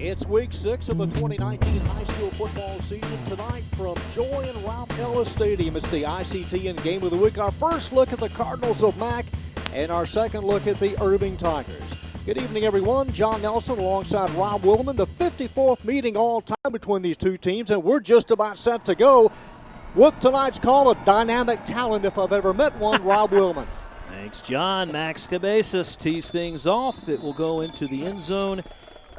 It's week 6 of the 2019 high school football season. Tonight from Joy and Ralph Ellis Stadium, it's the ICTN Game of the Week. Our first look at the Cardinals of Mac and our second look at the Irving Tigers. Good evening, everyone. John Nelson alongside Rob Williman. The 54th meeting all time between these two teams, and we're just about set to go with tonight's call, a dynamic talent if I've ever met one, Rob Williman. Thanks, John. Max Cabezas tees things off. It will go into the end zone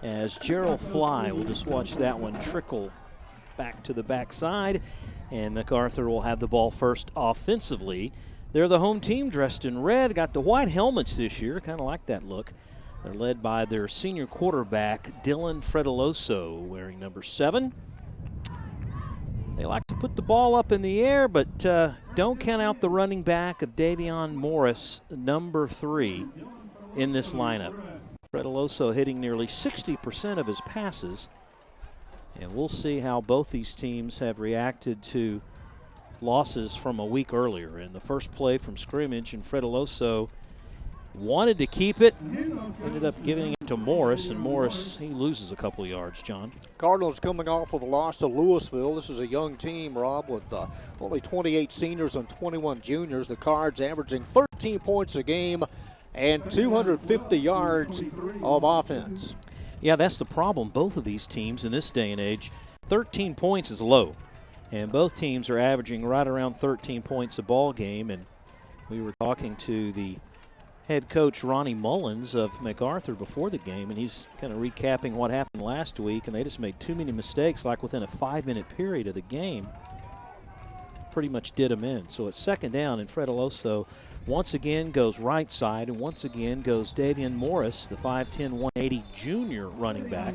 as Gerald Fly. We'll just watch that one trickle back to the backside, and MacArthur will have the ball first offensively. They're the home team dressed in red, got the white helmets this year, kind of like that look. They're led by their senior quarterback, Dylan Frediloso, wearing number 7. They like to put the ball up in the air, but don't count out the running back of Davion Morris, number 3, in this lineup. Frediloso hitting nearly 60% of his passes, and we'll see how both these teams have reacted to losses from a week earlier. In the first play from scrimmage, and Frediloso wanted to keep it, ended up giving it to Morris, and Morris, he loses a couple of yards, John. Cardinals coming off of a loss to Louisville. This is a young team, Rob, with only 28 seniors and 21 juniors. The Cards averaging 13 points a game and 250 yards of offense. Yeah, that's the problem. Both of these teams in this day and age, 13 points is low, and both teams are averaging right around 13 points a ball game. And we were talking to the head coach Ronnie Mullins of MacArthur before the game, and he's kind of recapping what happened last week, and they just made too many mistakes, like within a 5-minute period of the game. Pretty much did them in. So it's second down, and Frediloso once again goes right side, and once again goes Davion Morris, the 5'10", 180 junior running back.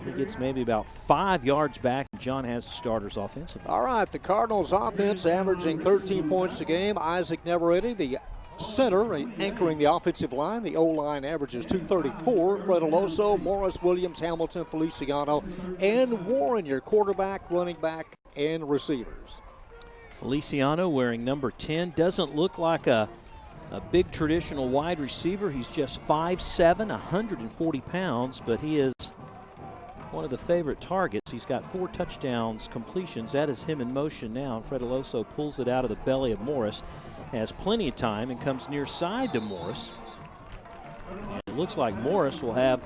He gets maybe about 5 yards back, and John has the starters offensively. All right, the Cardinals offense averaging 13 points a game. Isaac Neveretti, the center, anchoring the offensive line. The O-line averages 234. Frediloso, Morris, Williams, Hamilton, Feliciano, and Warren, your quarterback, running back, and receivers. Feliciano wearing number 10. Doesn't look like a big traditional wide receiver. He's just 5'7", 140 pounds, but he is one of the favorite targets. He's got 4 touchdowns completions. That is him in motion now. And Frediloso pulls it out of the belly of Morris. Has plenty of time and comes near side to Morris. And it looks like Morris will have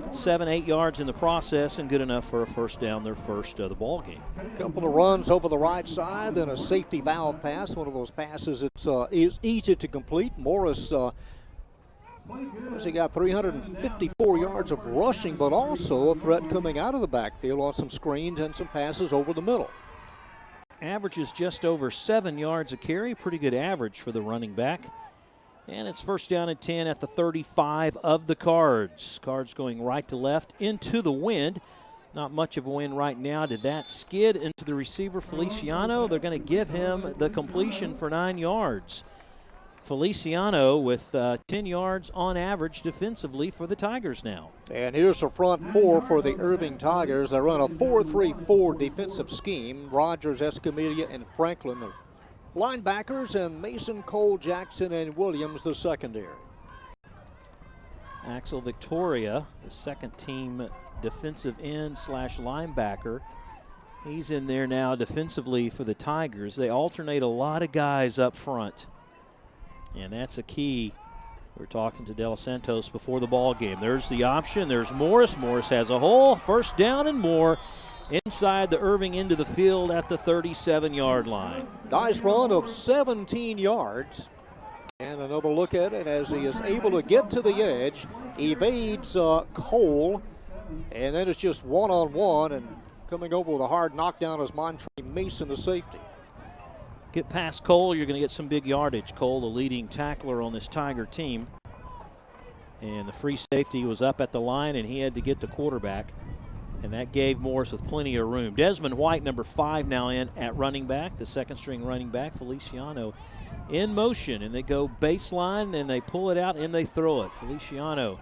7-8 yards in the process and good enough for a first down, their first of the ball game. A couple of runs over the right side, then a safety valve pass. One of those passes is easy to complete. Morris he got 354 yards of rushing, but also a threat coming out of the backfield on some screens and some passes over the middle. Averages just over 7 yards a carry. Pretty good average for the running back. And it's first down and 10 at the 35 of the Cards. Cards going right to left into the wind. Not much of a wind right now. Did that skid into the receiver, Feliciano? They're going to give him the completion for 9 yards. Feliciano with 10 yards on average defensively for the Tigers now. And here's the front four for the Irving Tigers. They run a 4-3-4 defensive scheme. Rogers, Escamilla, and Franklin, the linebackers, and Mason, Cole, Jackson, and Williams, the secondary. Axel Victoria, the second team defensive end / linebacker. He's in there now defensively for the Tigers. They alternate a lot of guys up front, and that's a key. We're talking to Del Santos before the ball game. There's the option. There's Morris. Morris has a hole. First down and more inside the Irving into the field at the 37-yard line. Nice run of 17 yards. And another look at it as he is able to get to the edge, evades Cole, and then it's just one-on-one, and coming over with a hard knockdown is Montre Mason, the safety. Get past Cole, you're going to get some big yardage. Cole, the leading tackler on this Tiger team. And the free safety was up at the line, and he had to get the quarterback. And that gave Morris with plenty of room. Desmond White, number 5, now in at running back, the second-string running back. Feliciano in motion, and they go baseline, and they pull it out, and they throw it. Feliciano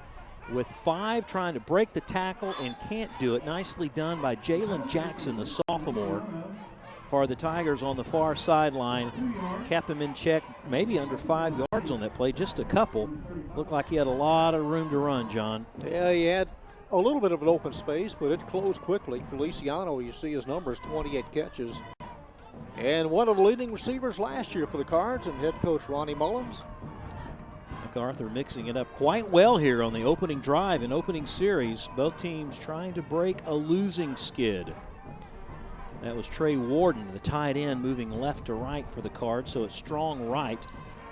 with 5 trying to break the tackle and can't do it. Nicely done by Jalen Jackson, the sophomore, for the Tigers on the far sideline. Kept him in check, maybe under 5 yards on that play, just a couple. Looked like he had a lot of room to run, John. Yeah, he had a little bit of an open space, but it closed quickly. Feliciano, you see his numbers, 28 catches. And one of the leading receivers last year for the Cards and head coach Ronnie Mullins. MacArthur mixing it up quite well here on the opening drive and opening series. Both teams trying to break a losing skid. That was Trey Warden, the tight end, moving left to right for the Cards, so it's strong right.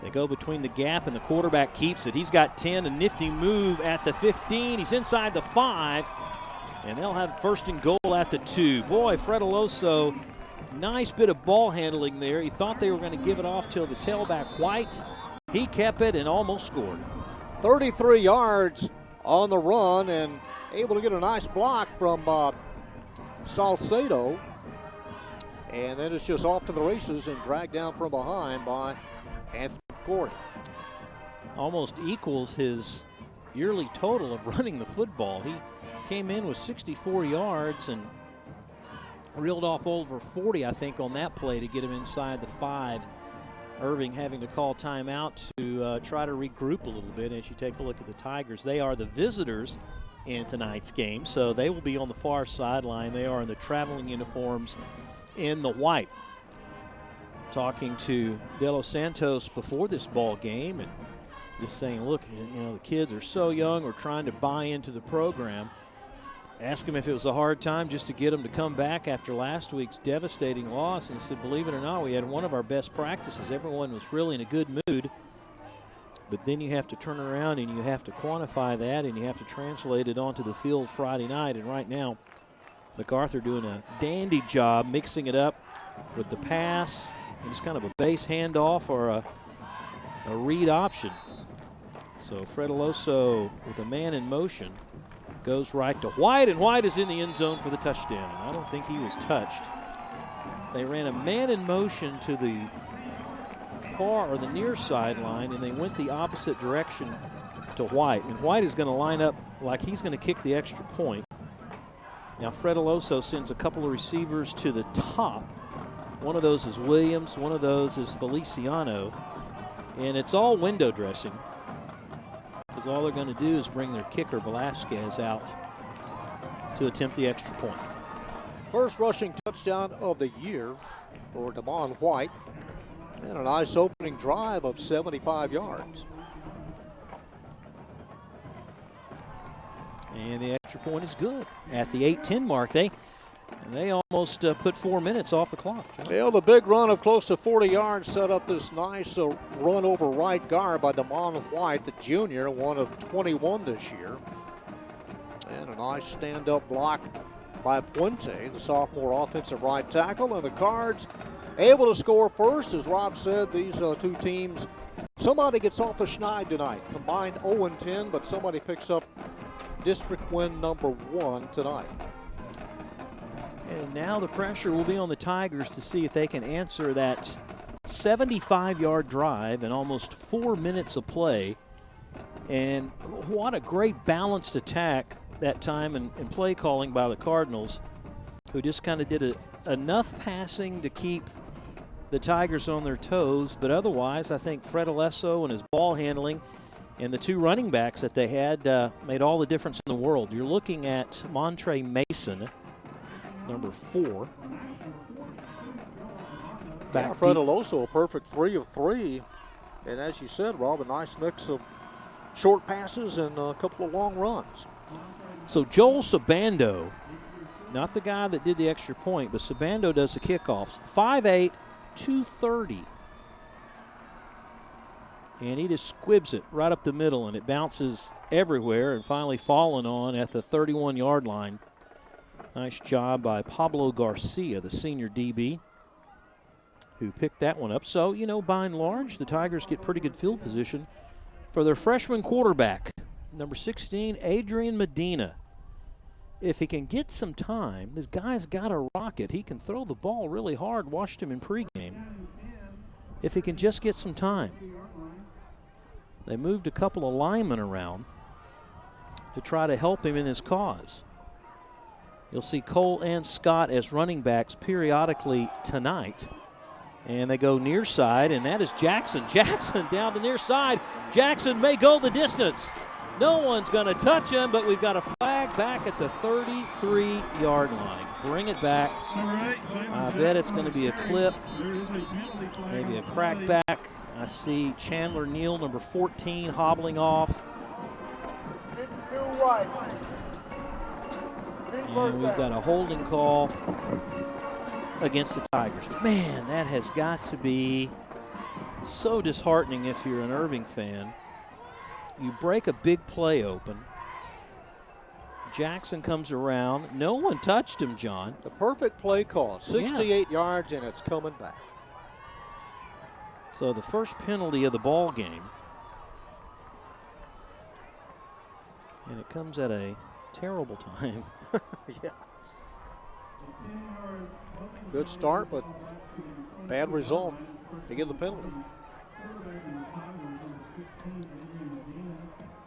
They go between the gap, and the quarterback keeps it. He's got 10, a nifty move at the 15. He's inside the 5, and they'll have first and goal at the 2. Boy, Fredeloso, nice bit of ball handling there. He thought they were going to give it off till the tailback White. He kept it and almost scored. 33 yards on the run and able to get a nice block from Salcedo. And then it's just off to the races and dragged down from behind by Anthony Gordon. Almost equals his yearly total of running the football. He came in with 64 yards and reeled off over 40, I think, on that play to get him inside the 5. Irving having to call timeout to try to regroup a little bit. As you take a look at the Tigers, they are the visitors in tonight's game, so they will be on the far sideline. They are in the traveling uniforms in the white. Talking to De Los Santos before this ball game and just saying, look, you know, the kids are so young, we're trying to buy into the program. Asked him if it was a hard time just to get them to come back after last week's devastating loss, and he said, believe it or not, we had one of our best practices. Everyone was really in a good mood, but then you have to turn around and you have to quantify that and you have to translate it onto the field Friday night. And right now, MacArthur doing a dandy job mixing it up with the pass and just kind of a base handoff or a read option. So Fredeloso with a man in motion goes right to White, and White is in the end zone for the touchdown. I don't think he was touched. They ran a man in motion to the far or the near sideline, and they went the opposite direction to White. And White is going to line up like he's going to kick the extra point. Now Fredeloso sends a couple of receivers to the top. One of those is Williams, one of those is Feliciano, and it's all window dressing, because all they're going to do is bring their kicker Velasquez out to attempt the extra point. First rushing touchdown of the year for Damon White, and a nice opening drive of 75 yards. And the extra point is good. At the 8:10 mark, they almost put 4 minutes off the clock. John. Well, the big run of close to 40 yards set up this nice run over right guard by Damon White, the junior, one of 21 this year. And a nice stand-up block by Puente, the sophomore offensive right tackle. And the Cards able to score first. As Rob said, these two teams, somebody gets off the schneid tonight. Combined 0-10, but somebody picks up district win number 1 tonight. And now the pressure will be on the Tigers to see if they can answer that 75-yard drive in almost 4 minutes of play. And what a great balanced attack that time and play calling by the Cardinals, who just kind of did enough passing to keep the Tigers on their toes. But otherwise, I think Fredeloso and his ball handling and the two running backs that they had made all the difference in the world. You're looking at Montre Mason, number 4. Fredeloso, a perfect 3 of 3. And as you said, Rob, a nice mix of short passes and a couple of long runs. So Joel Sabando, not the guy that did the extra point, but Sabando does the kickoffs. 5'8", 230. And he just squibs it right up the middle, and it bounces everywhere and finally falling on at the 31-yard line. Nice job by Pablo Garcia, the senior DB, who picked that one up. So, you know, by and large, the Tigers get pretty good field position for their freshman quarterback, number 16, Adrian Medina. If he can get some time, this guy's got a rocket. He can throw the ball really hard. Watched him in pregame. If he can just get some time. They moved a couple of linemen around to try to help him in his cause. You'll see Cole and Scott as running backs periodically tonight. And they go near side, and that is Jackson. Jackson down the near side. Jackson may go the distance. No one's going to touch him, but we've got a flag back at the 33-yard line. Bring it back. I bet it's going to be a clip, maybe a crackback. I see Chandler Neal, number 14, hobbling off. And we've got a holding call against the Tigers. Man, that has got to be so disheartening if you're an Irving fan. You break a big play open. Jackson comes around. No one touched him, John. The perfect play call. 68 yards, and it's coming back. So the first penalty of the ball game. And it comes at a terrible time. Yeah. Good start, but bad result if you get the penalty.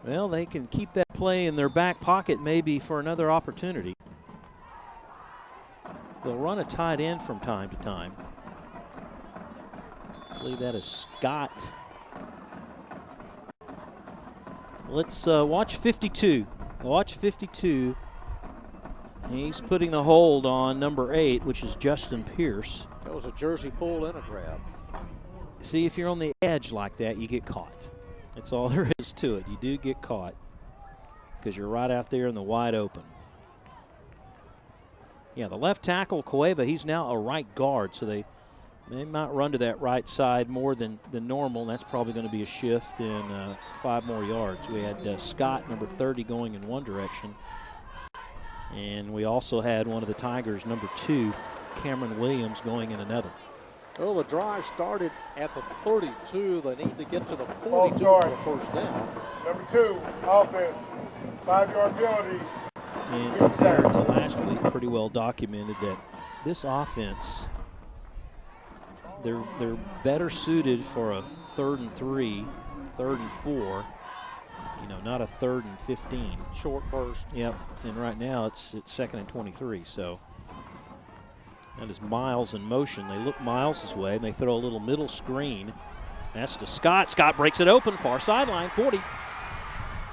Well, they can keep that play in their back pocket maybe for another opportunity. They'll run a tight end from time to time. I believe that is Scott. Let's watch 52. Watch 52. He's putting the hold on number 8, which is Justin Pierce. That was a jersey pull and a grab. See, if you're on the edge like that, you get caught. That's all there is to it. You do get caught because you're right out there in the wide open. Yeah, the left tackle, Cueva, he's now a right guard, so they might run to that right side more than normal, and that's probably going to be a shift in 5 more yards. We had Scott, number 30, going in one direction, and we also had one of the Tigers, number 2, Cameron Williams, going in another. Well, the drive started at the 32. They need to get to the 42 for the first down. Number 2, offense, 5-yard penalty. And compared to last week, pretty well documented that this offense, they're better suited for a 3rd and 3, 3rd and 4. You know, not a 3rd and 15. Short burst. Yep. And right now it's 2nd and 23. So that is Miles in motion. They look Miles' way, and they throw a little middle screen. That's to Scott. Scott breaks it open, far sideline, 40,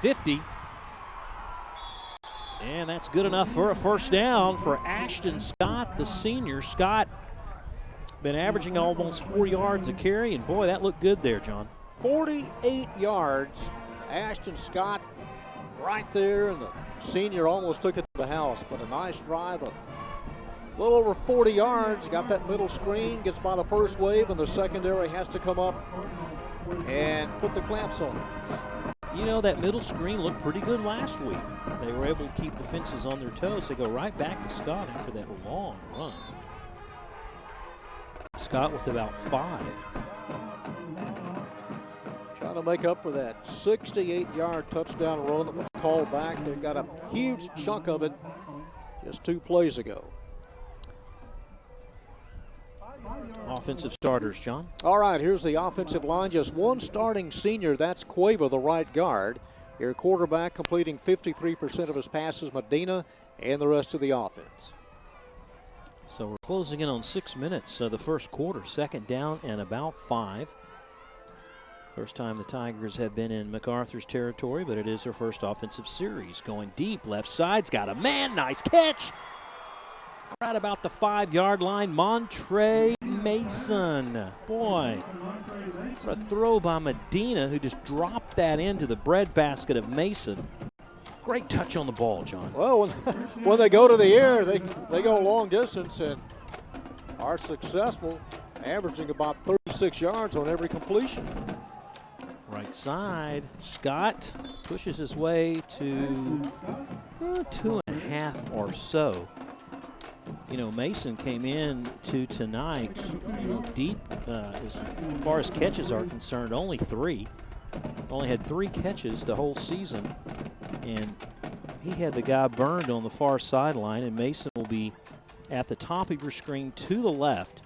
50. And that's good enough for a first down for Ashton Scott, the senior. Scott been averaging almost 4 yards a carry, and boy, that looked good there, John. 48 yards. Ashton Scott right there, and the senior almost took it to the house, but a nice drive. A little over 40 yards, got that middle screen, gets by the first wave, and the secondary has to come up and put the clamps on it. You know, that middle screen looked pretty good last week. They were able to keep defenses on their toes. They go right back to Scott after that long run. Scott with about 5. Trying to make up for that 68-yard touchdown run that was called back. They got a huge chunk of it just 2 plays ago. Offensive starters, John. All right, here's the offensive line. Just one starting senior. That's Cueva, the right guard. Your quarterback completing 53% of his passes, Medina, and the rest of the offense. So we're closing in on 6 minutes of the first quarter. 2nd down and about 5. First time the Tigers have been in MacArthur's territory, but it is their first offensive series. Going deep, left side's got a man. Nice catch. Right about the 5-yard line, Montre Mason. Boy, what a throw by Medina, who just dropped that into the breadbasket of Mason. Great touch on the ball, John. Well, when they go to the air, they go long distance and are successful, averaging about 36 yards on every completion. Right side, Scott pushes his way to 2.5 or so. You know, Mason came in to tonight, deep as far as catches are concerned, only 3. Only had 3 catches the whole season, and he had the guy burned on the far sideline, and Mason will be at the top of your screen to the left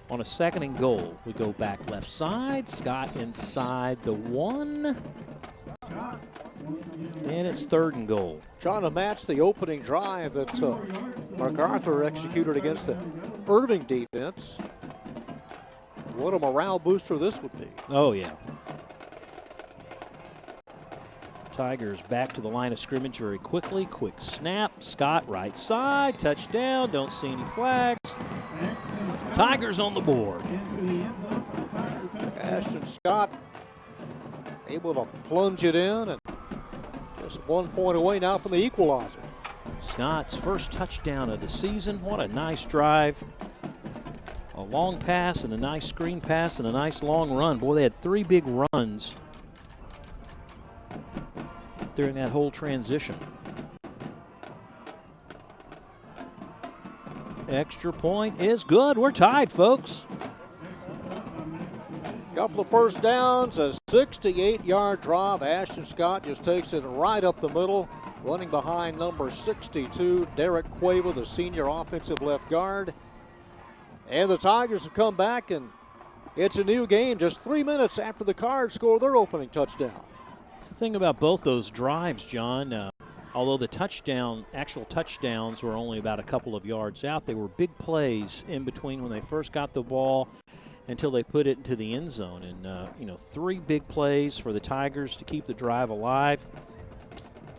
on a 2nd and goal. We go back left side, Scott inside the 1, and it's 3rd and goal. Trying to match the opening drive that MacArthur executed against the Irving defense. What a morale booster this would be. Oh, yeah. Tigers back to the line of scrimmage very quickly. Quick snap. Scott right side. Touchdown. Don't see any flags. Tigers on the board. Ashton Scott able to plunge it in, and just 1 point away now from the equalizer. Scott's first touchdown of the season. What a nice drive. A long pass and a nice screen pass and a nice long run. Boy, they had 3 big runs during that whole transition. Extra point is good. We're tied, folks. Couple of first downs, a 68-yard drive. Ashton Scott just takes it right up the middle, running behind number 62, Derek Cueva, the senior offensive left guard. And the Tigers have come back, and it's a new game just 3 minutes after the Cards score their opening touchdown. That's the thing about both those drives, John. Although the actual touchdowns were only about a couple of yards out, they were big plays in between when they first got the ball until they put it into the end zone. And, 3 big plays for the Tigers to keep the drive alive.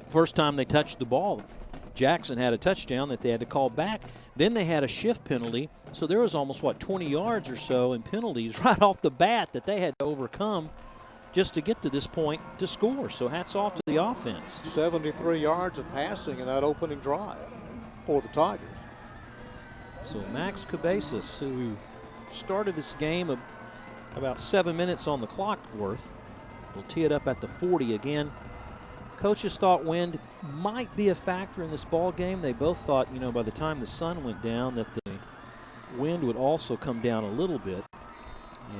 First time they touched the ball, Jackson had a touchdown that they had to call back. Then they had a shift penalty, so there was almost, 20 yards or so in penalties right off the bat that they had to overcome just to get to this point to score. So hats off to the offense. 73 yards of passing in that opening drive for the Tigers. So Max Cabezas, who started this game about 7 minutes on the clock worth, will tee it up at the 40 again. Coaches thought wind might be a factor in this ball game. They both thought, by the time the sun went down that the wind would also come down a little bit.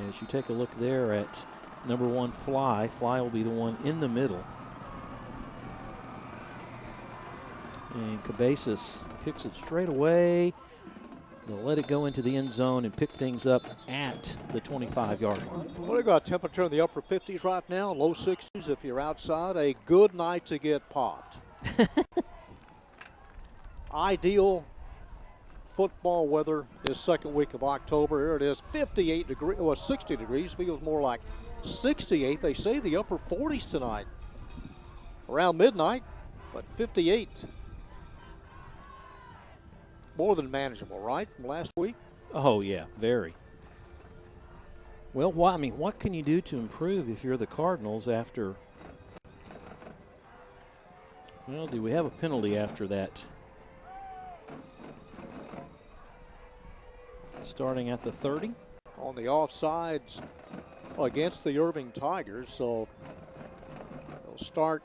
As you take a look there at number 1, Fly. Fly will be the one in the middle. And Cabezas kicks it straight away. They'll let it go into the end zone and pick things up at the 25-yard line. What do you got? Temperature in the upper 50s right now, low 60s if you're outside. A good night to get popped. Ideal football weather is second week of October. Here it is, 58 degrees, 60 degrees. Feels more like 68. They say the upper 40s tonight around midnight, but 58. More than manageable, right, from last week? Oh, yeah, very. Well, what can you do to improve if you're the Cardinals after? Well, do we have a penalty after that? Starting at the 30. On the offsides against the Irving Tigers, so they'll start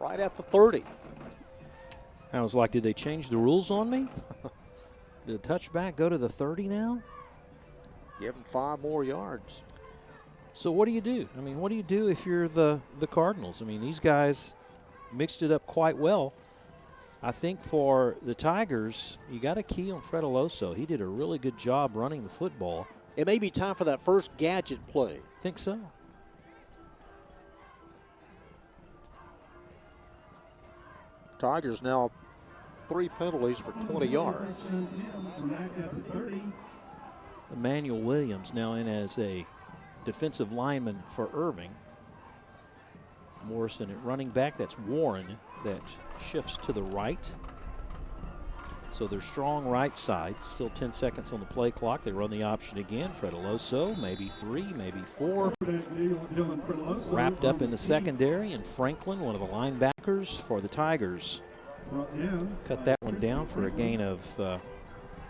right at the 30. I was like, did they change the rules on me? Did the touchback go to the 30 now? Give them 5 more yards. So what do you do? What do you do if you're the Cardinals? These guys mixed it up quite well. I think for the Tigers, you got to key on Fred Aloso. He did a really good job running the football. It may be time for that first gadget play. Think so. Tigers now 3 penalties for 20 yards. Emmanuel Williams now in as a defensive lineman for Irving. Morrison at running back. That's Warren that shifts to the right. So they're strong right side. Still 10 seconds on the play clock. They run the option again. Fred Aloso, maybe 3, maybe 4. Wrapped up in the secondary. And Franklin, one of the linebackers for the Tigers, cut that one down for a gain of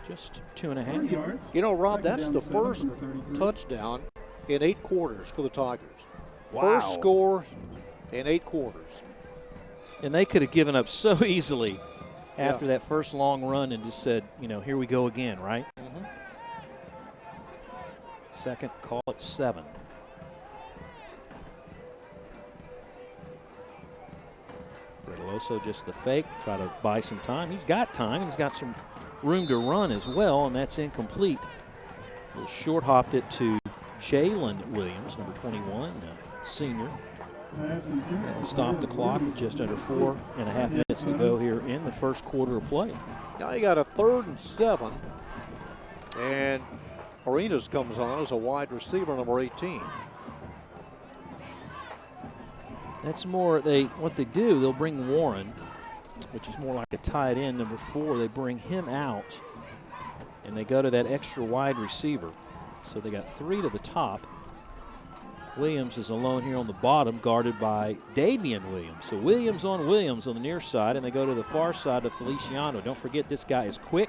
just 2.5. Rob, that's the first touchdown in 8 quarters for the Tigers. Wow. First score in 8 quarters. And they could have given up so easily after that first long run and just said, here we go again, right? Mm-hmm. Second, call it 7. Fred Aloso just the fake, try to buy some time. He's got time. He's got some room to run as well, and that's incomplete. He'll short hopped it to Jalen Williams, number 21, senior. That'll stop the clock with just under 4.5 minutes to go here in the first quarter of play. Now you got a 3rd and 7, and Arenas comes on as a wide receiver, number 18. That's more, what they do, they'll bring Warren, which is more like a tight end, number 4. They bring him out, and they go to that extra wide receiver. So they got 3 to the top. Williams is alone here on the bottom, guarded by Davian Williams. So Williams on the near side, and they go to the far side of Feliciano. Don't forget, this guy is quick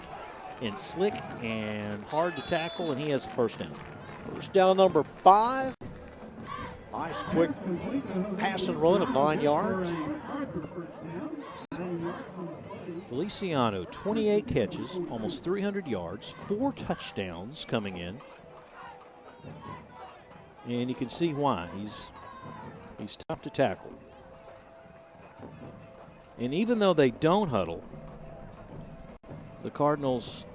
and slick and hard to tackle, and he has a first down. First down number 5. Nice quick pass and run of 9 yards. Feliciano, 28 catches, almost 300 yards, 4 touchdowns coming in. And you can see why. He's tough to tackle. And even though they don't huddle, the Cardinals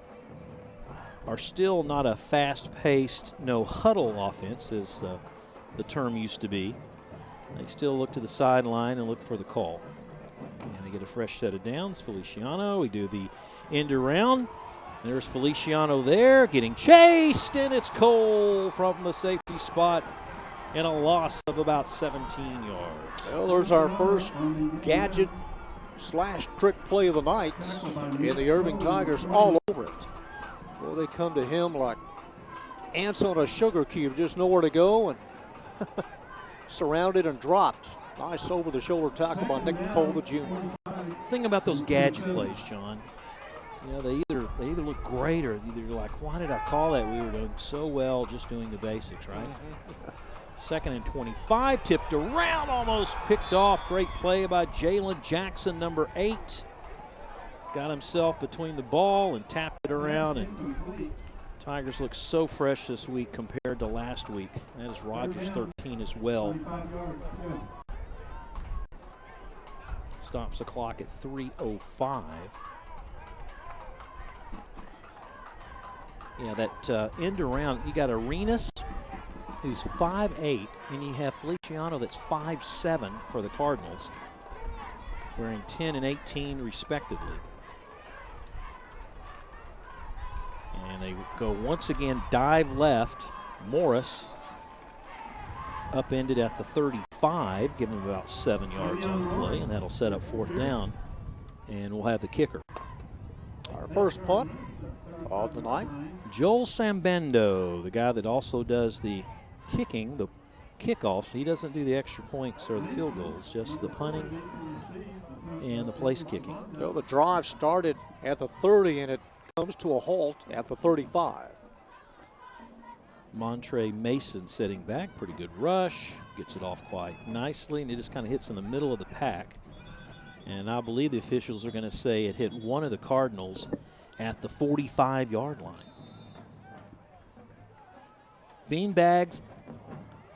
are still not a fast-paced, no-huddle offense, as the term used to be. They still look to the sideline and look for the call. And they get a fresh set of downs. Feliciano, we do the end around. There's Feliciano there, getting chased, and it's Cole from the safety spot, and a loss of about 17 yards. Well, there's our first gadget/trick play of the night, and the Irving Tigers all over it. Well, they come to him like ants on a sugar cube, just nowhere to go, and surrounded and dropped. Nice over-the-shoulder tackle by Nick Cole, the junior. The thing about those gadget plays, John, you know, they either look great or you're like, why did I call that? We were doing so well just doing the basics, right? 2nd and 25, tipped around, almost picked off. Great play by Jalen Jackson, number 8. Got himself between the ball and tapped it around, and Tigers look so fresh this week compared to last week. That is Rogers 13 as well. Stops the clock at 3:05. Yeah, that end around, you got Arenas, who's 5'8", and you have Feliciano that's 5'7" for the Cardinals, wearing 10 and 18 respectively. And they go once again, dive left. Morris upended at the 35, giving him about 7 yards on the play, and that'll set up 4th down. And we'll have the kicker. Our first punt called tonight. Joel Sambendo, the guy that also does the kicking, the kickoffs. He doesn't do the extra points or the field goals, just the punting and the place kicking. Well, the drive started at the 30, and it comes to a halt at the 35. Montre Mason sitting back, pretty good rush, gets it off quite nicely, and it just kind of hits in the middle of the pack. And I believe the officials are going to say it hit one of the Cardinals at the 45-yard line. Beanbags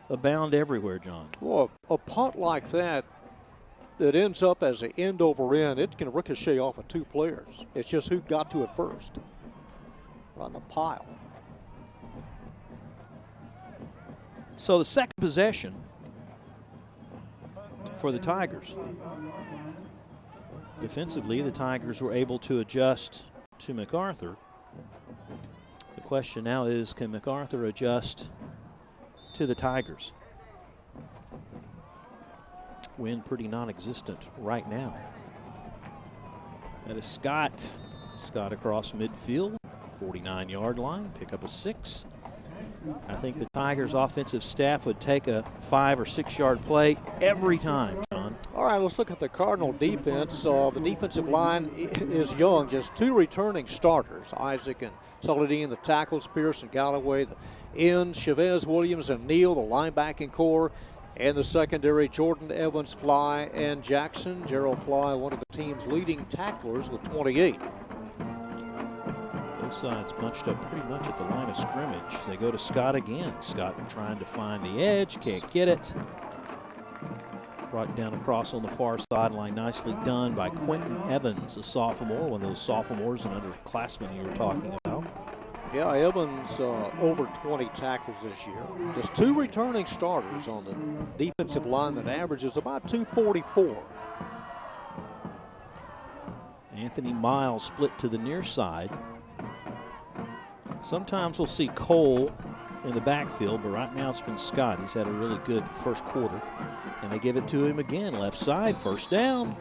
abound everywhere, John. Well, a punt like that ends up as an end over end, it can ricochet off of 2 players. It's just who got to it first. On the pile. So the second possession for the Tigers. Defensively, the Tigers were able to adjust to MacArthur. The question now is, can MacArthur adjust to the Tigers? Wind pretty non-existent right now. That is Scott. Scott across midfield, 49-yard line, pick up a 6. I think the Tigers' offensive staff would take a 5 or 6 yard play every time, John. All right, let's look at the Cardinal defense. The defensive line is young, just 2 returning starters, Isaac and Saladin, the tackles, Pierce and Galloway, the ends, Chavez, Williams, and Neal, the linebacking core, and the secondary, Jordan, Evans, Fly, and Jackson. Gerald Fly, one of the team's leading tacklers with 28. Both sides bunched up pretty much at the line of scrimmage. They go to Scott again. Scott trying to find the edge, can't get it. Brought down across on the far sideline. Nicely done by Quentin Evans, a sophomore, one of those sophomores and underclassmen you were talking about. Yeah, Evans over 20 tackles this year. Just 2 returning starters on the defensive line that averages about 244. Anthony Miles split to the near side. Sometimes we'll see Cole in the backfield, but right now it's been Scott. He's had a really good first quarter. And they give it to him again, left side, first down.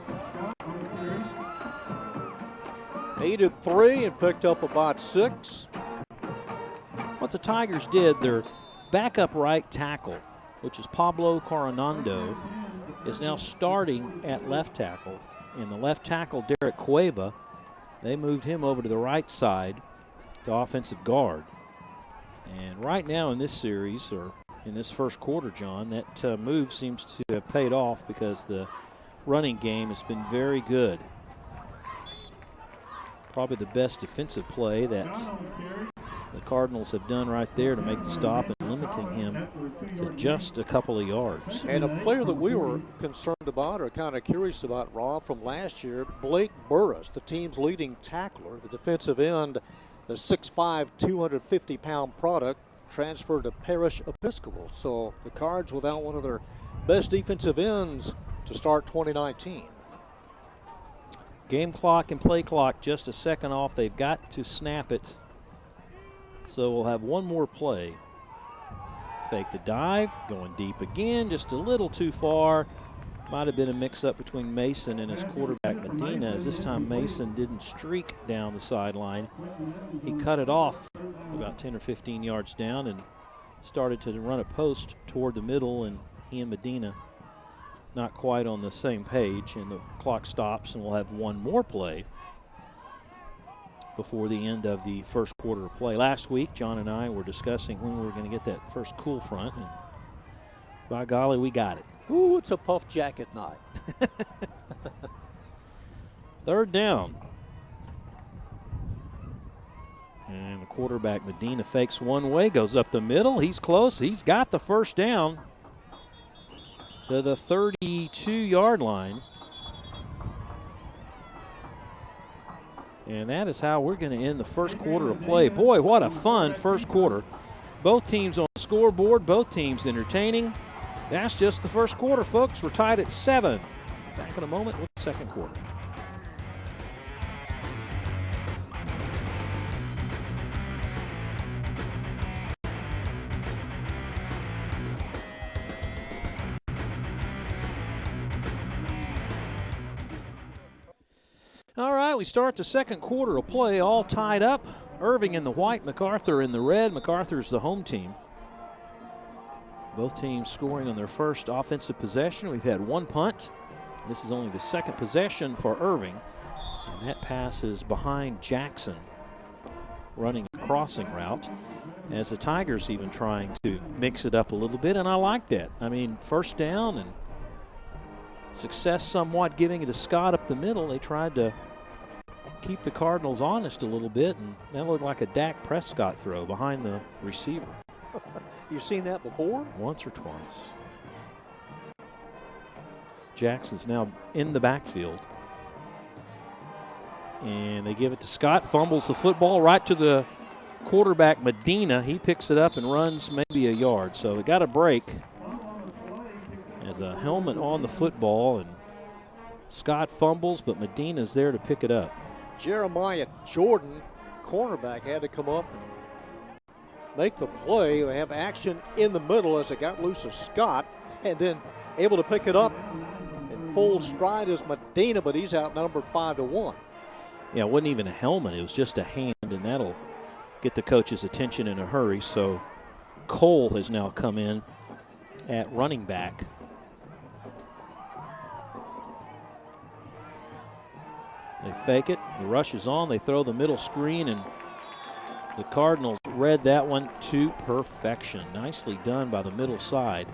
Needed 3 and picked up about 6. What the Tigers did, their backup right tackle, which is Pablo Coronado, is now starting at left tackle. And the left tackle, Derek Cueva, they moved him over to the right side to offensive guard. And right now in this series, or in this first quarter, John, that move seems to have paid off because the running game has been very good. Probably the best defensive play that the Cardinals have done right there to make the stop and limiting him to just a couple of yards. And a player that we were concerned about or kind of curious about, Rob, from last year, Blake Burris, the team's leading tackler, the defensive end, the 6'5", 250-pound product, transferred to Parish Episcopal. So the Cards without one of their best defensive ends to start 2019. Game clock and play clock just a second off. They've got to snap it. So we'll have one more play. Fake the dive, going deep again, just a little too far. Might have been a mix-up between Mason and his quarterback Medina, as this time Mason didn't streak down the sideline. He cut it off about 10 or 15 yards down and started to run a post toward the middle, and he and Medina not quite on the same page, and the clock stops, and we'll have one more play before the end of the first quarter of play. Last week, John and I were discussing when we were going to get that first cool front, and by golly, we got it. Ooh, it's a puff jacket night. Third down. And the quarterback, Medina, fakes one way, goes up the middle. He's close. He's got the first down to the 32-yard line. And that is how we're going to end the first quarter of play. Boy, what a fun first quarter. Both teams on the scoreboard, both teams entertaining. That's just the first quarter, folks. We're tied at 7. Back in a moment with the second quarter. All right, we start the second quarter of play, all tied up. Irving in the white, MacArthur in the red. MacArthur's the home team. Both teams scoring on their first offensive possession. We've had one punt. This is only the second possession for Irving. And that pass is behind Jackson, running a crossing route, as the Tigers even trying to mix it up a little bit, and I like that. I mean, first down and success somewhat giving it to Scott up the middle. They tried to keep the Cardinals honest a little bit, and that looked like a Dak Prescott throw behind the receiver. You've seen that before? Once or twice. Jackson's now in the backfield. And they give it to Scott, fumbles the football right to the quarterback, Medina. He picks it up and runs maybe a yard. So they got a break. As a helmet on the football, and Scott fumbles, but Medina's there to pick it up. Jeremiah Jordan, cornerback, had to come up and make the play. They have action in the middle as it got loose of Scott, and then able to pick it up in full stride is Medina, but he's outnumbered 5-1. Yeah, it wasn't even a helmet. It was just a hand, and that'll get the coach's attention in a hurry. So Cole has now come in at running back. They fake it. The rush is on. They throw the middle screen, and the Cardinals read that one to perfection. Nicely done by the middle side.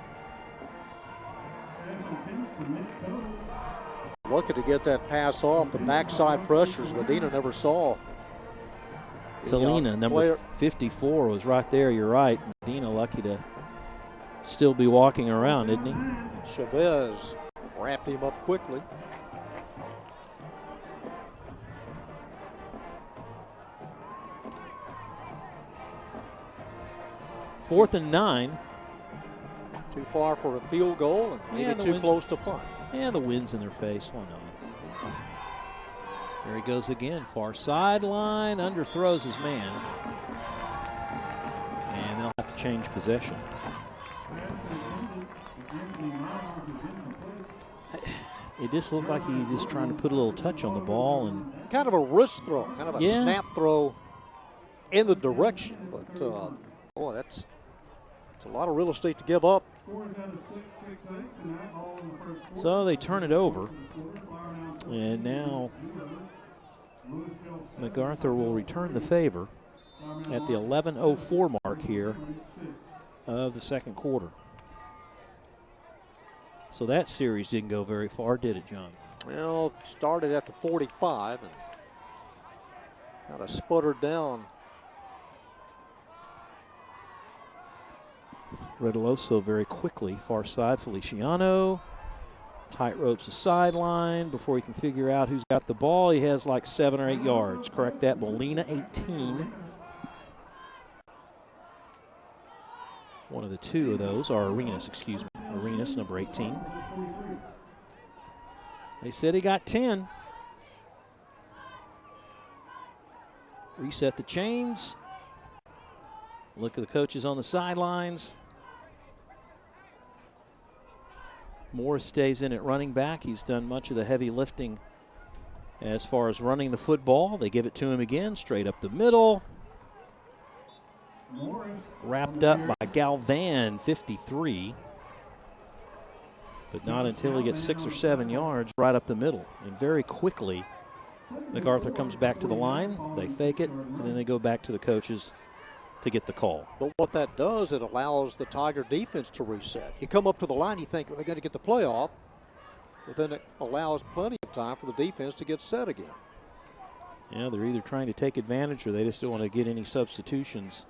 Looking to get that pass off. The backside pressures Medina never saw. Talina, number 54, was right there. You're right. Medina lucky to still be walking around, isn't he? Chavez wrapped him up quickly. Fourth and 9. Too far for a field goal and maybe too close to punt. Yeah, the wind's in their face. Why not? There he goes again. Far sideline, underthrows his man. And they'll have to change possession. It just looked like he just trying to put a little touch on the ball and kind of a wrist throw, kind of a snap throw in the direction. But boy, that's a lot of real estate to give up. So they turn it over, and now MacArthur will return the favor at the 11:04 mark here of the second quarter. So that series didn't go very far, did it, John? Well, started at the 45 and kind of sputtered down. Redoloso very quickly, far side. Feliciano tight ropes the sideline before he can figure out who's got the ball. He has like 7 or 8 yards. Correct that. Molina, 18. One of the two of those are Arenas, excuse me. Arenas, number 18. They said he got 10. Reset the chains. Look at the coaches on the sidelines. Morris stays in at running back. He's done much of the heavy lifting as far as running the football. They give it to him again, straight up the middle. Wrapped up by Galvan, 53. But not until he gets 6 or 7 yards right up the middle. And very quickly, MacArthur comes back to the line. They fake it, and then they go back to the coaches to get the call. But what that does, it allows the Tiger defense to reset. You come up to the line, you think, well, they're going to get the play off. But then it allows plenty of time for the defense to get set again. Yeah, they're either trying to take advantage or they just don't want to get any substitutions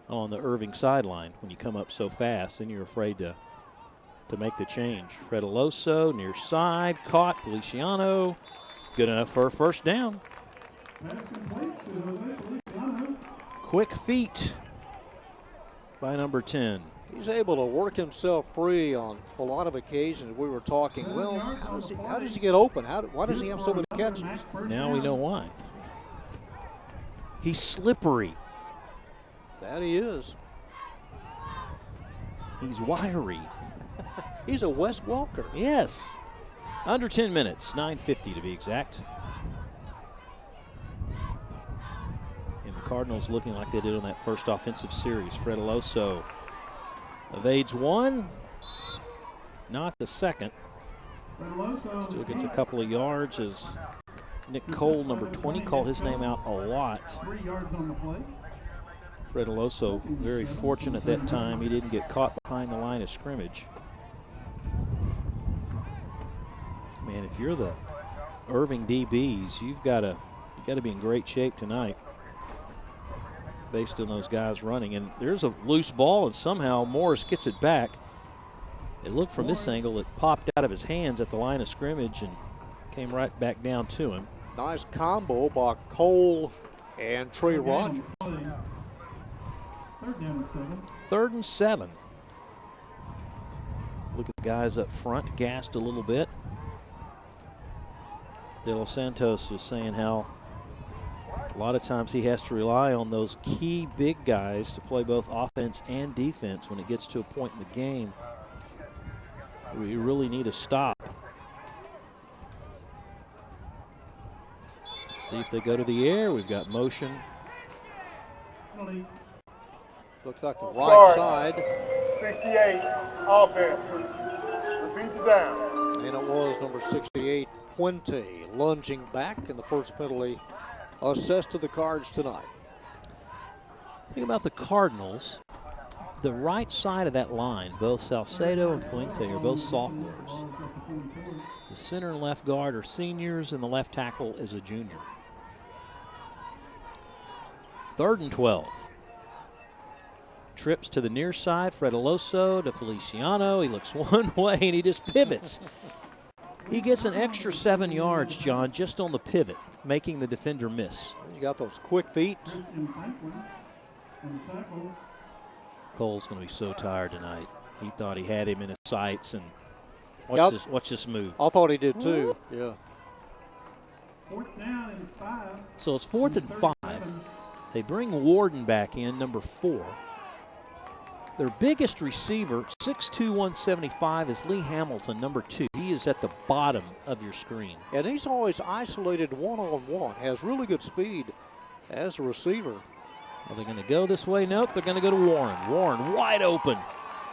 on the Irving sideline. When you come up so fast, then you're afraid to make the change. Redoloso near side, caught. Feliciano, good enough for a first down. Quick feet by number 10. He's able to work himself free on a lot of occasions. We were talking, well, how does he get open? Why does he have so many catches? Now we know why. He's slippery. That he is. He's wiry. He's a Wes Welker. Yes. Under 10 minutes, 9:50 to be exact. And the Cardinals looking like they did on that first offensive series. Redoloso evades one, not the second. Still gets a couple of yards as Nick Cole, number 20, called his name out a lot. Redoloso very fortunate that time he didn't get caught behind the line of scrimmage. Man, if you're the Irving DBs, you've got to be in great shape tonight based on those guys running. And there's a loose ball, and somehow Morris gets it back. It looked from this angle, it popped out of his hands at the line of scrimmage and came right back down to him. Nice combo by Cole and Trey Rogers. 3rd and 7. Look at the guys up front, gassed a little bit. De Los Santos was saying how a lot of times he has to rely on those key big guys to play both offense and defense when it gets to a point in the game where you really need a stop. Let's see if they go to the air. We've got motion. Looks like the right side. 68, offense. Repeat the down. And it was number 68, Puente, lunging back, and the first penalty assessed to the Cards tonight. Think about the Cardinals. The right side of that line, both Salcedo and Puente are both sophomores. The center and left guard are seniors, and the left tackle is a junior. 3rd and 12. Trips to the near side, Redoloso to Feliciano. He looks one way and he just pivots. He gets an extra 7 yards, John, just on the pivot, making the defender miss. You got those quick feet. Cole's going to be so tired tonight. He thought he had him in his sights, and watch this move. I thought he did too. Yeah. So it's 4th and 5. They bring Warden back in, number 4. Their biggest receiver, 6'2", 175, is Lee Hamilton, number 2. He is at the bottom of your screen. And he's always isolated one-on-one, has really good speed as a receiver. Are they going to go this way? Nope, they're going to go to Warren. Warren wide open.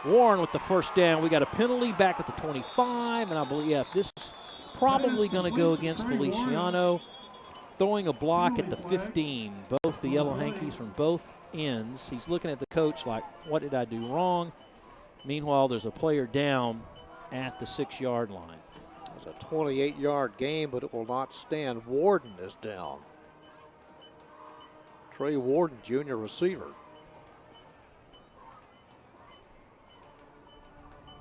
Warren with the first down. We got a penalty back at the 25, and I believe, yeah, this is probably going to go against Feliciano. Throwing a block at the 15. Both the Yellow Hankies from both ends. He's looking at the coach like, what did I do wrong? Meanwhile, there's a player down at the 6-yard line. It's a 28-yard game, but it will not stand. Warden is down. Trey Warden, junior receiver.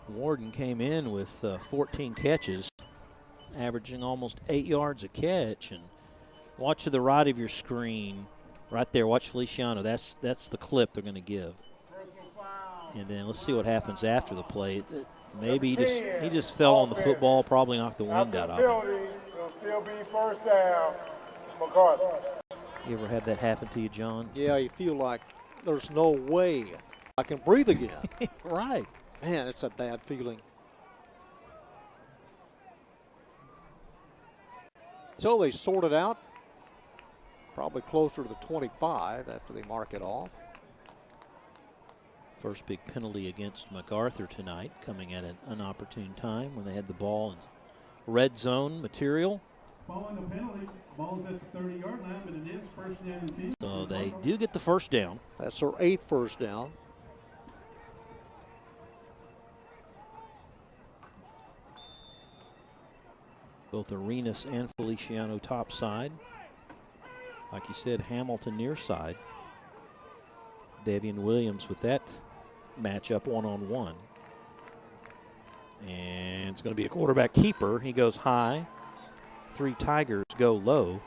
Warden came in with 14 catches, averaging almost 8 yards a catch. And watch to the right of your screen, right there. Watch Feliciano. That's the clip they're going to give. And then let's see what happens after the play. Maybe he just fell on the football, probably knocked the wind out of him. It'll still be first down, MacArthur. You ever had that happen to you, John? Yeah, you feel like there's no way I can breathe again. Right. Man, it's a bad feeling. So they sort it out. Probably closer to the 25 after they mark it off. First big penalty against MacArthur tonight, coming at an inopportune time when they had the ball in red zone material. Following the penalty, ball is at the 30-yard line, but it is first down and 10. So they do get the first down. That's their 8th first down. Both Arenas and Feliciano top side. Like you said, Hamilton near side. Davian Williams with that matchup one-on-one. And it's going to be a quarterback keeper. He goes high. 3 Tigers go low.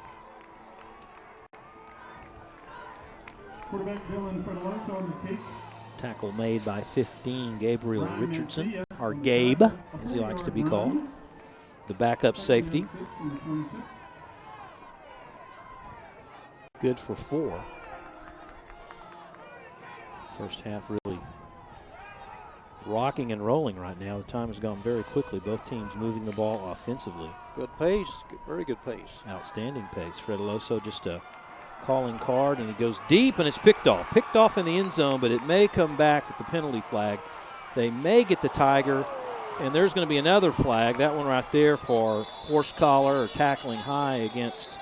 Quarterback Dylan Fredoloso on the kick. Tackle made by 15, Gabriel Richardson, or Gabe, as he likes to be called. The backup safety. Good for 4. First half really rocking and rolling right now. The time has gone very quickly. Both teams moving the ball offensively. Good pace, very good pace. Outstanding pace. Fredoloso just a calling card, and it goes deep, and it's picked off. Picked off in the end zone, but it may come back with the penalty flag. They may get the Tiger, and there's going to be another flag, that one right there, for horse collar or tackling high against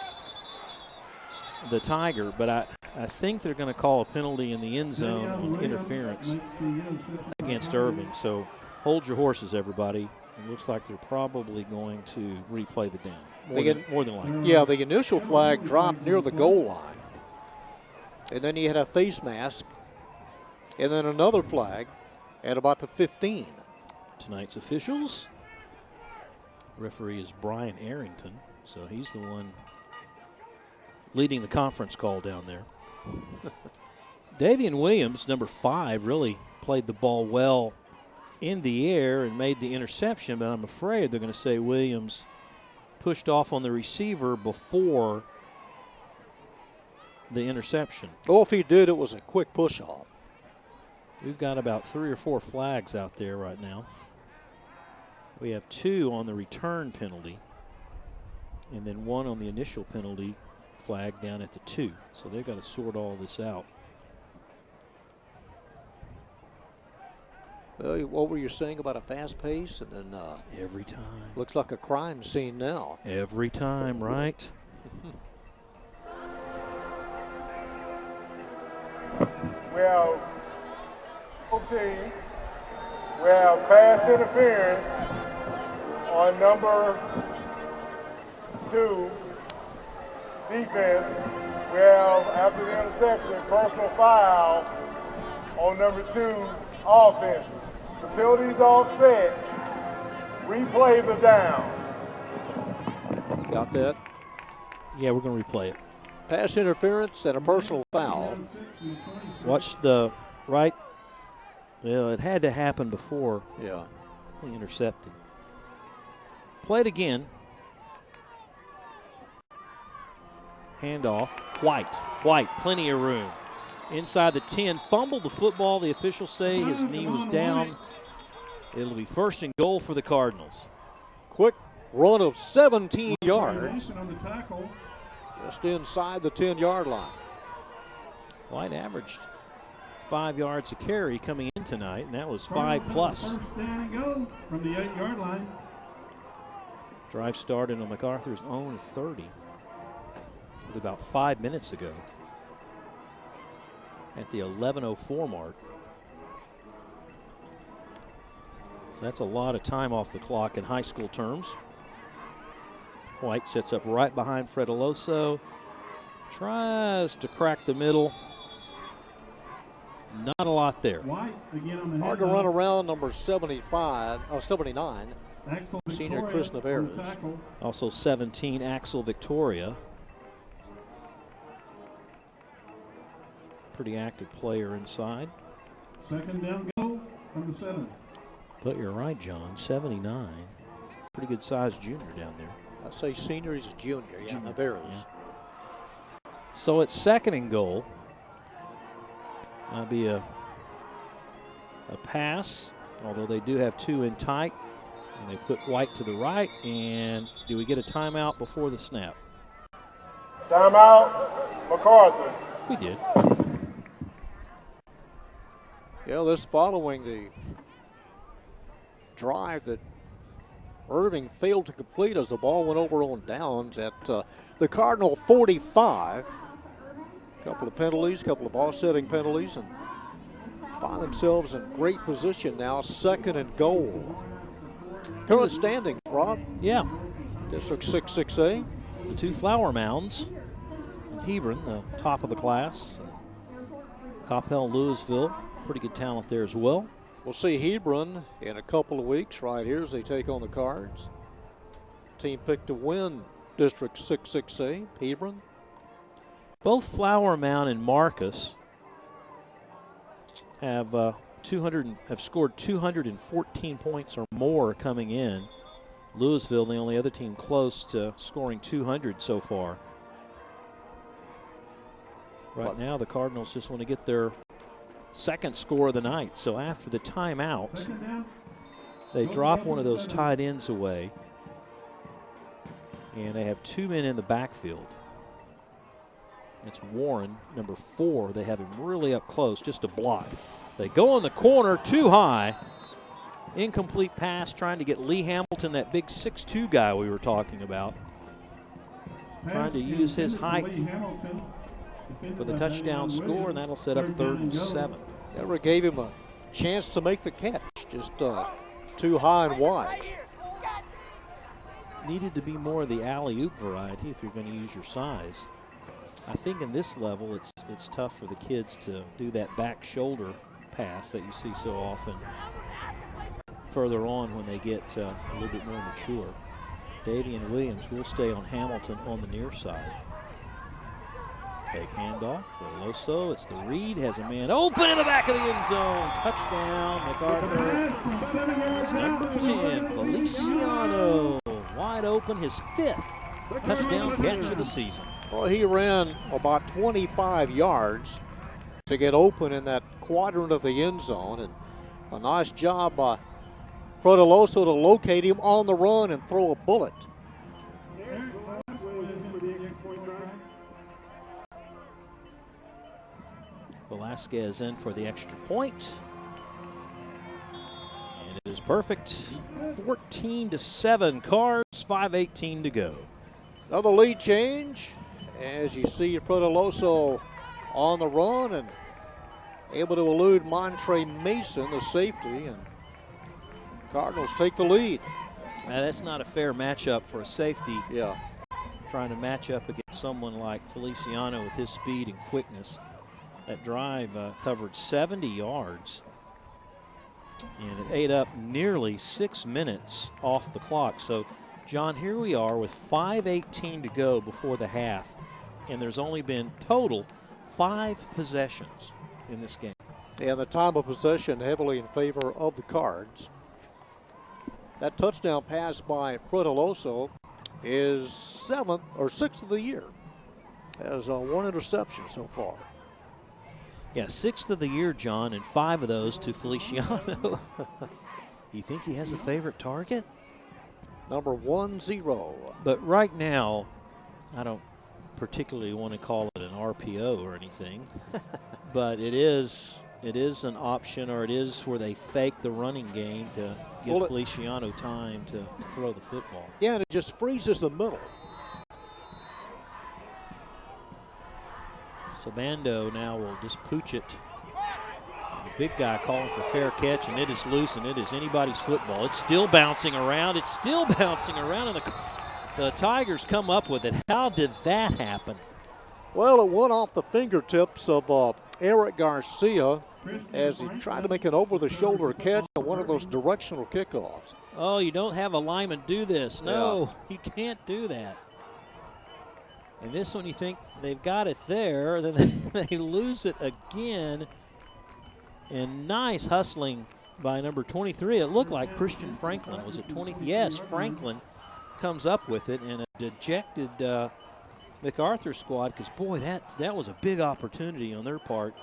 the Tiger. But I think they're going to call a penalty in the end zone on interference against Irving. So hold your horses, everybody. It looks like they're probably going to replay the down, more than likely. Yeah, the initial flag dropped near the goal line. And then he had a face mask. And then another flag at about the 15. Tonight's officials. Referee is Brian Arrington, so he's the one leading the conference call down there. Davian Williams, number 5, really played the ball well in the air and made the interception, but I'm afraid they're going to say Williams pushed off on the receiver before the interception. Oh, if he did, it was a quick push off. We've got about 3 or 4 flags out there right now. We have 2 on the return penalty, and then 1 on the initial penalty flag down at the 2. So they've got to sort all this out. What were you saying about a fast pace? And then Every time. looks like a crime scene now. Every time, right? We have we have pass interference on number 2 defense. We have, after the interception, personal foul on number 2 offense. The penalty's all set. Replay the down. Got that? Yeah, we're going to replay it. Pass interference and a personal foul. Watch the right. Well, it had to happen before Yeah. he intercepted. Play it again. Handoff. White, plenty of room. inside the 10, fumbled the football. The officials say his knee was down. It'll be 1st and goal for the Cardinals. Quick run of 17 yards. Just inside the 10-yard line. White averaged 5 yards a carry coming in tonight, and that was 5+. First down and go from the 8-yard line. Drive started on MacArthur's own 30 with about 5 minutes ago at the 11:04 mark. So that's a lot of time off the clock in high school terms. White sets up right behind Fred Aloso, tries to crack the middle. Not a lot there. White again on the Hard to run around number 79. Axel Senior Victoria Chris on the Navarez. tackle. Also 17, Axel Victoria. Pretty active player inside. Second down go from the 7. But you're right, John, 79. Pretty good sized junior down there. I say senior, he's a junior. Yeah, Navarez. Yeah. So it's 2nd and goal. Might be a pass, although they do have 2 in tight. And they put White to the right. And do we get a timeout before the snap? Timeout, MacArthur. We did. Yeah, this following the drive that Irving failed to complete as the ball went over on downs at the Cardinal 45. A couple of penalties, a couple of offsetting penalties, and find themselves in great position now, 2nd and goal. Current standings, Rob. Yeah. District 6-6A. The 2 flower mounds. And Hebron, the top of the class. Coppell, Louisville, pretty good talent there as well. We'll see Hebron in a couple of weeks right here as they take on the Cards. Team picked to win District 6-6A, Hebron. Both Flower Mound and Marcus have scored 214 points or more coming in. Louisville, the only other team close to scoring 200 so far. Right now, the Cardinals just want to get their 2nd score of the night. So after the timeout, they drop one of those tight ends away, and they have 2 men in the backfield. It's Warren, number 4. They have him really up close, just a block. They go in the corner, too high. Incomplete pass, trying to get Lee Hamilton, that big 6'2" guy we were talking about. Trying to use his height for the touchdown score, and that'll set up 3rd and 7. Never gave him a chance to make the catch, just too high and wide. Needed to be more of the alley-oop variety if you're going to use your size. I think in this level, it's tough for the kids to do that back shoulder pass that you see so often further on when they get a little bit more mature. Davian Williams will stay on Hamilton on the near side. Fake handoff for Loso. It's the Reed, has a man open in the back of the end zone. Touchdown, MacArthur. It's number 10, Feliciano. Wide open, his 5th touchdown catch of the season. Well, he ran about 25 yards to get open in that quadrant of the end zone, and a nice job by Fred Aloso to locate him on the run and throw a bullet. Velasquez in for the extra point. And it is perfect. 14-7 Cards, 5:18 to go. Another lead change as you see Fred Aloso on the run and able to elude Montre Mason, the safety, and Cardinals take the lead. Now, that's not a fair matchup for a safety. Yeah. Trying to match up against someone like Feliciano with his speed and quickness. That drive covered 70 yards, and it ate up nearly 6 minutes off the clock. So, John, here we are with 5:18 to go before the half, and there's only been total 5 possessions in this game. And the time of possession heavily in favor of the Cards. That touchdown pass by Fred Aloso is 6th of the year. Has 1 interception so far. Yeah, 6th of the year, John, and 5 of those to Feliciano. You think he has a favorite target? Number 1-0. But right now, I don't particularly want to call it an RPO or anything, but it is an option, or it is where they fake the running game to give Feliciano time to throw the football. Yeah, and it just freezes the middle. Sabando now will just pooch it. The big guy calling for fair catch, and it is loose, and it is anybody's football. It's still bouncing around. It's still bouncing around, and the Tigers come up with it. How did that happen? Well, it went off the fingertips of Eric Garcia as he tried to make an over-the-shoulder catch on one of those directional kickoffs. Oh, you don't have a lineman do this. No, you can't do that. And this one, you think they've got it there, then they lose it again. And nice hustling by number 23. It looked like Christian Franklin. Was it 20? Yes, Franklin comes up with it, and a dejected MacArthur squad, because, boy, that was a big opportunity on their part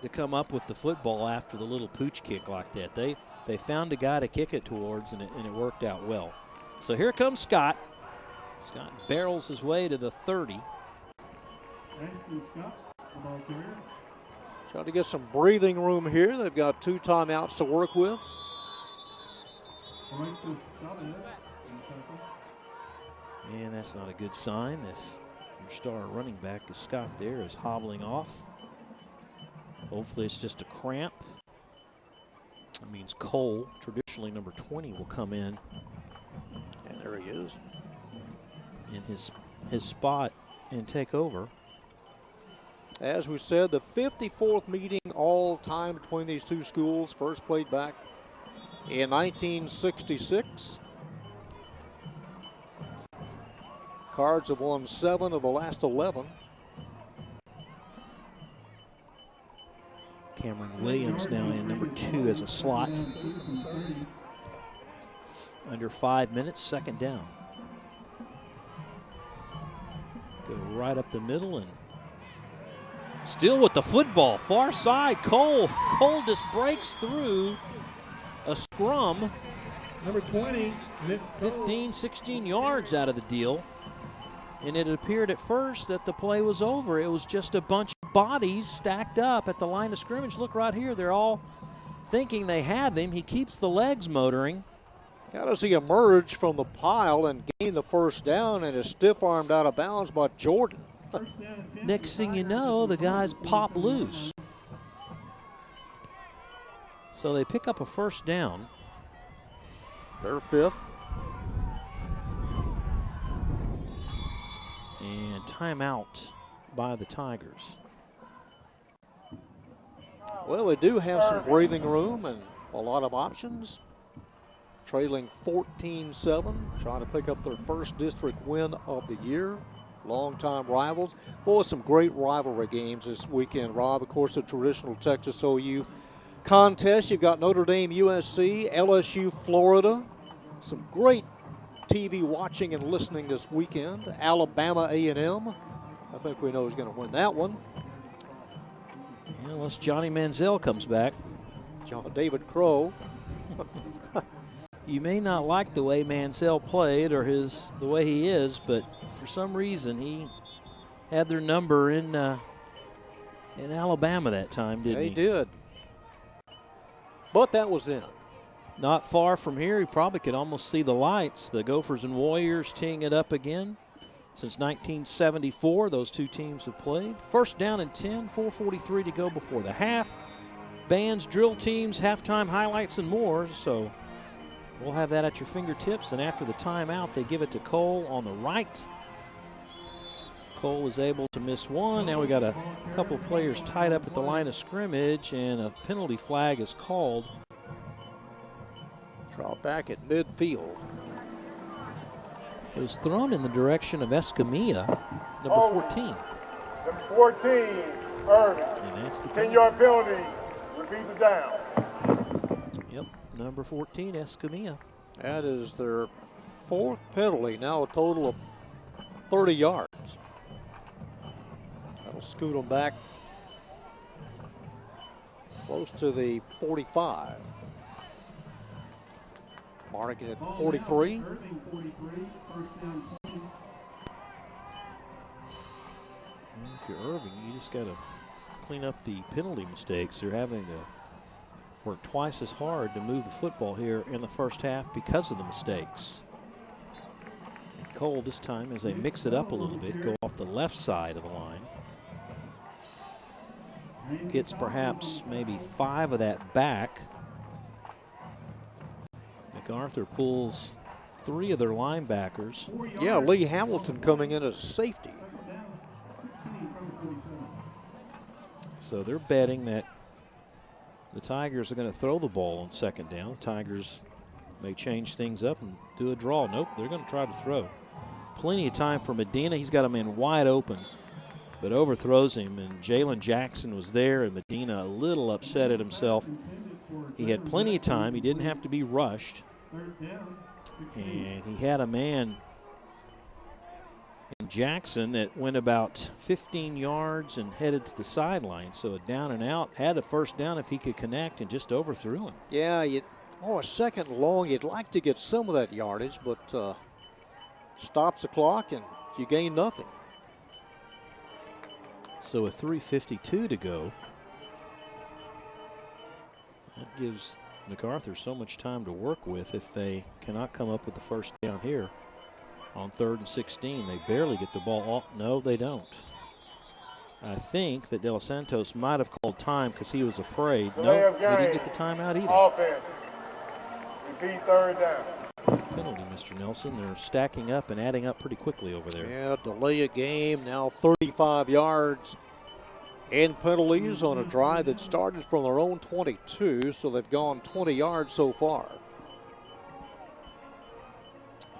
to come up with the football after the little pooch kick like that. They found a guy to kick it towards, and it worked out well. So here comes Scott. Scott barrels his way to the 30. Trying to get some breathing room here. They've got 2 timeouts to work with. And that's not a good sign if your star running back is Scott there is hobbling off. Hopefully it's just a cramp. That means Cole, traditionally number 20, will come in. And there he is. In his spot and take over. As we said, the 54th meeting all time between these two schools, first played back in 1966. Cards have won 7 of the last 11. Cameron Williams now in number 2 as a slot. Under 5 minutes, second down. Go right up the middle and still with the football, far side, Cole. Cole just breaks through a scrum. Number 20. 15, 16 yards out of the deal. And it appeared at first that the play was over. It was just a bunch of bodies stacked up at the line of scrimmage. Look right here. They're all thinking they have him. He keeps the legs motoring. How does he emerge from the pile and gain the first down and is stiff-armed out of bounds by Jordan? Next thing you know, the guys pop loose. So they pick up a first down. Their 5th. And timeout by the Tigers. Well, they do have some breathing room and a lot of options. Trailing 14-7, trying to pick up their first district win of the year. Longtime rivals. Boy, some great rivalry games this weekend, Rob. Of course, the traditional Texas OU contest. You've got Notre Dame, USC, LSU, Florida. Some great TV watching and listening this weekend. Alabama A&M. I think we know who's going to win that one. Yeah, unless Johnny Manziel comes back. David Crow. You may not like the way Mansell played or the way he is, but for some reason he had their number in Alabama that time, didn't he? He did. But that was then. Not far from here, he probably could almost see the lights. The Gophers and Warriors teeing it up again. Since 1974, those two teams have played. First down and 10, 4:43 to go before the half. Bands, drill teams, halftime highlights, and more. So we'll have that at your fingertips. And after the timeout, they give it to Cole on the right. Cole was able to miss one. Now we got a couple of players tied up at the line of scrimmage, and a penalty flag is called. Draw back at midfield. It was thrown in the direction of Escamilla, number 14. Number 14, Irving. And that's the 10-yard penalty. Repeat the down. Yep, number 14, Escamilla. That is their 4th penalty, now a total of 30 yards. That'll scoot them back close to the 45. Marking at 43. Irving 43, first down 20. If you're Irving, you just got to clean up the penalty mistakes. They're having to work twice as hard to move the football here in the first half because of the mistakes. And Cole this time, as they mix it up a little bit, go off the left side of the line. Gets perhaps maybe 5 of that back. MacArthur pulls 3 of their linebackers. Yeah, Lee Hamilton coming in as a safety. So they're betting that the Tigers are going to throw the ball on second down. The Tigers may change things up and do a draw. Nope, they're going to try to throw. Plenty of time for Medina. He's got him in wide open, but overthrows him. And Jalen Jackson was there, and Medina a little upset at himself. He had plenty of time. He didn't have to be rushed. And he had a man in Jackson that went about 15 yards and headed to the sideline. So a down and out, had a first down if he could connect, and just overthrew him. Yeah, a second long. You'd like to get some of that yardage, but stops the clock and you gain nothing. So with 3:52 to go, that gives MacArthur so much time to work with if they cannot come up with the first down here. On 3rd and 16, they barely get the ball off. No, they don't. I think that De Los Santos might have called time because he was afraid. No, they didn't get the timeout either. Offense. Repeat 3rd down. Penalty, Mr. Nelson. They're stacking up and adding up pretty quickly over there. Yeah, delay a game, now 35 yards in penalties on a drive that started from their own 22, so they've gone 20 yards so far.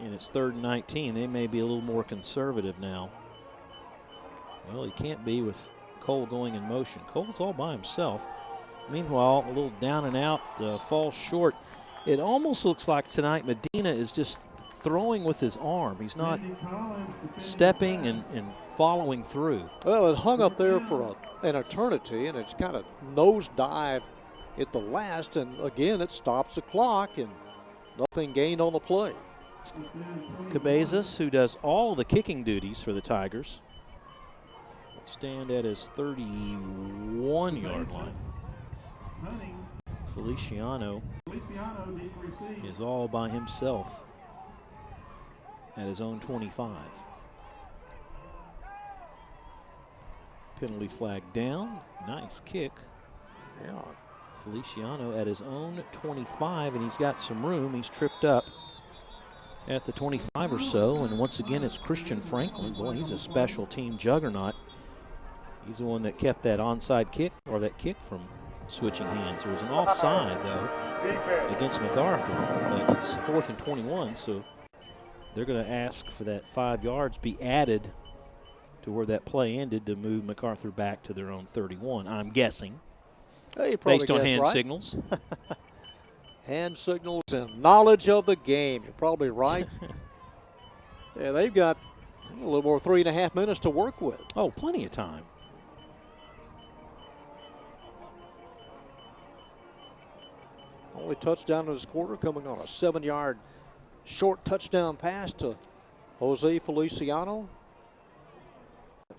And it's 3rd and 19. They may be a little more conservative now. Well, he can't be with Cole going in motion. Cole's all by himself. Meanwhile, a little down and out, falls short. It almost looks like tonight Medina is just throwing with his arm. He's not stepping and following through. Well, it hung up there for an eternity, and it's kind of nosedive at the last, and again, it stops the clock, and nothing gained on the play. Cabezas, who does all the kicking duties for the Tigers, will stand at his 31-yard line. Feliciano is all by himself at his own 25. Penalty flag down. Nice kick. Yeah. Feliciano at his own 25, and he's got some room. He's tripped up at the 25 or so, and once again it's Christian Franklin. Boy, he's a special team juggernaut. He's the one that kept that onside kick, or that kick, from switching hands. There was an offside, though, against MacArthur, but it's 4th and 21, so they're going to ask for that 5 yards be added to where that play ended to move MacArthur back to their own 31, I'm guessing, based on hand signals. Hand signals and knowledge of the game. You're probably right. Yeah, they've got a little more 3.5 minutes to work with. Oh, plenty of time. Only touchdown in this quarter coming on a 7-yard short touchdown pass to Jose Feliciano.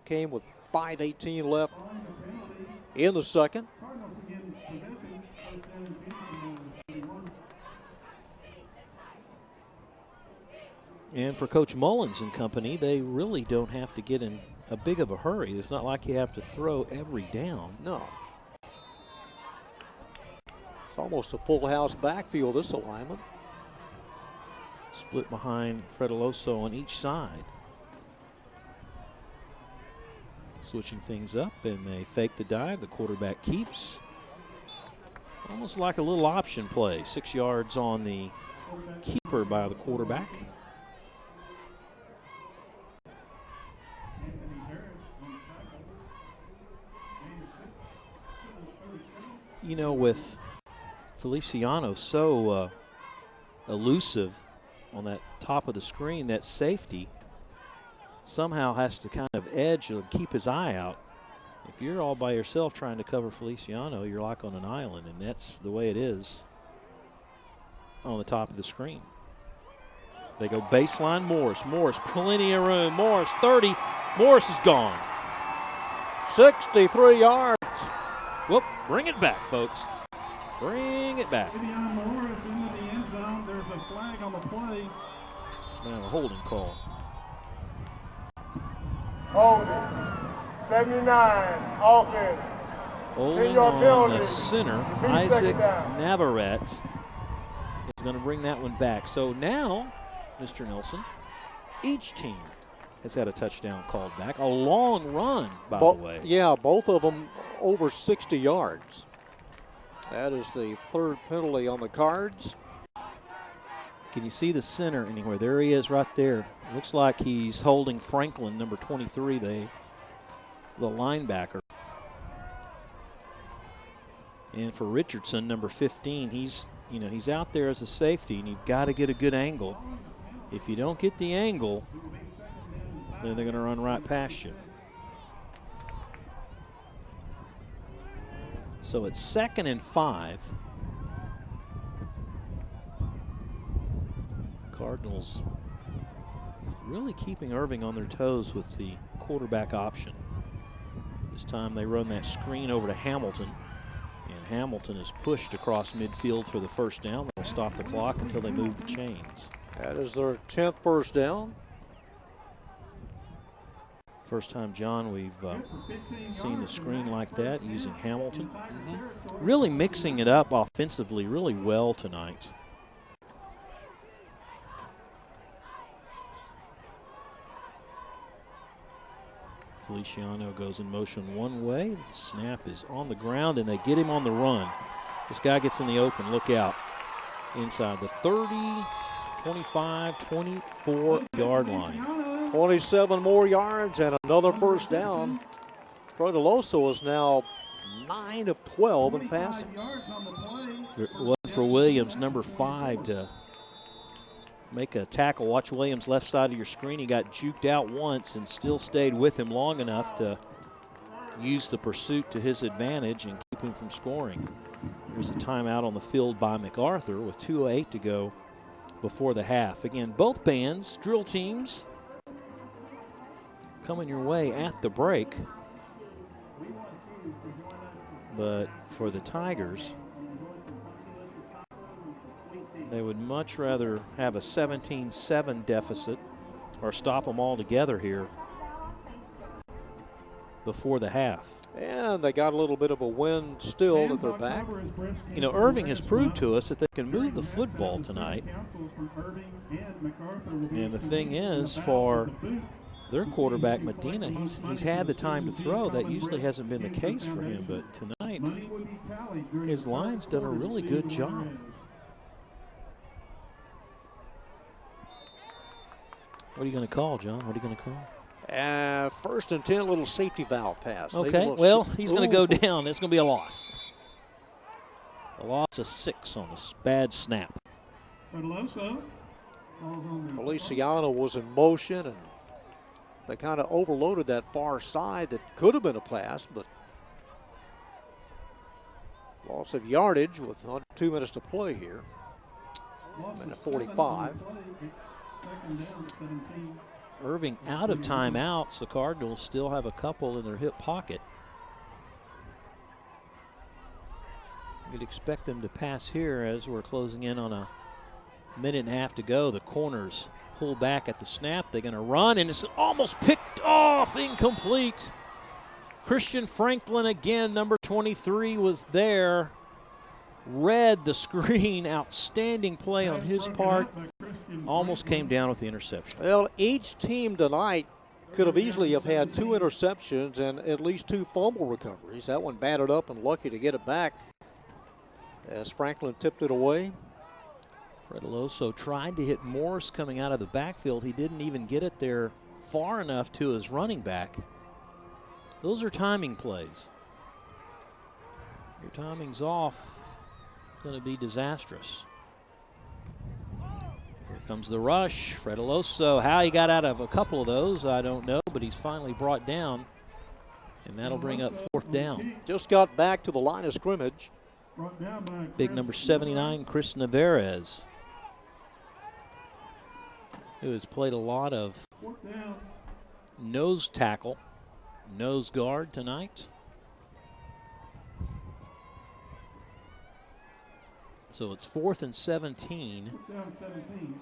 Came with 5:18 left in the second. And for Coach Mullins and company, they really don't have to get in a big of a hurry. It's not like you have to throw every down. No. It's almost a full house backfield, this alignment. Split behind Fredeloso on each side. Switching things up, and they fake the dive. The quarterback keeps. Almost like a little option play. 6 yards on the keeper by the quarterback. You know, with Feliciano so elusive on that top of the screen, that safety somehow has to kind of edge and keep his eye out. If you're all by yourself trying to cover Feliciano, you're like on an island, and that's the way it is on the top of the screen. They go baseline Morris. Morris, plenty of room. Morris, 30. Morris is gone. 63 yards. Whoop, bring it back, folks. Bring it back. Vivian Morris into the end zone. There's a flag on the play. Now a holding call. Holding. 79, offense. Holding your on penalty. the center, Repeat Isaac second down. Navarrete is going to bring that one back. So now, Mr. Nelson, each team has had a touchdown called back. A long run, by the way. Yeah, both of them over 60 yards. That is the third penalty on the Cards. Can you see the center anywhere? There he is right there. Looks like he's holding Franklin, number 23, the linebacker. And for Richardson, number 15, he's out there as a safety, and you've got to get a good angle. If you don't get the angle, then they're going to run right past you. So it's 2nd and 5. Cardinals really keeping Irving on their toes with the quarterback option. This time they run that screen over to Hamilton, and Hamilton is pushed across midfield for the first down. They'll stop the clock until they move the chains. That is their 10th first down. First time, John, we've seen the screen like that using Hamilton. Really mixing it up offensively really well tonight. Feliciano goes in motion one way. The snap is on the ground, and they get him on the run. This guy gets in the open. Look out. Inside the 30, 25, 24-yard line. 27 more yards and another first down. Fredeloso is now 9 of 12 in passing. If it wasn't for Williams, number 5, to make a tackle. Watch Williams left side of your screen. He got juked out once and still stayed with him long enough to use the pursuit to his advantage and keep him from scoring. There's a timeout on the field by MacArthur with 2:08 to go before the half. Again, both bands, drill teams, coming your way at the break. But for the Tigers, they would much rather have a 17-7 deficit or stop them altogether here before the half. And they got a little bit of a wind still at their back. You know, Irving has proved to us that they can move the football tonight. And the thing is, for their quarterback, Medina, he's had the time to throw. That usually hasn't been the case for him, but tonight his line's done a really good job. What are you going to call, John? What are you going to call? 1st and 10, little safety valve pass. Okay, well, he's going to go down. It's going to be a loss. A loss of 6 on this bad snap. Feliciano was in motion, and they kind of overloaded that far side that could have been a pass, but loss of yardage with under 2 minutes to play here. Minute 45. Irving out of timeouts. The Cardinals still have a couple in their hip pocket. You'd expect them to pass here as we're closing in on a minute and a half to go. The corners pull back at the snap. They're going to run, and it's almost picked off. Incomplete. Christian Franklin again, number 23, was there. Read the screen. Outstanding play on his part. Almost came down with the interception. Well, each team tonight could have easily have had 2 interceptions and at least 2 fumble recoveries. That one batted up and lucky to get it back as Franklin tipped it away. Fredeloso tried to hit Morris coming out of the backfield. He didn't even get it there far enough to his running back. Those are timing plays. Your timing's off. Going to be disastrous. Here comes the rush. Fredeloso, how he got out of a couple of those, I don't know, but he's finally brought down And that'll bring up 4th down. Just got back to the line of scrimmage. Brought down by Big number 79, Chris Navarez, who has played a lot of 4th down. nose tackle, nose guard tonight. So it's 4th and 17. 4th down 17.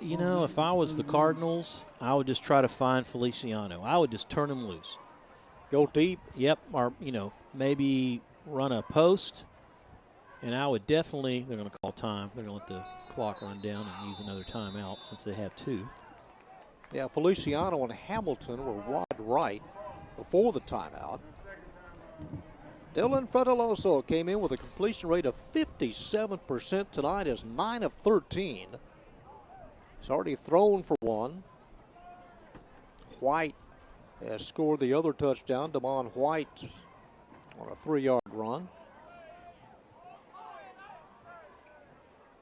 You know, if I was the Cardinals, I would just try to find Feliciano. I would just turn him loose. Go deep. Yep, or, maybe run a post. And I would definitely, they're going to call time. They're going to let the clock run down and use another timeout since they have 2. Yeah, Feliciano and Hamilton were wide right before the timeout. Dylan Frediloso came in with a completion rate of 57% tonight, is 9 of 13. He's already thrown for 1. White has scored the other touchdown. Damon White on a 3-yard run.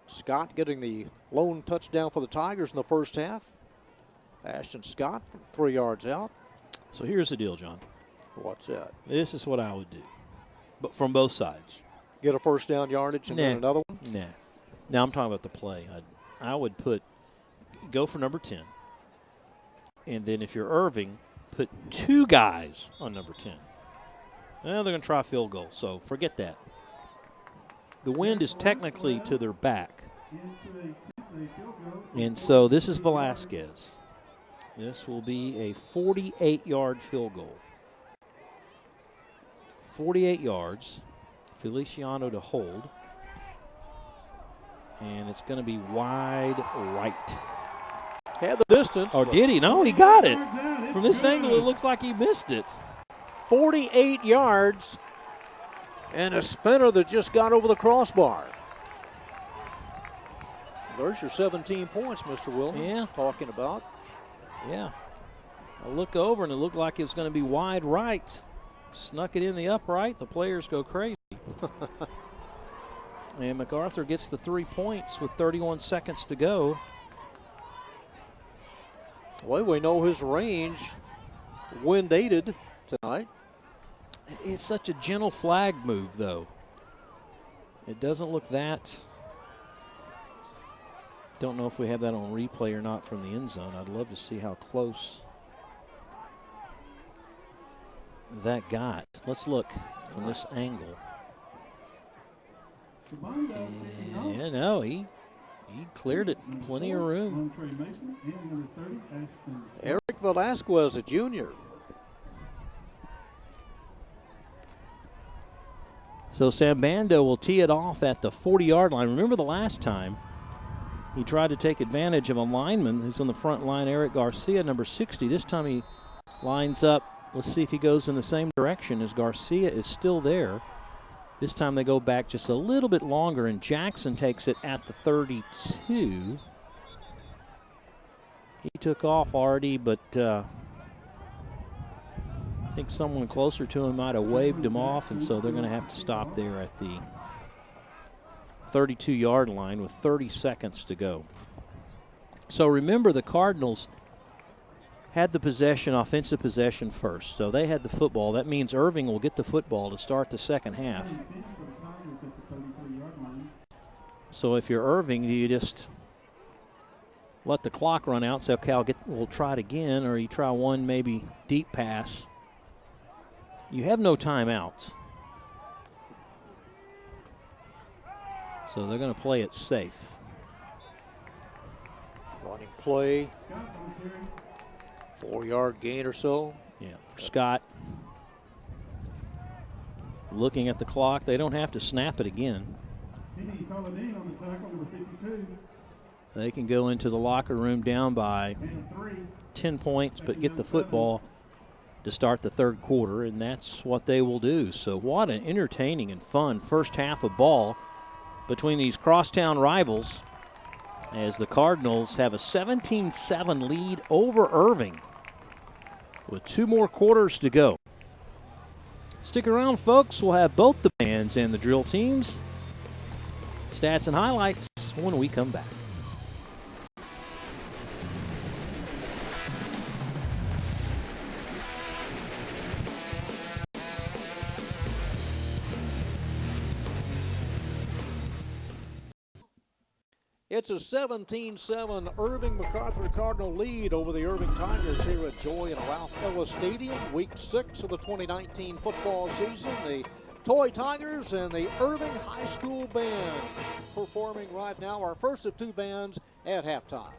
Scott getting the lone touchdown for the Tigers in the first half. Ashton Scott from 3 yards out. So here's the deal, John. What's that? This is what I would do, but from both sides. Get a first down yardage and then another one? Nah. Now I'm talking about the play. I would go for number 10. And then if you're Irving, put 2 guys on number 10. Well, they're going to try a field goal, so forget that. The wind is technically to their back. And so this is Velasquez. This will be a 48-yard field goal. 48 yards. Feliciano to hold. And it's going to be wide right. Had the distance. Oh, did he? No, he got it. From this angle, it looks like he missed it. 48 yards and a spinner that just got over the crossbar. There's your 17 points, Mr. Wilson. Yeah. Talking about. Yeah. I look over, and it looked like it was going to be wide right. Snuck it in the upright. The players go crazy. And MacArthur gets the 3 points with 31 seconds to go. Well, we know his range wind aided tonight. It's such a gentle flag move, though. It doesn't look that. Don't know if we have that on replay or not from the end zone. I'd love to see how close that got. Let's look from this angle. Yeah, no, he cleared it. Plenty of room. Eric Velasquez, a junior. So Sambando will tee it off at the 40-yard line. Remember the last time he tried to take advantage of a lineman who's on the front line, Eric Garcia, number 60. This time he lines up. Let's see if he goes in the same direction as Garcia is still there. This time they go back just a little bit longer, and Jackson takes it at the 32. He took off already, but I think someone closer to him might have waved him off, and so they're going to have to stop there at the 32-yard line with 30 seconds to go. So remember, the Cardinals had the possession, offensive possession first. So they had the football. That means Irving will get the football to start the second half. So if you're Irving, do you just let the clock run out, say, okay, we'll try it again, or you try one maybe deep pass? You have no timeouts. So they're going to play it safe. Running play. 4-yard gain or so. Yeah, for Scott. Looking at the clock, they don't have to snap it again. They can go into the locker room down by 10 points, but get the football to start the third quarter, and that's what they will do. So what an entertaining and fun first half of ball between these crosstown rivals as the Cardinals have a 17-7 lead over Irving with 2 more quarters to go. Stick around, folks. We'll have both the bands and the drill teams. Stats and highlights when we come back. It's a 17-7 Irving MacArthur Cardinal lead over the Irving Tigers here at Joy and Ralph Ellis Stadium. Week 6 of the 2019 football season. The Toy Tigers and the Irving High School Band performing right now, our first of 2 bands at halftime.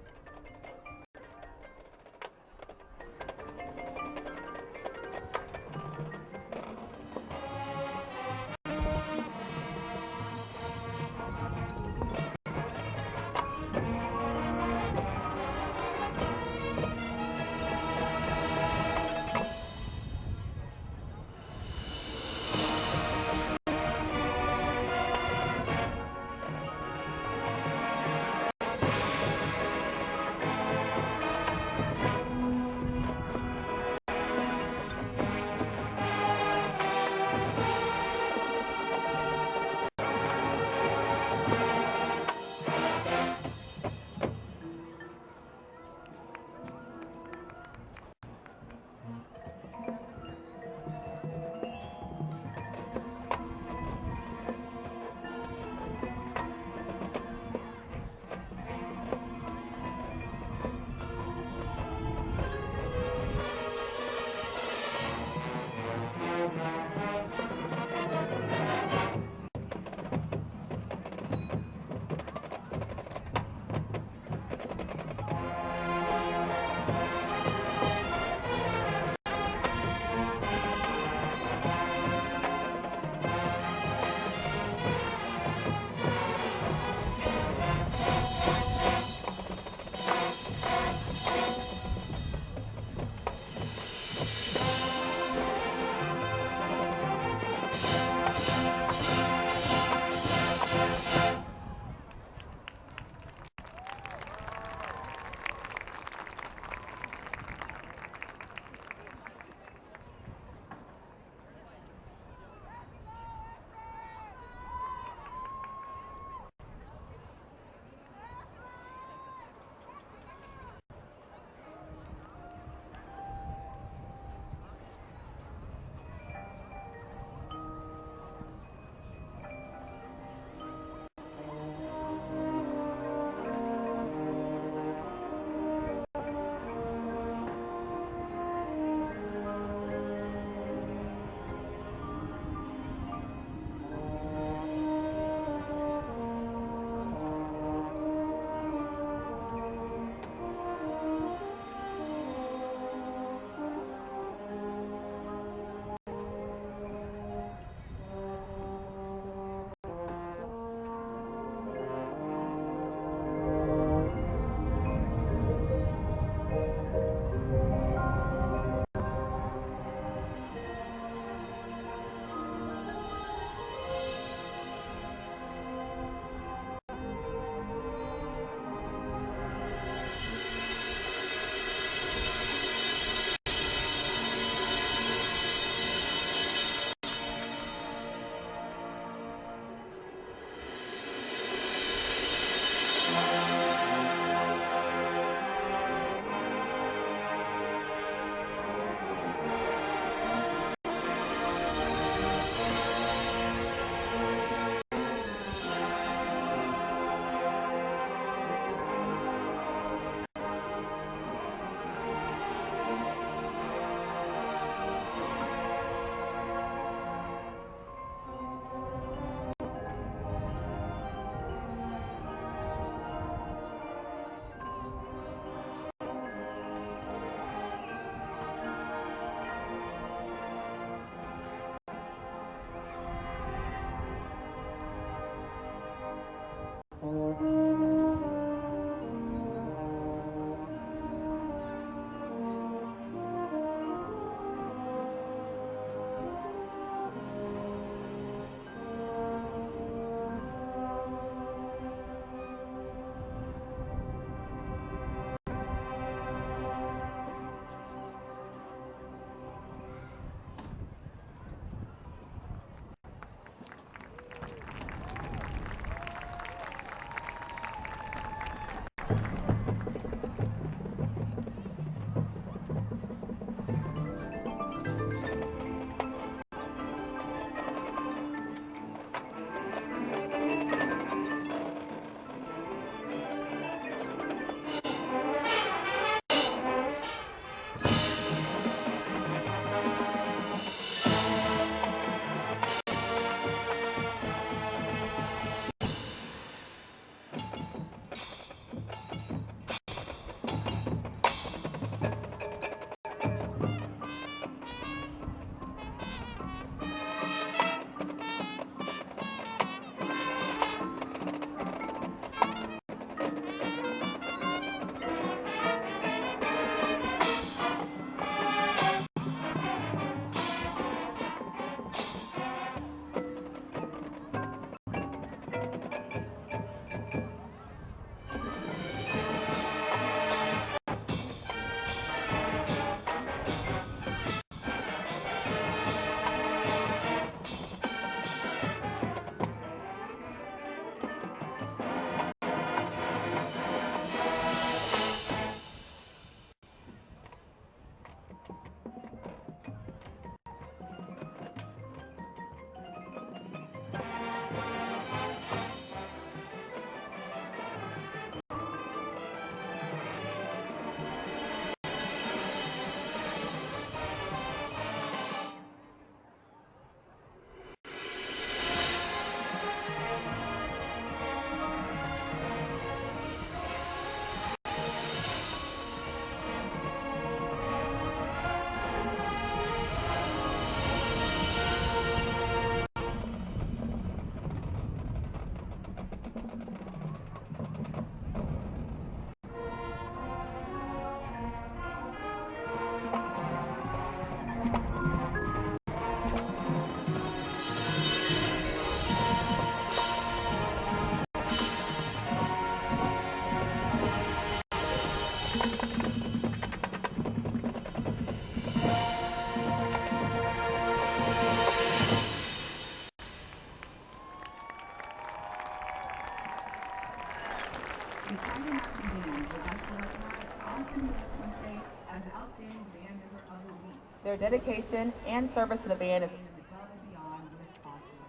outstanding band member of the week. Their dedication and service to the band is above and beyond what is possible.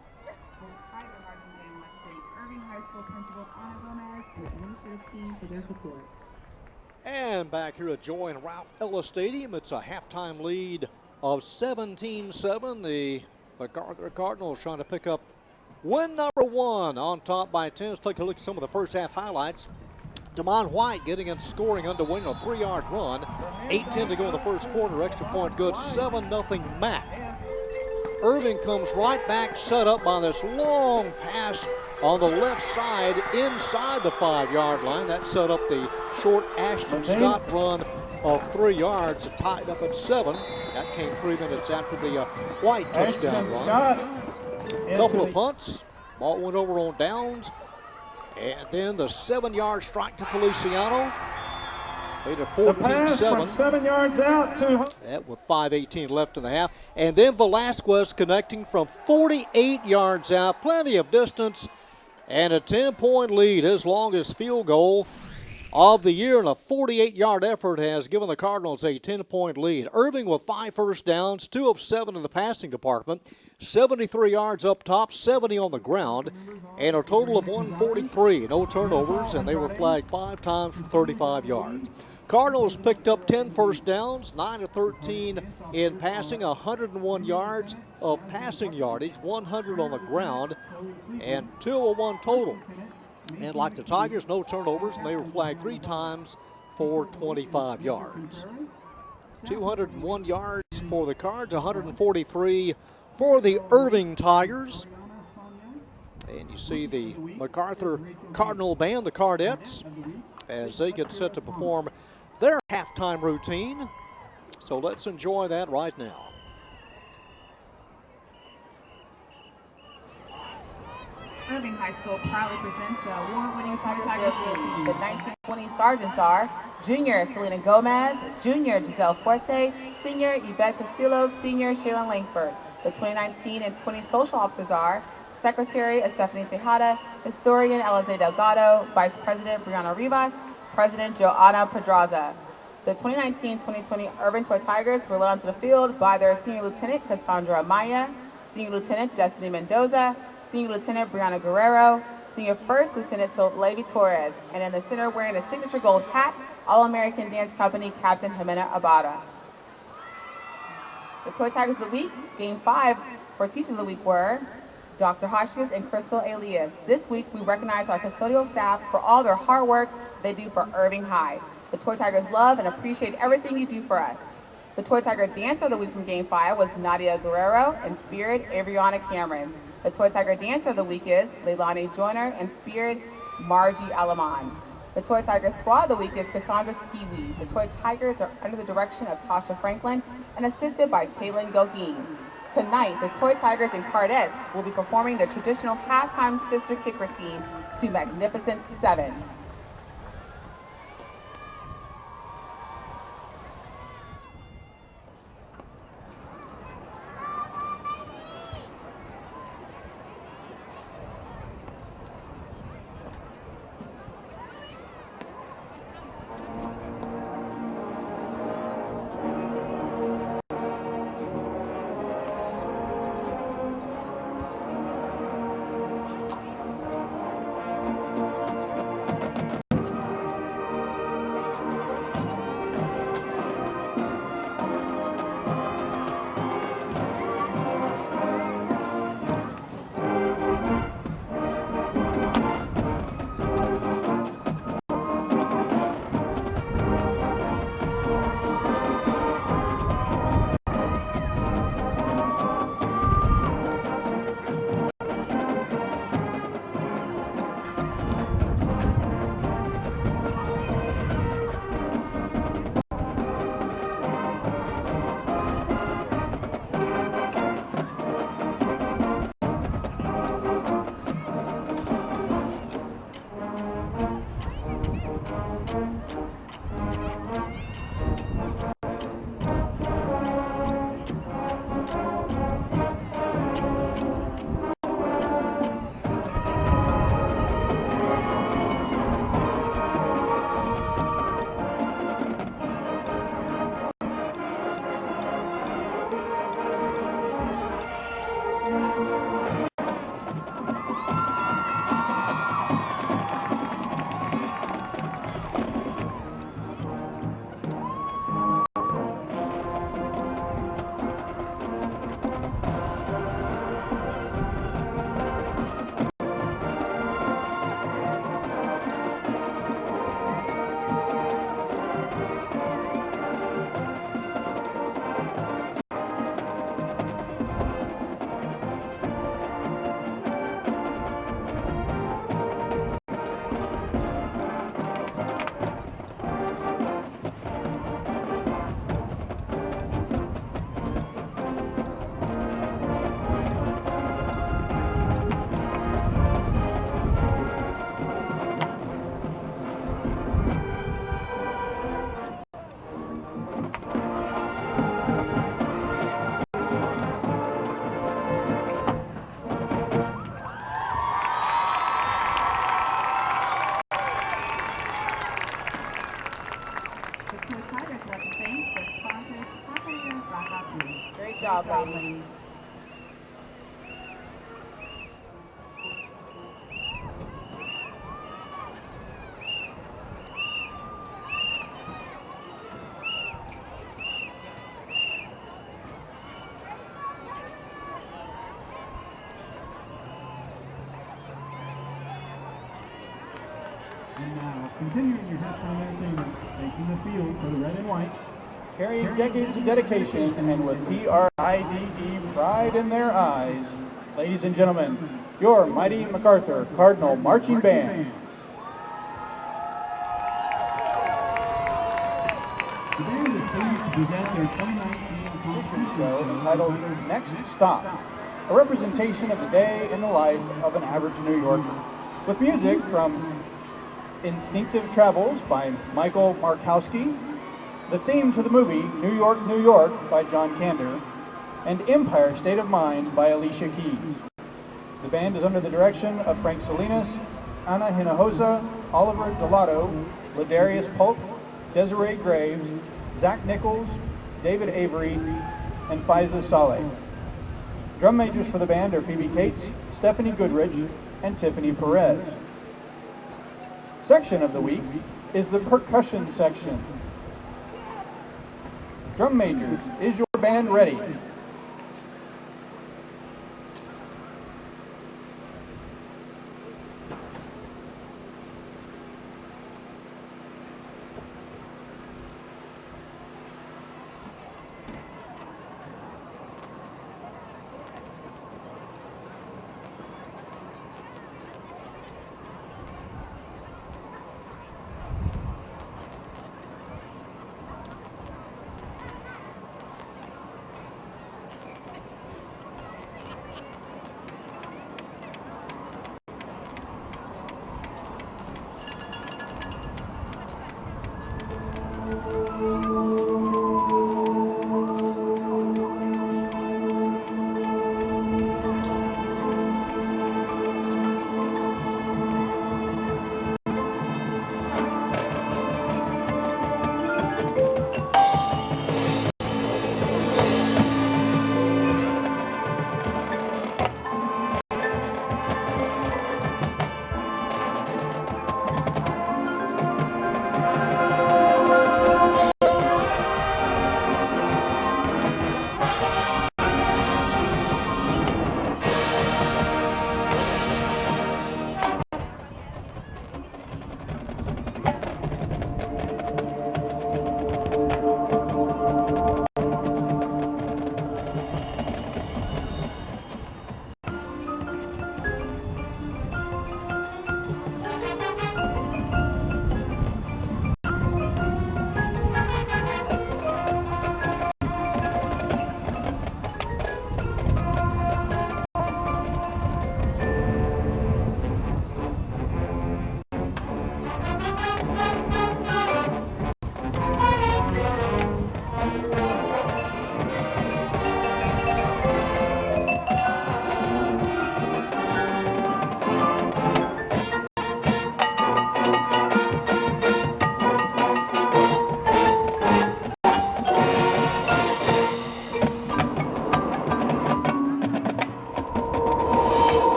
For private marching band, let's thank Irving High School Principal Ana Gomez and the administrative team for their support. And back here at Joy and Ralph Ellis Stadium, it's a halftime lead of 17-7. The MacArthur Cardinals trying to pick up win number 1 on top by 10. Let's take a look at some of the first half highlights. Damon White getting and scoring underway on a 3-yard run. 8:10 to go in the first quarter. Extra point good. 7-0 Mac. Irving comes right back, set up by this long pass on the left side inside the 5-yard line. That set up the short Ashton Scott run of 3 yards. It tied up at 7. That came 3 minutes after the White touchdown run. Couple of punts. Ball went over on downs. And then the 7-yard strike to Feliciano. Made it 14-7. 7 yards out to that with 5:18 left in the half. And then Velasquez connecting from 48 yards out. Plenty of distance. And a 10-point lead. His longest field goal of the year, and a 48-yard effort has given the Cardinals a 10-point lead. Irving with 5 first downs, 2 of 7 in the passing department, 73 yards up top, 70 on the ground, and a total of 143. No turnovers, and they were flagged 5 times for 35 yards. Cardinals picked up 10 first downs, 9 of 13 in passing, 101 yards of passing yardage, 100 on the ground, and 201 total. And like the Tigers, no turnovers, and they were flagged 3 times for 25 yards. 201 yards for the Cards, 143 for the Irving Tigers. And you see the MacArthur Cardinal Band, the Cardettes, as they get set to perform their halftime routine. So let's enjoy that right now. Irving High School proudly presents the award-winning Tigers team. The 1920 Sergeants are Junior Selena Gomez, Junior Giselle Forte, Senior Yvette Castillo, Senior Shaylin Langford. The 2019 and 20 social officers are Secretary Stephanie Tejada, Historian Elize Delgado, Vice President Brianna Rivas, President Joanna Pedraza. The 2019-2020 Irving Toy Tigers were led onto the field by their Senior Lieutenant Cassandra Amaya, Senior Lieutenant Destiny Mendoza, Senior Lieutenant Brianna Guerrero, Senior First Lieutenant Levy Torres, and in the center wearing a signature gold hat, All-American Dance Company Captain Jimena Abada. The Toy Tigers of the Week, Game 5 for Teachers of the Week were Dr. Hotchkiss and Crystal Elias. This week, we recognize our custodial staff for all their hard work they do for Irving High. The Toy Tigers love and appreciate everything you do for us. The Toy Tiger Dancer of the Week from Game 5 was Nadia Guerrero and Spirit Avriana Cameron. The Toy Tiger Dancer of the Week is Leilani Joyner and Spirit Margie Alaman. The Toy Tiger Squad of the Week is Cassandra's Kiwi. The Toy Tigers are under the direction of Tasha Franklin and assisted by Kaylin Gogin. Tonight, the Toy Tigers and Cardettes will be performing their traditional halftime sister kick routine to Magnificent 7. Great job, ladies. And now, continuing your halftime entertainment, taking the field for the red and white. Carrying decades of dedication and with PRIDE pride in their eyes, ladies and gentlemen, your mighty MacArthur Cardinal Marching Band. The band is pleased to present their 2019 competition Show entitled Next Stop, a representation of the day in the life of an average New Yorker, with music from Instinctive Travels by Michael Markowski, the theme to the movie New York, New York by John Kander, and Empire State of Mind by Alicia Keys. The band is under the direction of Frank Salinas, Anna Hinojosa, Oliver Gelato, Ladarius Polk, Desiree Graves, Zach Nichols, David Avery, and Faiza Saleh. Drum majors for the band are Phoebe Cates, Stephanie Goodrich, and Tiffany Perez. Section of the week is the percussion section. Drum majors, is your band ready?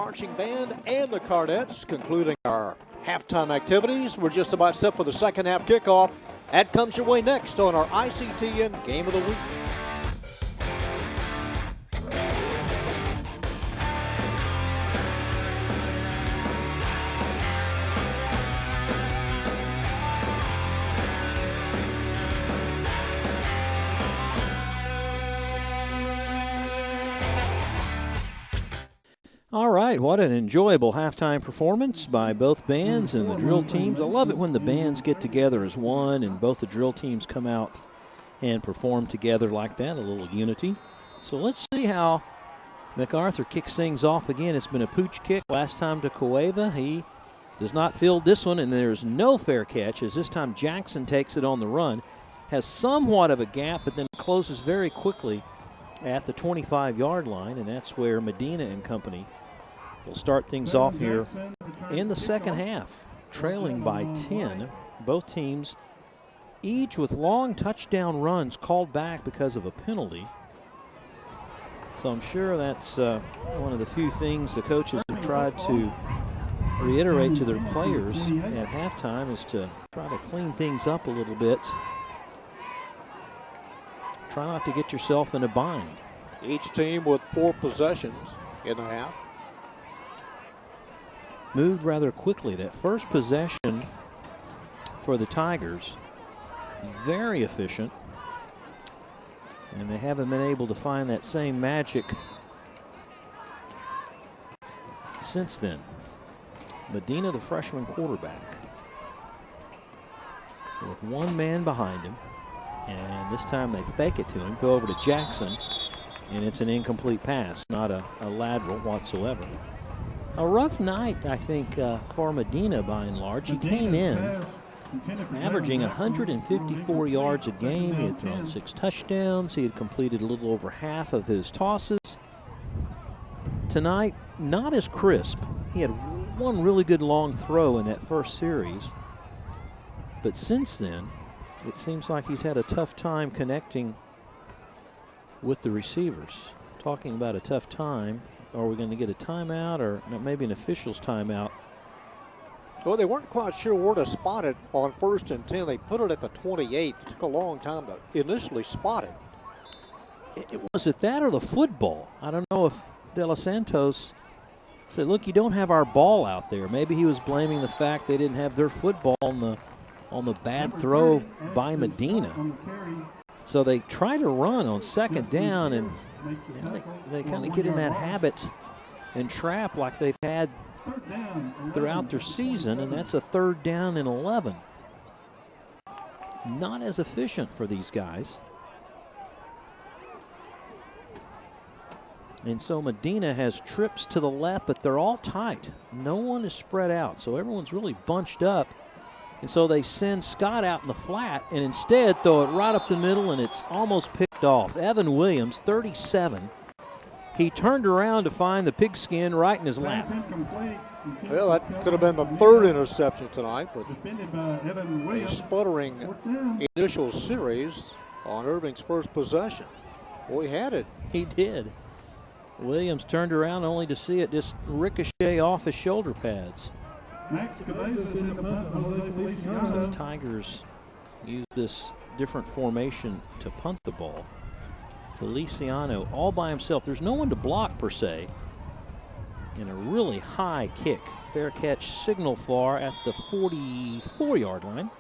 Marching Band and the Cardettes, concluding our halftime activities. We're just about set for the second half kickoff. That comes your way next on our ICTN Game of the Week. All right, what an enjoyable halftime performance by both bands and the drill teams. I love it when the bands get together as one and both the drill teams come out and perform together like that, a little unity. So let's see how MacArthur kicks things off again. It's been a pooch kick last time to Cueva. He does not field this one, and there's no fair catch as this time Jackson takes it on the run. Has somewhat of a gap, but then closes very quickly at the 25-yard line, and that's where Medina and company will start things off here in the second half, trailing by 10. Both teams, each with long touchdown runs called back because of a penalty. So I'm sure that's one of the few things the coaches have tried to reiterate to their players at halftime is to try to clean things up a little bit. Try not to get yourself in a bind. Each team with 4 possessions in the half. Moved rather quickly. That first possession for the Tigers, very efficient. And they haven't been able to find that same magic since then. Medina, the freshman quarterback, with one man behind him. And this time they fake it to him, throw over to Jackson, and it's an incomplete pass, not a lateral whatsoever. A rough night, I think, for Medina by and large. He came in averaging 154 yards a game. He had thrown 6 touchdowns. He had completed a little over half of his tosses. Tonight, not as crisp. He had one really good long throw in that first series. But since then, it seems like he's had a tough time connecting with the receivers. Talking about a tough time, are we going to get a timeout or maybe an official's timeout? Well, they weren't quite sure where to spot it on 1st and 10. They put it at the 28. It took a long time to initially spot it. Was it that or the football? I don't know if De Los Santos said, look, you don't have our ball out there. Maybe he was blaming the fact they didn't have their football on the bad throw by Medina. So they try to run on 2nd down, and they kind of get in that habit and trap like they've had throughout their season, and that's a 3rd down and 11. Not as efficient for these guys. And so Medina has trips to the left, but they're all tight. No one is spread out, so everyone's really bunched up. And so they send Scott out in the flat and instead throw it right up the middle, and it's almost picked off. Evan Williams, 37. He turned around to find the pigskin right in his lap. Well, that could have been the 3rd interception tonight, but a sputtering initial series on Irving's first possession. Boy, he had it. He did. Williams turned around only to see it just ricochet off his shoulder pads. So the Tigers use this different formation to punt the ball. Feliciano all by himself. There's no one to block per se. And a really high kick. Fair catch signal far at the 44-yard line.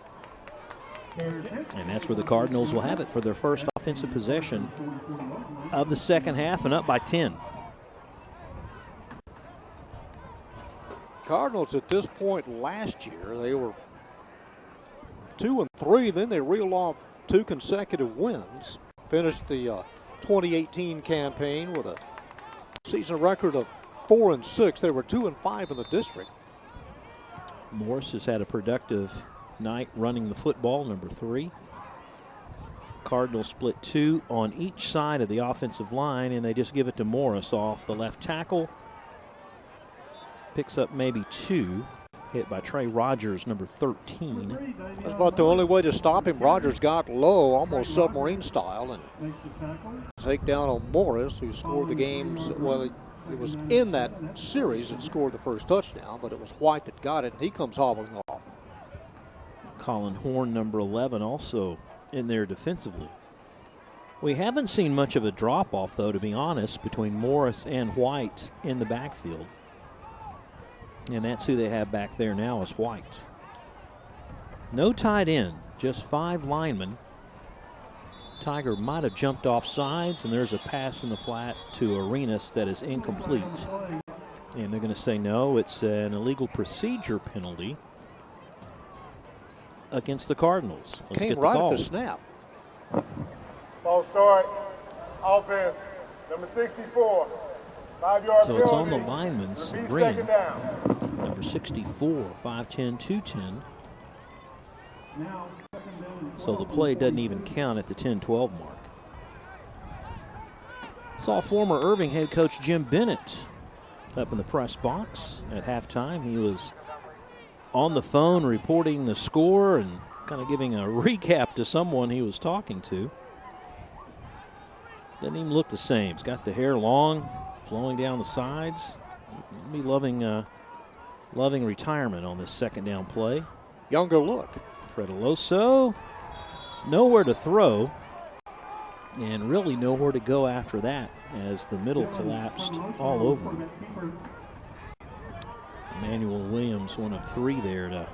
And that's where the Cardinals will have it for their first offensive possession of the second half, and up by 10. Cardinals at this point last year, they were 2-3. Then they reeled off 2 consecutive wins. Finished the 2018 campaign with a season record of 4-6. They were 2-5 in the district. Morris has had a productive night running the football, number 3. Cardinals split 2 on each side of the offensive line, and they just give it to Morris off the left tackle. Picks up maybe 2. Hit by Trey Rogers, number 13. That's about the only way to stop him. Rogers got low, almost submarine style, and take down on Morris, who scored the game's, well, it was in that series that scored the first touchdown, but it was White that got it, and he comes hobbling off. Colin Horn, number 11, also in there defensively. We haven't seen much of a drop-off, though, to be honest, between Morris and White in the backfield. And that's who they have back there now is White. No tight end, just 5 linemen. Tiger might have jumped off sides, and there's a pass in the flat to Arenas that is incomplete. And they're going to say no, it's an illegal procedure penalty against the Cardinals. Let's Came get the right call. at the snap. Ball start. Offense. Number 64. 5-yard So it's on the penalty. lineman's Repeat ring. second down. Number 64, 5'10", 210. Now, second down and So the 12 play on doesn't even 42. count at the 10-12 mark. Saw former Irving head coach Jim Bennett up in the press box at halftime. He was on the phone reporting the score and kind of giving a recap to someone he was talking to. Doesn't even look the same. He's got the hair long, flowing down the sides. He'll be loving retirement on this second down play. Younger look. Fred Aloso, nowhere to throw, and really nowhere to go after that as the middle collapsed all over him. Emmanuel Williams, one of 3 there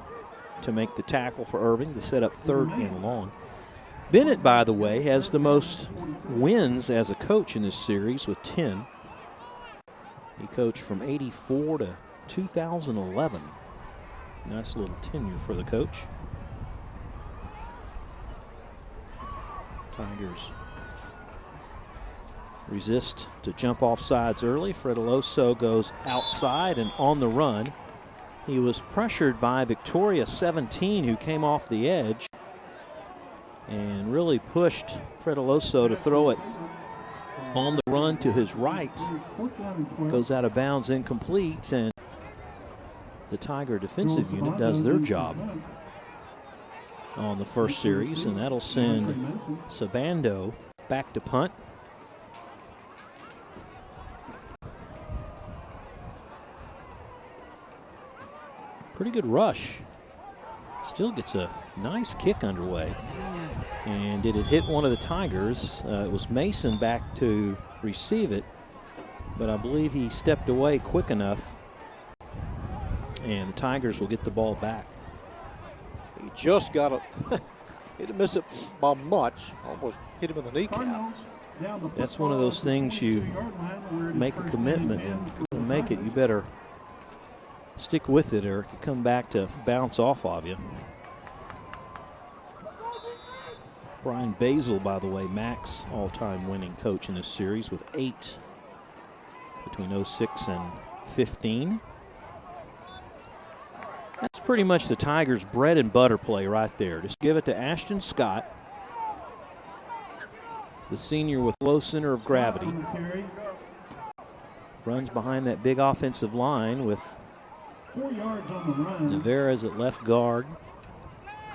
to make the tackle for Irving to set up 3rd and long. Bennett, by the way, has the most wins as a coach in this series with 10. He coached from 84 to 2011. Nice little tenure for the coach. Tigers resist to jump off sides early. Fred Aloso goes outside and on the run. He was pressured by Victoria 17, who came off the edge and really pushed Fred Aloso to throw it on the run to his right. Goes out of bounds, incomplete, and the Tiger defensive unit does their job on the first series, and that'll send Sabando back to punt. Pretty good rush. Still gets a nice kick underway. And did it hit one of the Tigers? It was Mason back to receive it, but I believe he stepped away quick enough, and the Tigers will get the ball back. He just got it. He didn't miss it by much. Almost hit him in the kneecap. That's one of those things you make a commitment, and if you're going to make it, you better stick with it, or it could come back to bounce off of you. Brian Basil, by the way, Mac's all-time winning coach in this series with 8 between 06 and 15. That's pretty much the Tigers' bread and butter play right there. Just give it to Ashton Scott, the senior with low center of gravity. Runs behind that big offensive line with 4 yards on the run. Navarez at left guard,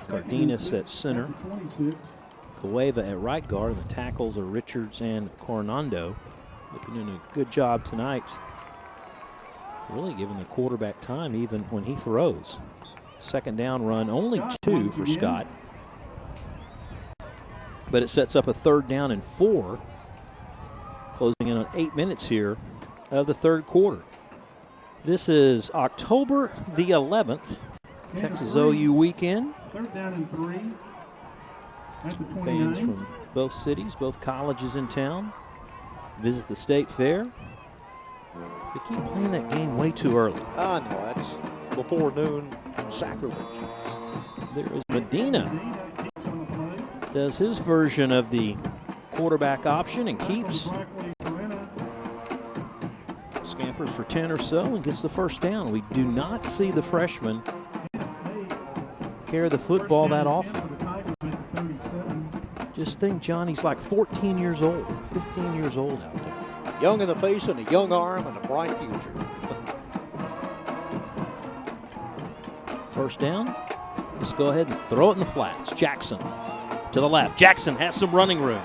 Cardenas at center, 26. Cueva at right guard, and the tackles are Richards and Coronado. They've been doing a good job tonight, really giving the quarterback time even when he throws. Second down run, only 2 for Scott. But it sets up a 3rd down and 4, closing in on 8 minutes here of the 3rd quarter. This is October the 11th, Texas OU weekend. 3rd down and 3. At the 29. Fans from both cities, both colleges in town, visit the State Fair. They keep playing that game way too early. I know, that's before noon sacrilege. There is Medina. Does his version of the quarterback option and keeps. Scampers for 10 or so and gets the first down. We do not see the freshman carry the football that often. Just think, John, he's like 14 years old, 15 years old out there. Young in the face and a young arm and a bright future. First down. Let's go ahead and throw it in the flats. Jackson to the left. Jackson has some running room.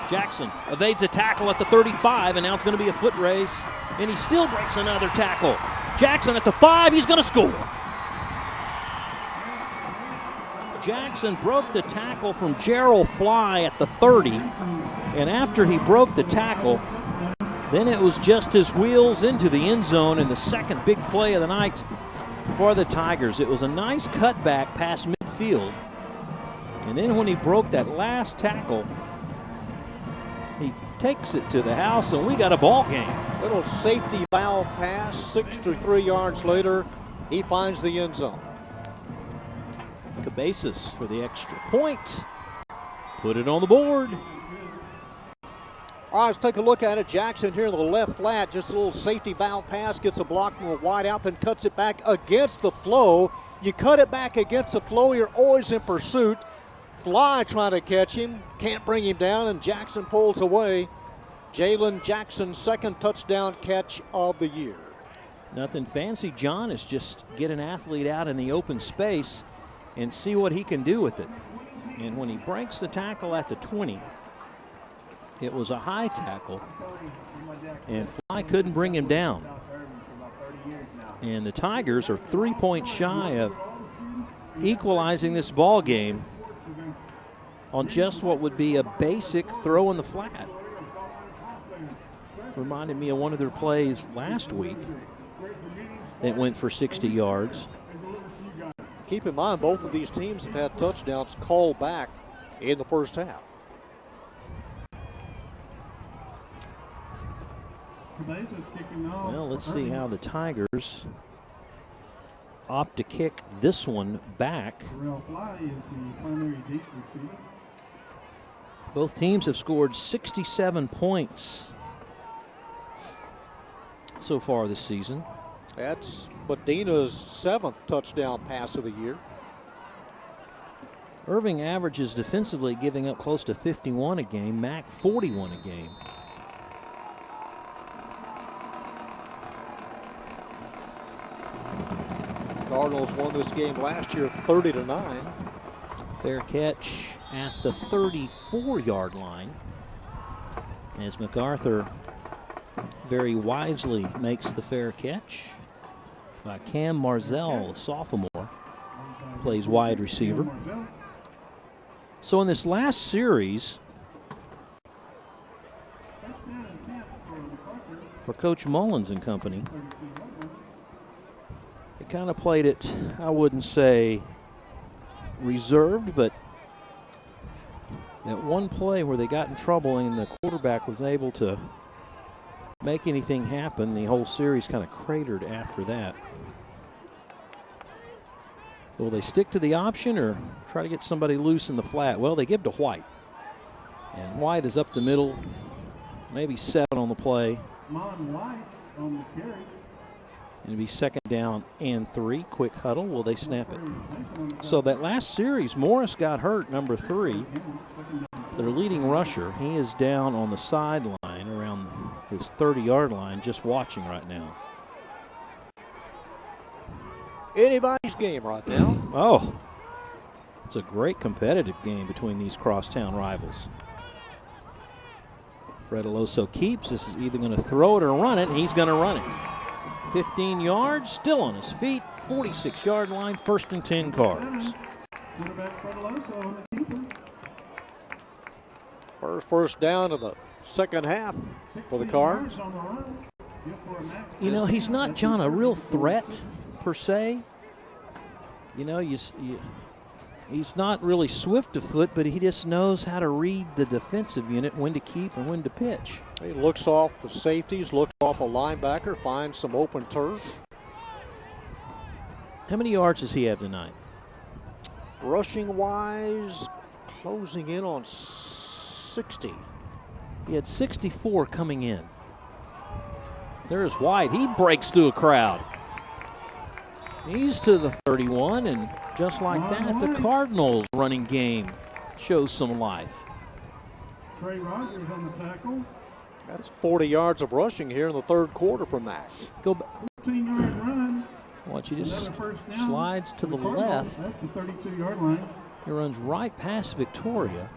Jackson evades a tackle at the 35, and now it's going to be a foot race, and he still breaks another tackle. Jackson at the 5, he's going to score. Jackson broke the tackle from Gerald Fly at the 30, and after he broke the tackle, then it was just his wheels into the end zone in the second big play of the night for the Tigers. It was a nice cutback past midfield, and then when he broke that last tackle, he takes it to the house, and we got a ball game. Little safety valve pass, 63 yards later, he finds the end zone. Cabezas for the extra point. Put it on the board. All right, let's take a look at it. Jackson here in the left flat, just a little safety valve pass, gets a block from a wide out, then cuts it back against the flow. You cut it back against the flow, you're always in pursuit. Fly trying to catch him, can't bring him down, and Jackson pulls away. Jalen Jackson's second touchdown catch of the year. Nothing fancy, John. It's just get an athlete out in the open space and see what he can do with it. And when he breaks the tackle at the 20, it was a high tackle, and Fly couldn't bring him down. And the Tigers are 3 points shy of equalizing this ball game on just what would be a basic throw in the flat. Reminded me of one of their plays last week that went for 60 yards. Keep in mind, both of these teams have had touchdowns called back in the first half. Well, let's see how the Tigers opt to kick this one back. Both teams have scored 67 points so far this season. That's Medina's 7th touchdown pass of the year. Irving averages defensively giving up close to 51 a game, Mac 41 a game. Cardinals won this game last year 30-9. Fair catch at the 34-yard line as MacArthur very wisely makes the fair catch by Cam Marzell, the sophomore, plays wide receiver. So in this last series, for Coach Mullins and company, they kind of played it, I wouldn't say reserved, but that one play where they got in trouble and the quarterback was able to make anything happen, the whole series kind of cratered after that. Will they stick to the option or try to get somebody loose in the flat? Well, they give to White. And White is up the middle, maybe 7 on the play. It'll be second down and 3. Quick huddle. Will they snap it? So that last series, Morris got hurt, number 3. Their leading rusher, he is down on the sideline around his 30-yard line, just watching right now. Anybody's game right now. Oh, it's a great competitive game between these crosstown rivals. Fred Aloso keeps. This is either going to throw it or run it, and he's going to run it. 15 yards, still on his feet, 46-yard line, 1st and 10 Cards. First down of the second half for the Cards. You know, he's not, John, a real threat per se. You know, he's not really swift of foot, but he just knows how to read the defensive unit, when to keep and when to pitch. He looks off the safeties, looks off a linebacker, finds some open turf. How many yards does he have tonight? Rushing wise, closing in on 60. He had 64 coming in. There's White. He breaks through a crowd. He's to the 31, and just like that, the Cardinals running game shows some life. Trey Rogers on the tackle. That's 40 yards of rushing here in the third quarter from Mac. Go back. 14-yard run. Watch, he just Another first down. slides to the Cardinals. left. That's the 32-yard line. He runs right past Victoria.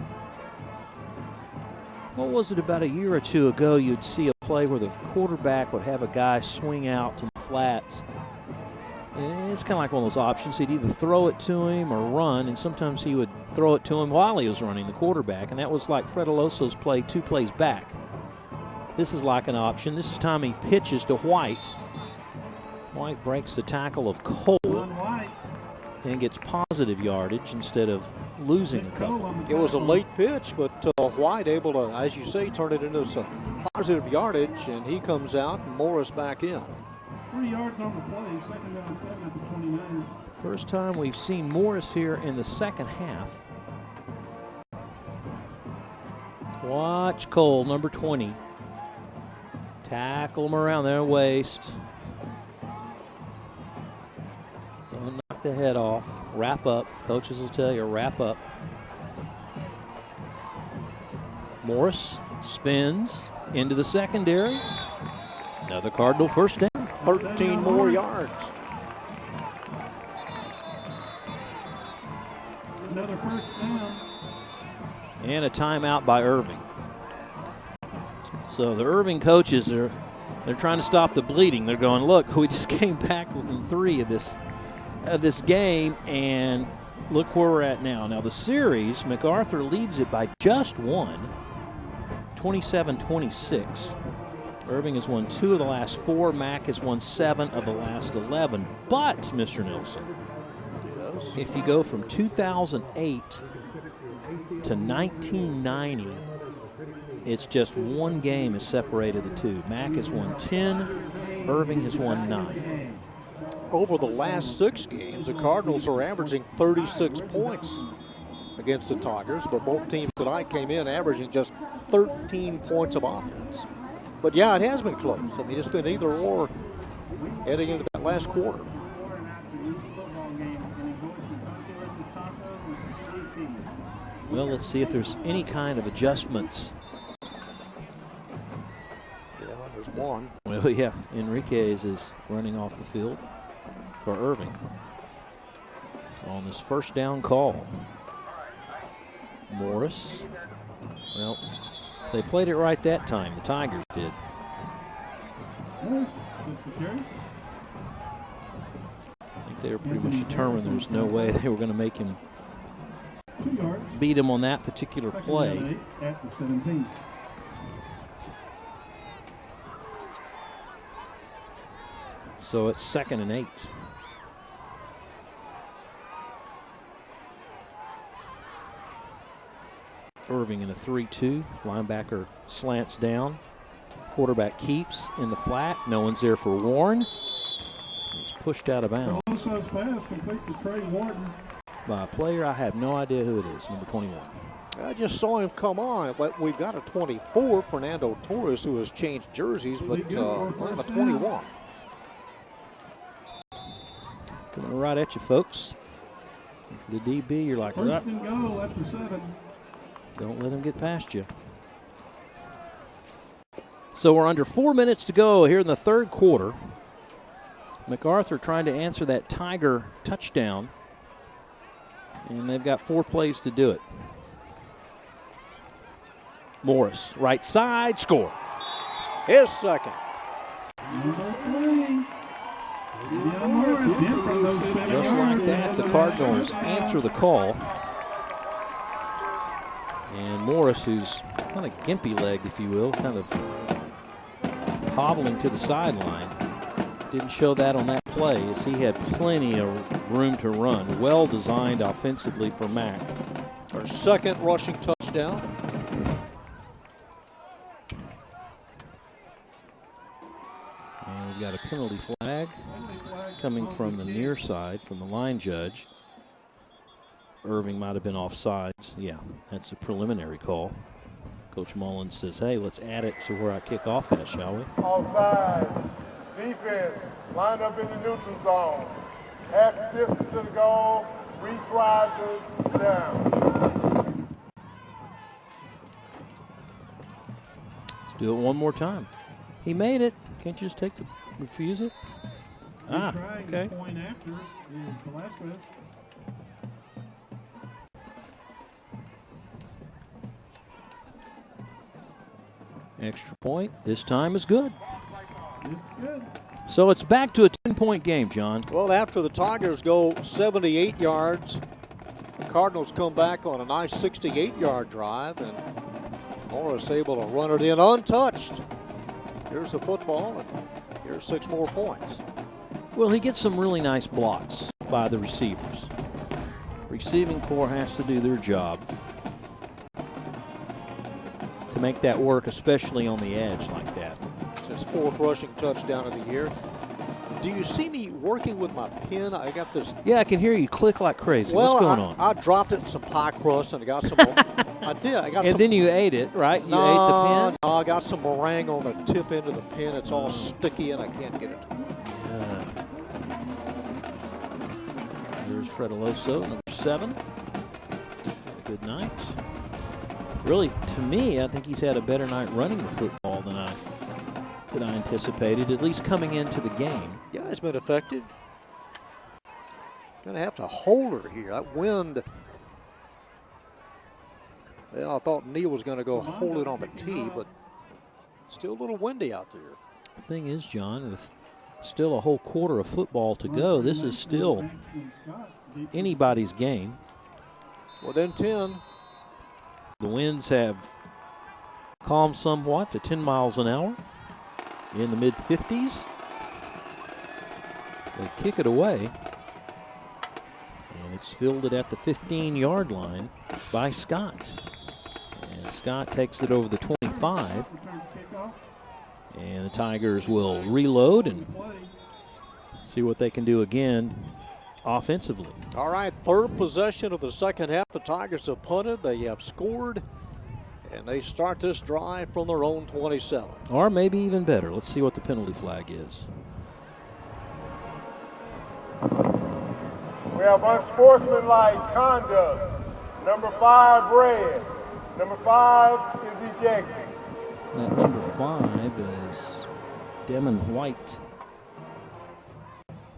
what was it, about a year or two ago, you'd see a play where the quarterback would have a guy swing out to the flats. And it's kind of like one of those options. He'd either throw it to him or run, and sometimes he would throw it to him while he was running, the quarterback, and that was like Fred Aloso's play 2 plays back. This is like an option. This time he pitches to White. White breaks the tackle of Cole and gets positive yardage instead of losing a couple. It was a late pitch, but White able to, as you say, turn it into some positive yardage, and he comes out and Morris back in. 3 yards on the play, 2nd down 7 at the 29. First time we've seen Morris here in the second half. Watch Cole, number 20. Tackle him around their waist. Don't knock the head off. Wrap up. Coaches will tell you, wrap up. Morris spins into the secondary. Another Cardinal first down. 13 more yards. Another first down. And a timeout by Irving. So the Irving coaches they're trying to stop the bleeding. They're going, look, we just came back within 3 of this game, and look where we're at now. Now the series, MacArthur leads it by just 1, 27-26. Irving has won 2 of the last 4. Mac has won 7 of the last 11. But, Mr. Nilsson, if you go from 2008 to 1990, it's just 1 game has separated the 2. Mac has won 10. Irving has won 9. Over the last 6 games, the Cardinals are averaging 36 points against the Tigers, but both teams tonight came in averaging just 13 points of offense. But yeah, it has been close. I mean, it's been either or heading into that last quarter. Well, let's see if there's any kind of adjustments. Yeah, there's one. Well, yeah, Enriquez is running off the field for Irving on this first down call. Morris, well, they played it right that time. The Tigers did. I think they were pretty much determined there's no way they were going to make him beat him on that particular play. So it's 2nd and 8. Irving in a 3-2. Linebacker slants down. Quarterback keeps in the flat. No one's there for Warren. He's pushed out of bounds by a player. I have no idea who it is, number 21. I just saw him come on, but we've got a 24, Fernando Torres, who has changed jerseys, but we have a 21. Coming right at you, folks. And for the DB, you're like, First and goal after 7. Don't let him get past you. So we're under 4 minutes to go here in the third quarter. MacArthur trying to answer that Tiger touchdown. And they've got 4 plays to do it. Morris, right side, score. His second. Just like that, the Cardinals answer the call. And Morris, who's kind of gimpy-legged, if you will, kind of hobbling to the sideline, didn't show that on that play as he had plenty of room to run. Well designed offensively for Mac. Our second rushing touchdown. And we've got a penalty flag coming from the near side, from the line judge. Irving might have been offsides. Yeah, that's a preliminary call. Coach Mullins says, hey, let's add it to where I kick off at, shall we? Offside. Defense, line up in the neutral zone. Half distance to the goal, 3 strides down. Let's do it one more time. He made it. Can't you just refuse it? Ah, okay. Point after is Velasquez. Extra point this time is good. So it's back to a 10-point game, John. Well, after the Tigers go 78 yards, the Cardinals come back on a nice 68-yard drive, and Morris able to run it in untouched. Here's the football, and here's 6 more points. Well, he gets some really nice blocks by the receivers. Receiving corps has to do their job to make that work, especially on the edge like that. It's his 4th rushing touchdown of the year. Do you see me working with my pen? I got this. Yeah, I can hear you click like crazy. Well, what's going on? I dropped it in some pie crust and I got some. I did. I got and some. then you ate it, right? You ate the pen? No, I got some meringue on the tip end of the pen. It's all sticky and I can't get it. Yeah. There's Fred Aloso, number 7. Had a good night. Really, to me, I think he's had a better night running the football than I anticipated, at least coming into the game. Yeah, he's been effective. Gonna have to hold her here. That wind. Well, I thought Neal was gonna go hold it on the tee, but it's still a little windy out there. The thing is, John, with still a whole quarter of football to go, this is still anybody's game. Within 10. The winds have calmed somewhat to 10 miles an hour in the mid-50s. They kick it away, and it's fielded at the 15-yard line by Scott. And Scott takes it over the 25. And the Tigers will reload and see what they can do again offensively. All right, 3rd possession of the second half. The Tigers have punted. They have scored. And they start this drive from their own 27. Or maybe even better. Let's see what the penalty flag is. We have unsportsmanlike conduct. Number 5, red. Number 5 is ejected. That number 5 is Demon White.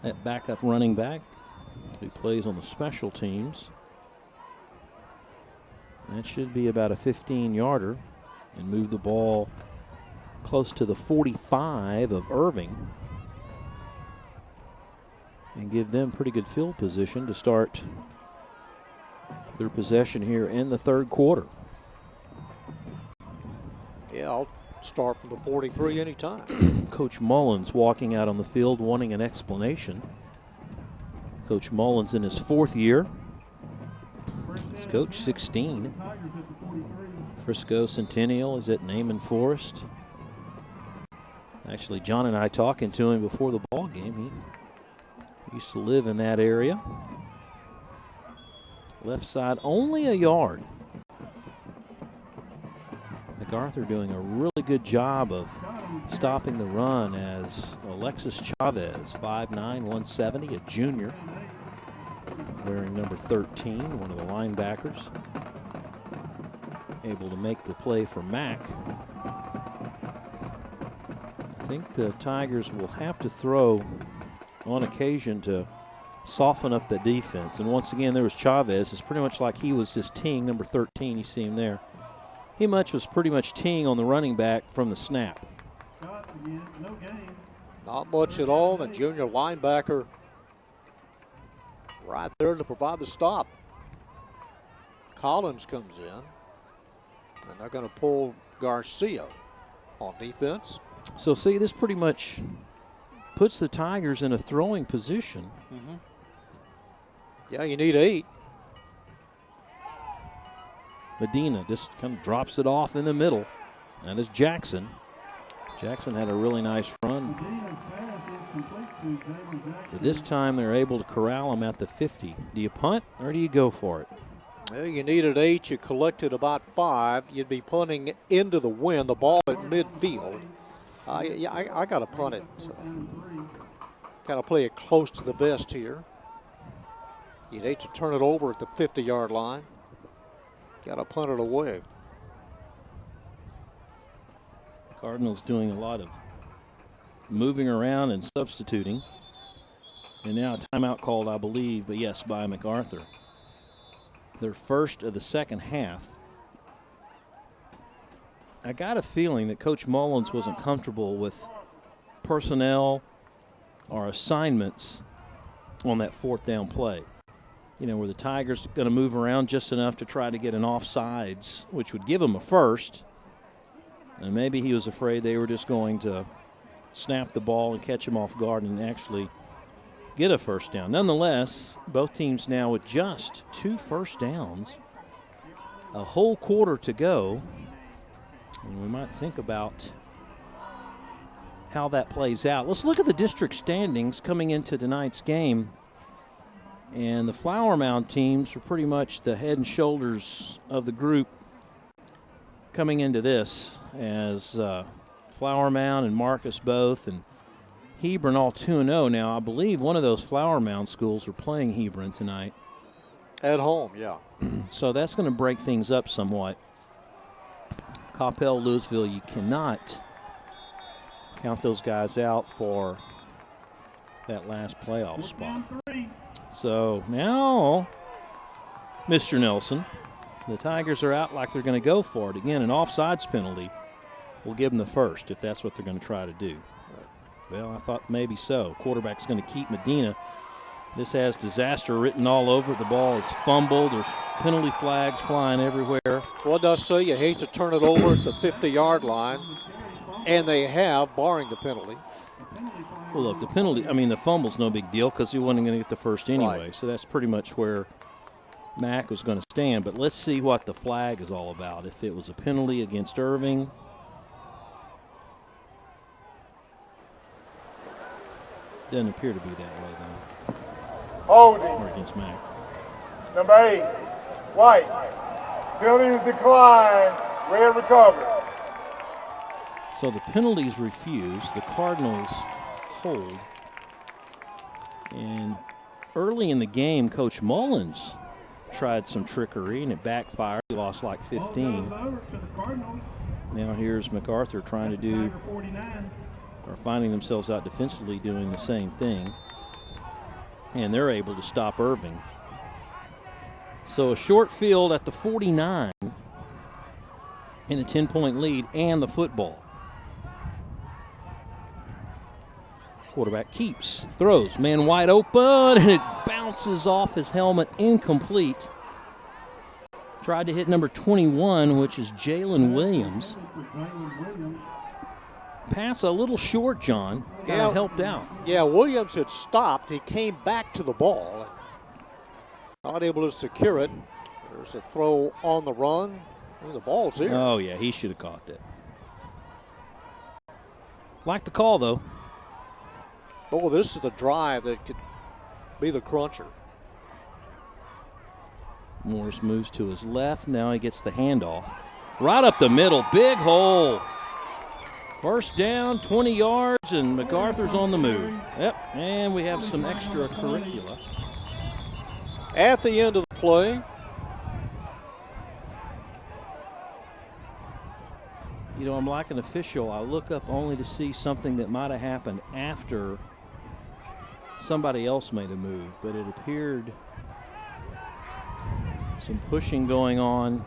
That backup running back who plays on the special teams. That should be about a 15-yarder and move the ball close to the 45 of Irving and give them pretty good field position to start their possession here in the 3rd quarter. Yeah, I'll start from the 43 anytime. Coach Mullins walking out on the field wanting an explanation. Coach Mullins in his 4th year. He's coach 16. Frisco Centennial is at Naaman Forest. Actually, John and I talking to him before the ball game. He used to live in that area. Left side only a yard. MacArthur doing a really good job of stopping the run as Alexis Chavez, 5'9", 170, a junior, wearing number 13, one of the linebackers, able to make the play for Mack. I think the Tigers will have to throw on occasion to soften up the defense. And once again, there was Chavez. It's pretty much like he was just teeing number 13. You see him there. He was pretty much teeing on the running back from the snap. Not much at all. The junior linebacker right there to provide the stop. Collins comes in, and they're going to pull Garcia on defense. So, see, this pretty much puts the Tigers in a throwing position. Mm-hmm. Yeah, you need 8. Medina just kind of drops it off in the middle. That is Jackson. Jackson had a really nice run. But this time they're able to corral him at the 50. Do you punt or do you go for it? Well, you needed 8. You collected about 5. You'd be punting into the wind. The ball at midfield. I got to punt it. Got to play it close to the vest here. You'd hate to turn it over at the 50-yard line. Got to punt it away. Cardinals doing a lot of moving around and substituting. And now a timeout called, I believe, but yes, by MacArthur. Their first of the second half. I got a feeling that Coach Mullins wasn't comfortable with personnel or assignments on that 4th down play. You know, where the Tigers are going to move around just enough to try to get an offsides, which would give them a first. And maybe he was afraid they were just going to snap the ball and catch him off guard and actually get a first down. Nonetheless, both teams now with just 2 first downs, a whole quarter to go. And we might think about how that plays out. Let's look at the district standings coming into tonight's game. And the Flower Mound teams are pretty much the head and shoulders of the group coming into this, as Flower Mound and Marcus both, and Hebron all 2-0 now. I believe one of those Flower Mound schools are playing Hebron tonight. At home, yeah. So that's going to break things up somewhat. Coppell, Louisville, you cannot count those guys out for that last playoff spot. So now, Mr. Nelson, the Tigers are out like they're going to go for it. Again, an offsides penalty will give them the first if that's what they're going to try to do. Well, I thought maybe so. Quarterback's going to keep Medina. This has disaster written all over. The ball is fumbled. There's penalty flags flying everywhere. Well, it does say you hate to turn it over at the 50-yard line, and they have, barring the penalty. Well, look, the fumble's no big deal because he wasn't going to get the first anyway. Right. So that's pretty much where Mac was going to stand. But let's see what the flag is all about. If it was a penalty against Irving. Doesn't appear to be that way, though. Holding. Or against Mac. Number 8, White. Penalty is declined. Red recovered. So the penalties refused. The Cardinals hold. And early in the game, Coach Mullins tried some trickery, and it backfired. He lost like 15. Now here's MacArthur trying to do, or finding themselves out defensively doing the same thing. And they're able to stop Irving. So a short field at the 49 in a 10-point lead and the football. Quarterback keeps, throws, man wide open, and it bounces off his helmet, incomplete. Tried to hit number 21, which is Jalen Williams. Pass a little short, John. Kind of helped out. Yeah, Williams had stopped. He came back to the ball. Not able to secure it. There's a throw on the run. Well, the ball's there. Oh, yeah, he should have caught that. Like the call, though. Oh, this is the drive that could be the cruncher. Morris moves to his left. Now he gets the handoff. Right up the middle. Big hole. First down, 20 yards, and MacArthur's on the move. Yep, and we have some extracurricular. At the end of the play. You know, I'm like an official. I look up only to see something that might have happened after somebody else made a move, but it appeared some pushing going on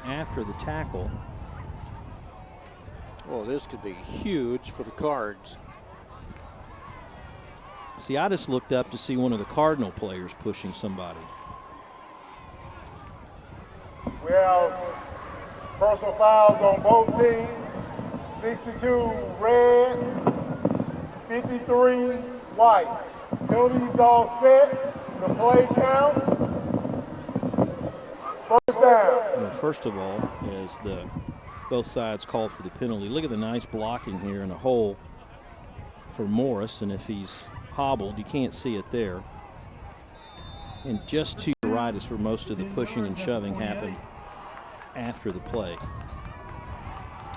after the tackle. Well, this could be huge for the Cards. See, I just looked up to see one of the Cardinal players pushing somebody. We have personal fouls on both teams. 62 red, 53 white. Penalties all set. The play counts. First down. Well, first of all, as both sides called for the penalty. Look at the nice blocking here in a hole for Morris, and if he's hobbled, you can't see it there. And just to the right is where most of the pushing and shoving happened after the play.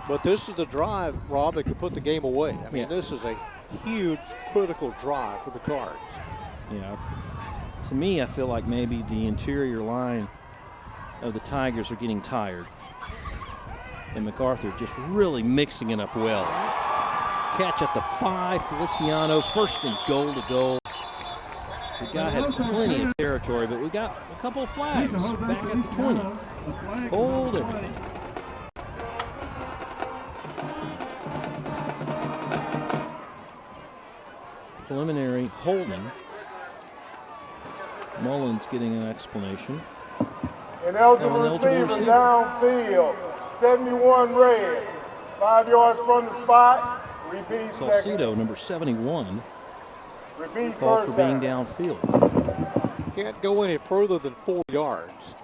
But this is the drive, Rob, that could put the game away. I mean, This is a huge, critical drive for the Cards. Yeah, to me, I feel like maybe the interior line of the Tigers are getting tired. And MacArthur just really mixing it up well. Catch at the 5, Feliciano, first and goal to go. The guy had plenty of territory, but we got a couple of flags back at the 20. Hold everything. preliminary holding. Mullins getting an explanation. An eligible receiver downfield, 71 red, 5 yards from the spot. Repeat Salcido, number 71, Repeat call first for being down. downfield. Can't go any further than 4 yards.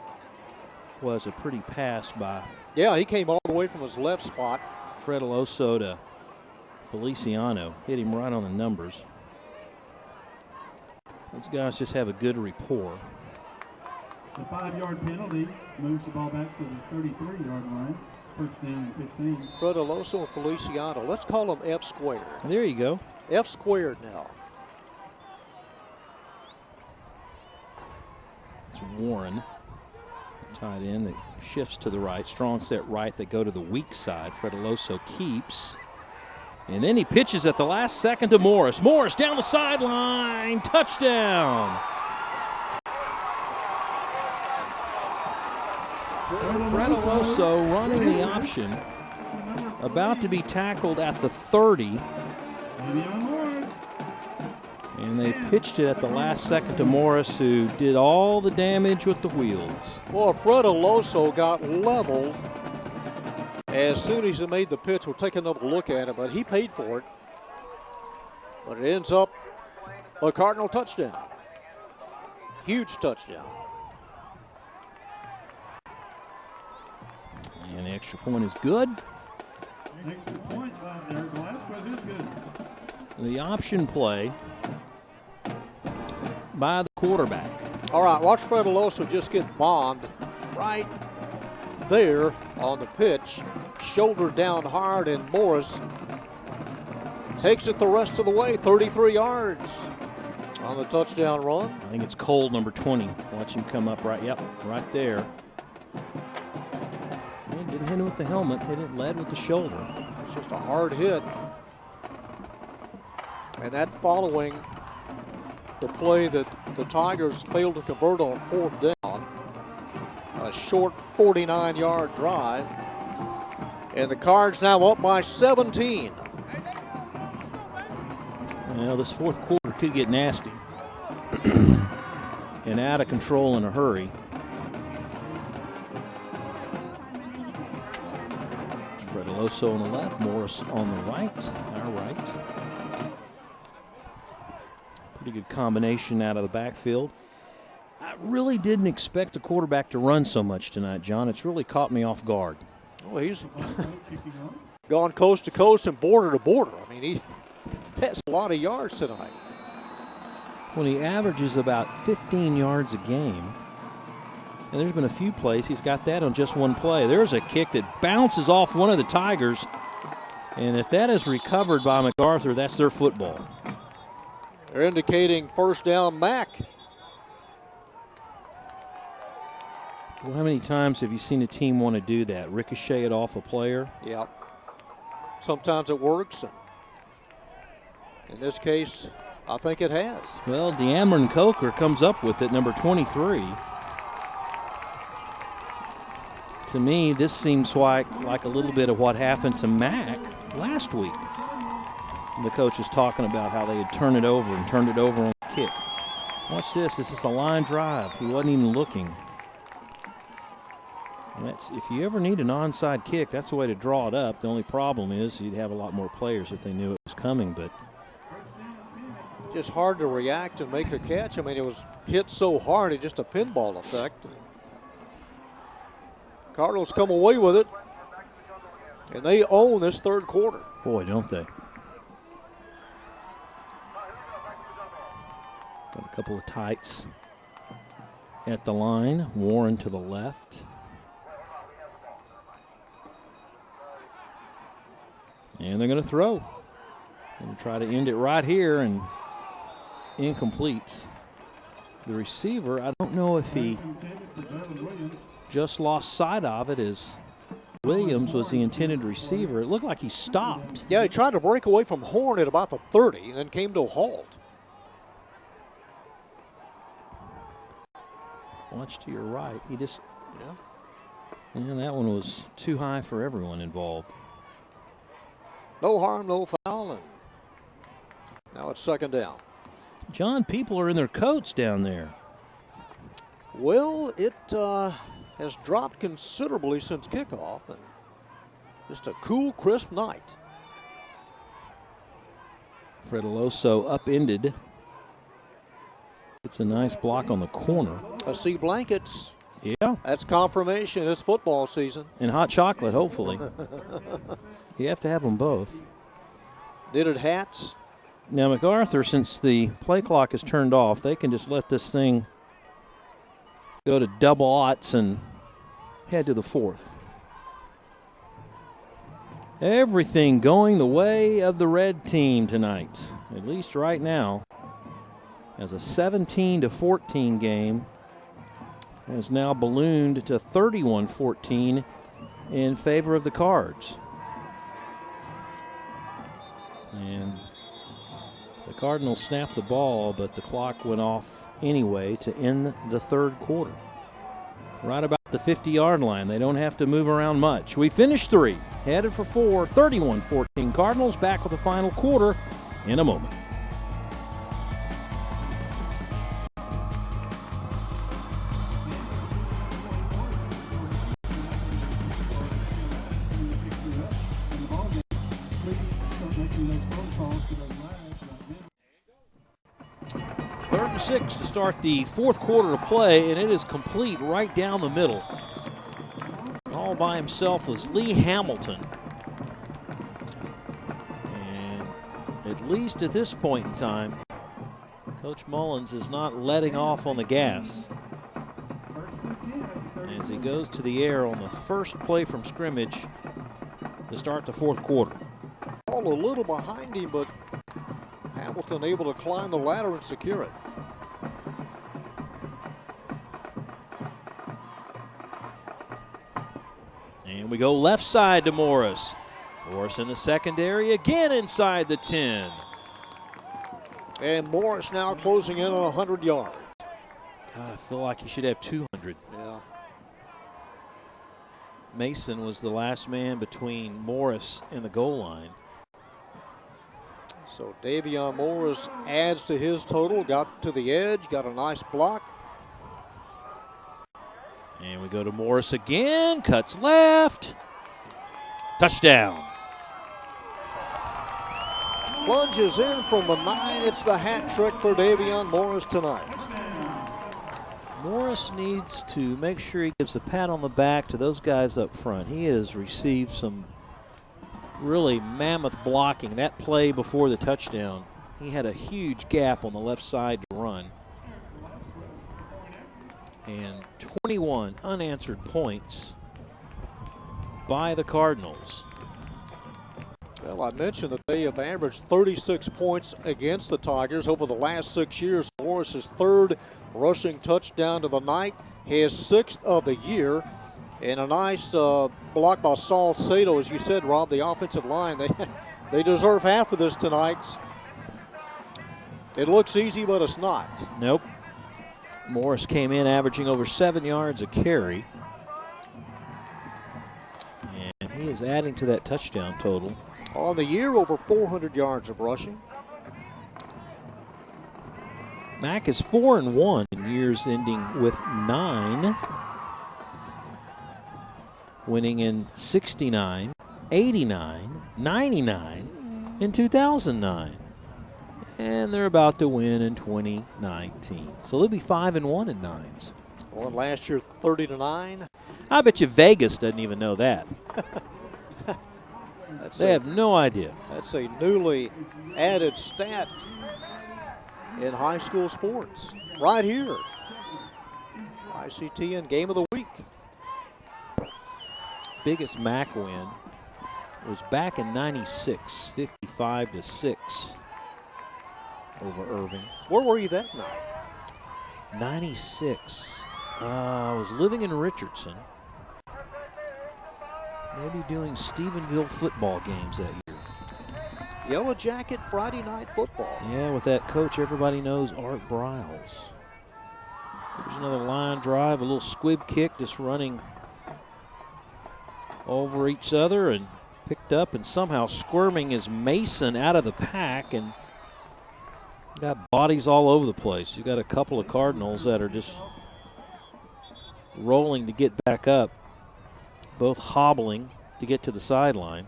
Was a pretty pass by Yeah, he came all the way from his left spot. Fred Aloso to Feliciano. Hit him right on the numbers. These guys just have a good rapport. The 5-yard penalty moves the ball back to the 33-yard line. First down and 15. Fred Aloso and Feliciano. Let's call them F squared. There you go. F squared now. It's Warren, tight end that shifts to the right. Strong set right. They go to the weak side. Fred Aloso keeps. And then he pitches at the last second to Morris. Morris down the sideline. Touchdown. Fred Aloso running the option. About to be tackled at the 30. And they pitched it at the last second to Morris, who did all the damage with the wheels. Well, Fred Aloso got leveled as soon as he made the pitch. We'll take another look at it, but he paid for it. But it ends up a Cardinal touchdown. Huge touchdown. And the extra point is good. Extra point there. Velasquez is good. The option play by the quarterback. All right, watch Fred Aloso just get bombed right there on the pitch. Shoulder down hard, and Morris takes it the rest of the way, 33 yards on the touchdown run. I think it's Cole, number 20. Watch him come up right, right there. He didn't hit him with the helmet, hit it led with the shoulder. It's just a hard hit. And that following the play that the Tigers failed to convert on 4th down. A short 49-yard drive. And the Cards now up by 17. Well, this fourth quarter could get nasty and out of control in a hurry. Fred Aloso on the left, Morris on the right, our right. Pretty good combination out of the backfield. I really didn't expect the quarterback to run so much tonight, John. It's really caught me off guard. Well, he's gone coast to coast and border to border. I mean, he has a lot of yards tonight. When he averages about 15 yards a game, and there's been a few plays, he's got that on just one play. There's a kick that bounces off one of the Tigers, and if that is recovered by MacArthur, that's their football. They're indicating first down Mac. Well, how many times have you seen a team want to do that? Ricochet it off a player? Yep. Sometimes it works. And in this case, I think it has. Well, De'Amron Coker comes up with it, number 23. To me, this seems like a little bit of what happened to Mac last week. The coach was talking about how they had turned it over on the kick. Watch this. This is a line drive. He wasn't even looking. And that's, if you ever need an onside kick, that's the way to draw it up. The only problem is you'd have a lot more players if they knew it was coming. But just hard to react and make a catch. I mean, it was hit so hard, it's just a pinball effect. Cardinals come away with it, and they own this third quarter. Boy, don't they. Got a couple of tights at the line. Warren to the left. And they're going to throw. Going to try to end it right here, and incomplete. The receiver, I don't know if he just lost sight of it, as Williams was the intended receiver. It looked like he stopped. Yeah, he tried to break away from Horn at about the 30 and then came to a halt. Watch to your right. He just, yeah, that one was too high for everyone involved. No harm, no foul. And now Now it's second down. John, people are in their coats down there. Well, it has dropped considerably since kickoff, and just a cool, crisp night. Fredeloso upended. It's a nice block on the corner. I see blankets. Yeah. That's confirmation it's football season. And hot chocolate, hopefully. You have to have them both. Knitted hats. Now, MacArthur, since the play clock is turned off, they can just let this thing go to double aughts and head to the fourth. Everything going the way of the red team tonight, at least right now, as a 17-14 game has now ballooned to 31-14 in favor of the Cards. And the Cardinals snapped the ball, but the clock went off anyway to end the third quarter. Right about the 50-yard line. They don't have to move around much. We finished 3, headed for 4, 31-14 Cardinals. Back with the final quarter in a moment. Third and 6 to start the fourth quarter of play, and it is complete right down the middle. All by himself is Lee Hamilton. And at least at this point in time, Coach Mullins is not letting off on the gas as he goes to the air on the first play from scrimmage to start the fourth quarter. All a little behind him, but Hamilton able to climb the ladder and secure it. And we go left side to Morris. Morris in the secondary, again inside the 10. And Morris now closing in on 100 yards. God, I feel like he should have 200. Yeah. Mason was the last man between Morris and the goal line. So Davion Morris adds to his total, got to the edge, got a nice block. And we go to Morris again, cuts left. Touchdown. Plunges in from the 9. It's the hat trick for Davion Morris tonight. Morris needs to make sure he gives a pat on the back to those guys up front. He has received some really mammoth blocking. That play before the touchdown, he had a huge gap on the left side to run. And 21 unanswered points by the Cardinals. Well, I mentioned that they have averaged 36 points against the Tigers over the last 6 years. Morris's third rushing touchdown of the night, his 6th of the year. And a nice block by Saul Sato, as you said, Rob, the offensive line. They deserve half of this tonight. It looks easy, but it's not. Nope. Morris came in averaging over 7 yards a carry. And he is adding to that touchdown total. On the year, over 400 yards of rushing. Mac is 4-1 in years ending with 9. Winning in 69, 89, 99, and 2009. And they're about to win in 2019. So they'll be 5-1 in 9s. Well, last year, 30-9. I bet you Vegas doesn't even know that. They have no idea. That's a newly added stat in high school sports. Right here. ICTN Game of the Week. Biggest MAC win was back in 96, 55-6 over Irving. Where were you that night? 96. I was living in Richardson. Maybe doing Stephenville football games that year. Yellow Jacket Friday night football. Yeah, with that coach everybody knows, Art Briles. There's another line drive, a little squib kick, just running over each other and picked up, and somehow squirming is Mason out of the pack, and Got bodies all over the place. You got a couple of Cardinals that are just rolling to get back up, both hobbling to get to the sideline.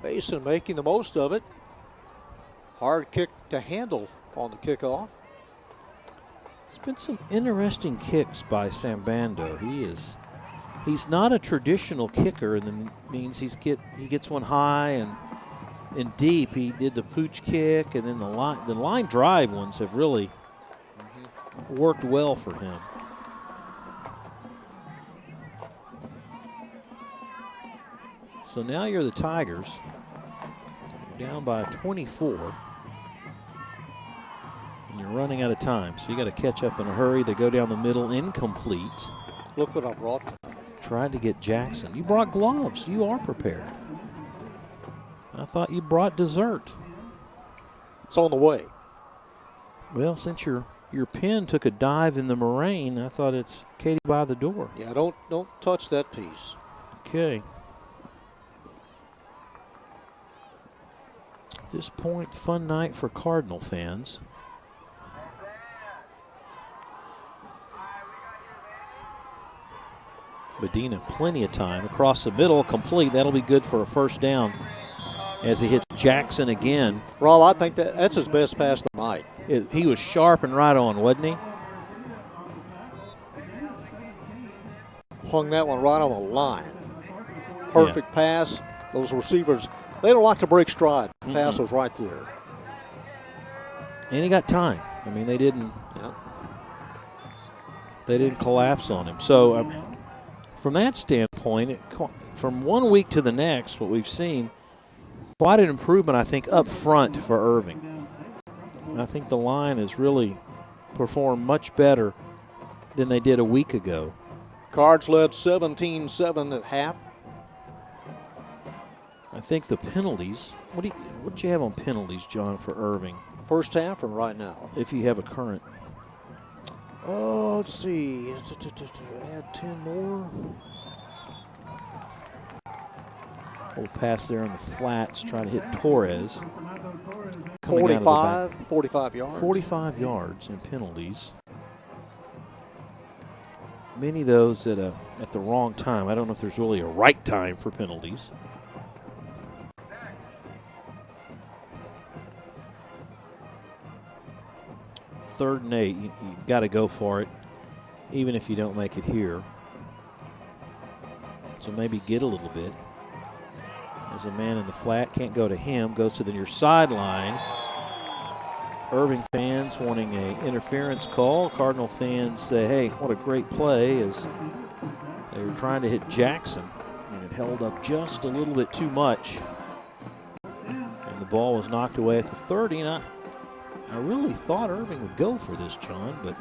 Mason making the most of it. Hard kick to handle on the kickoff. There's been some interesting kicks by Sambando. He's not a traditional kicker, and that means he gets one high and deep. He did the pooch kick, and then the line drive ones have really worked well for him. So now you're the Tigers. You're down by 24. And you're running out of time, so you got to catch up in a hurry. They go down the middle, incomplete. Look what I brought. Tried to get Jackson. You brought gloves. You are prepared. I thought you brought dessert. It's on the way. Well, since your pen took a dive in the moraine, I thought it's Katie by the door. Yeah, don't touch that piece. Okay. At this point, fun night for Cardinal fans. Medina, plenty of time. Across the middle, complete. That'll be good for a first down as he hits Jackson again. Rob, I think that's his best pass of the night. He was sharp and right on, wasn't he? Hung that one right on the line. Perfect pass. Those receivers, they don't like to break stride. The pass was right there. And he got time. I mean, they didn't collapse on him. So from that standpoint, from 1 week to the next, what we've seen, quite an improvement, I think, up front for Irving. I think the line has really performed much better than they did a week ago. Cards led 17-7 at half. I think the penalties, what do you have on penalties, John, for Irving? First half or right now? If you have a current. Oh, let's see. Add 10 more. Little pass there on the flats, trying to hit Torres. 45 yards. 45 yards in penalties. Many of those at the wrong time. I don't know if there's really a right time for penalties. Third and 8, you got to go for it, even if you don't make it here. So maybe get a little bit. There's a man in the flat, can't go to him, goes to the near sideline. Irving fans wanting an interference call. Cardinal fans say, hey, what a great play, as they were trying to hit Jackson, and it held up just a little bit too much. And the ball was knocked away at the 30. And I really thought Irving would go for this, John, but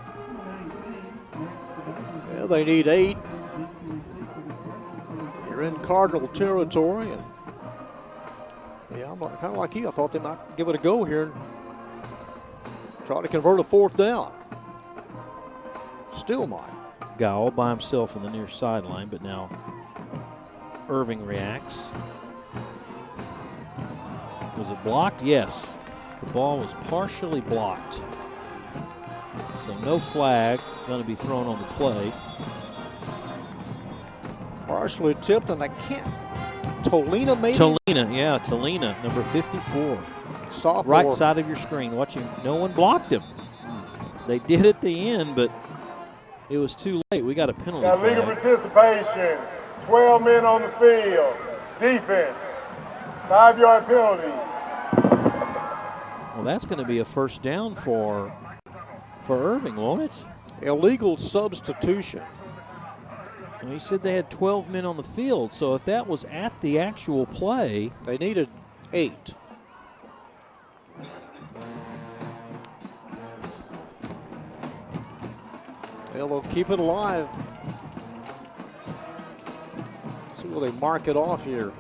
yeah, they need 8. You're in Cardinal territory, and yeah, I'm kind of like you. I thought they might give it a go here and try to convert a fourth down. Still might. Guy all by himself on the near sideline, but now Irving reacts. Was it blocked? Yes. The ball was partially blocked. So no flag going to be thrown on the play. Partially tipped, and I can't. Tolina maybe? Tolina, number 54. Sophomore. Right side of your screen. Watching, no one blocked him. They did at the end, but it was too late. We got a penalty Got flag. legal participation. 12 men on the field. Defense. 5-yard penalty. Well, that's going to be a first down for Irving, won't it? Illegal substitution. Well, he said they had 12 men on the field, so if that was at the actual play. They needed 8. Well, they'll keep it alive. See, will they mark it off here?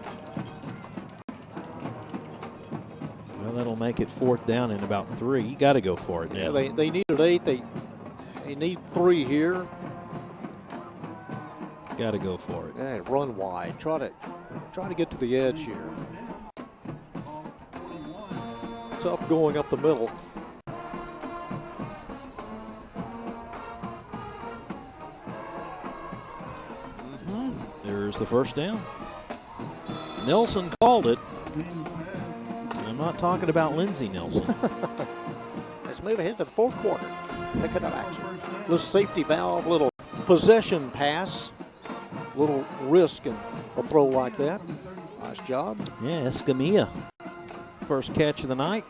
Well, that'll make it fourth down in about 3. You got to go for it now. Yeah, they needed 8. They need 3 here. Got to go for it. Yeah, run wide. Try to get to the edge here. Tough going up the middle. There's the first down. Nelson called it. I'm not talking about Lindsey Nelson. Let's move ahead to the fourth quarter. Pick it up action. Little safety valve, little possession pass, little risk in a throw like that. Nice job. Yeah, Escamilla. First catch of the night.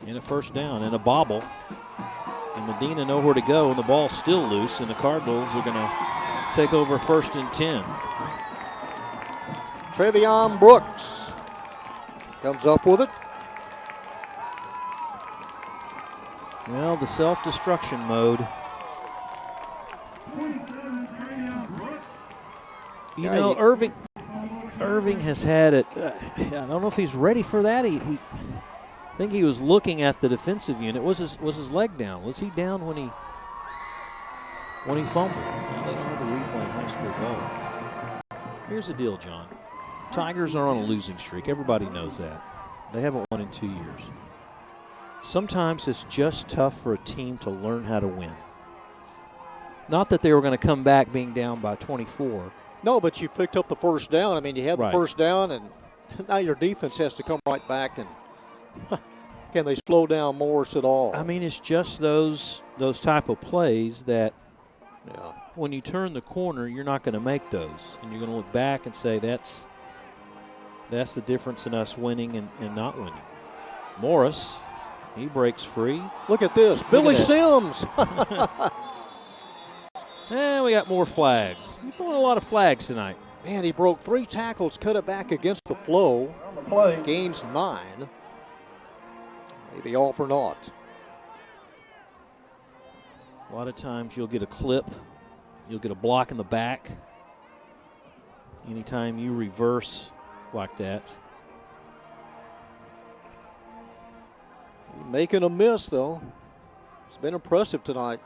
And a first down and a bobble. And Medina nowhere to go, and the ball's still loose, and the Cardinals are going to take over 1st and 10. Trevion Brooks comes up with it. Well, the self-destruction mode. You know, Irving has had it. I don't know if he's ready for that. I think he was looking at the defensive unit. Was his leg down? Was he down when he fumbled? Well, they don't have the replay in high school ball. Here's the deal, John. Tigers are on a losing streak. Everybody knows that. They haven't won in 2 years. Sometimes it's just tough for a team to learn how to win. Not that they were going to come back being down by 24. No, but you picked up the first down. I mean, you had the Right. first down, and now your defense has to come right back. And can they slow down Morris at all? I mean, it's just those type of plays that when you turn the corner, you're not going to make those. And you're going to look back and say, that's the difference in us winning and not winning. Morris, he breaks free. Look at this. Billy Sims. And we got more flags. We're throwing a lot of flags tonight. Man, he broke 3 tackles, cut it back against the flow. Gains 9. Maybe all for naught. A lot of times you'll get a clip. You'll get a block in the back. Anytime you reverse like that. Making a miss, though. It's been impressive tonight.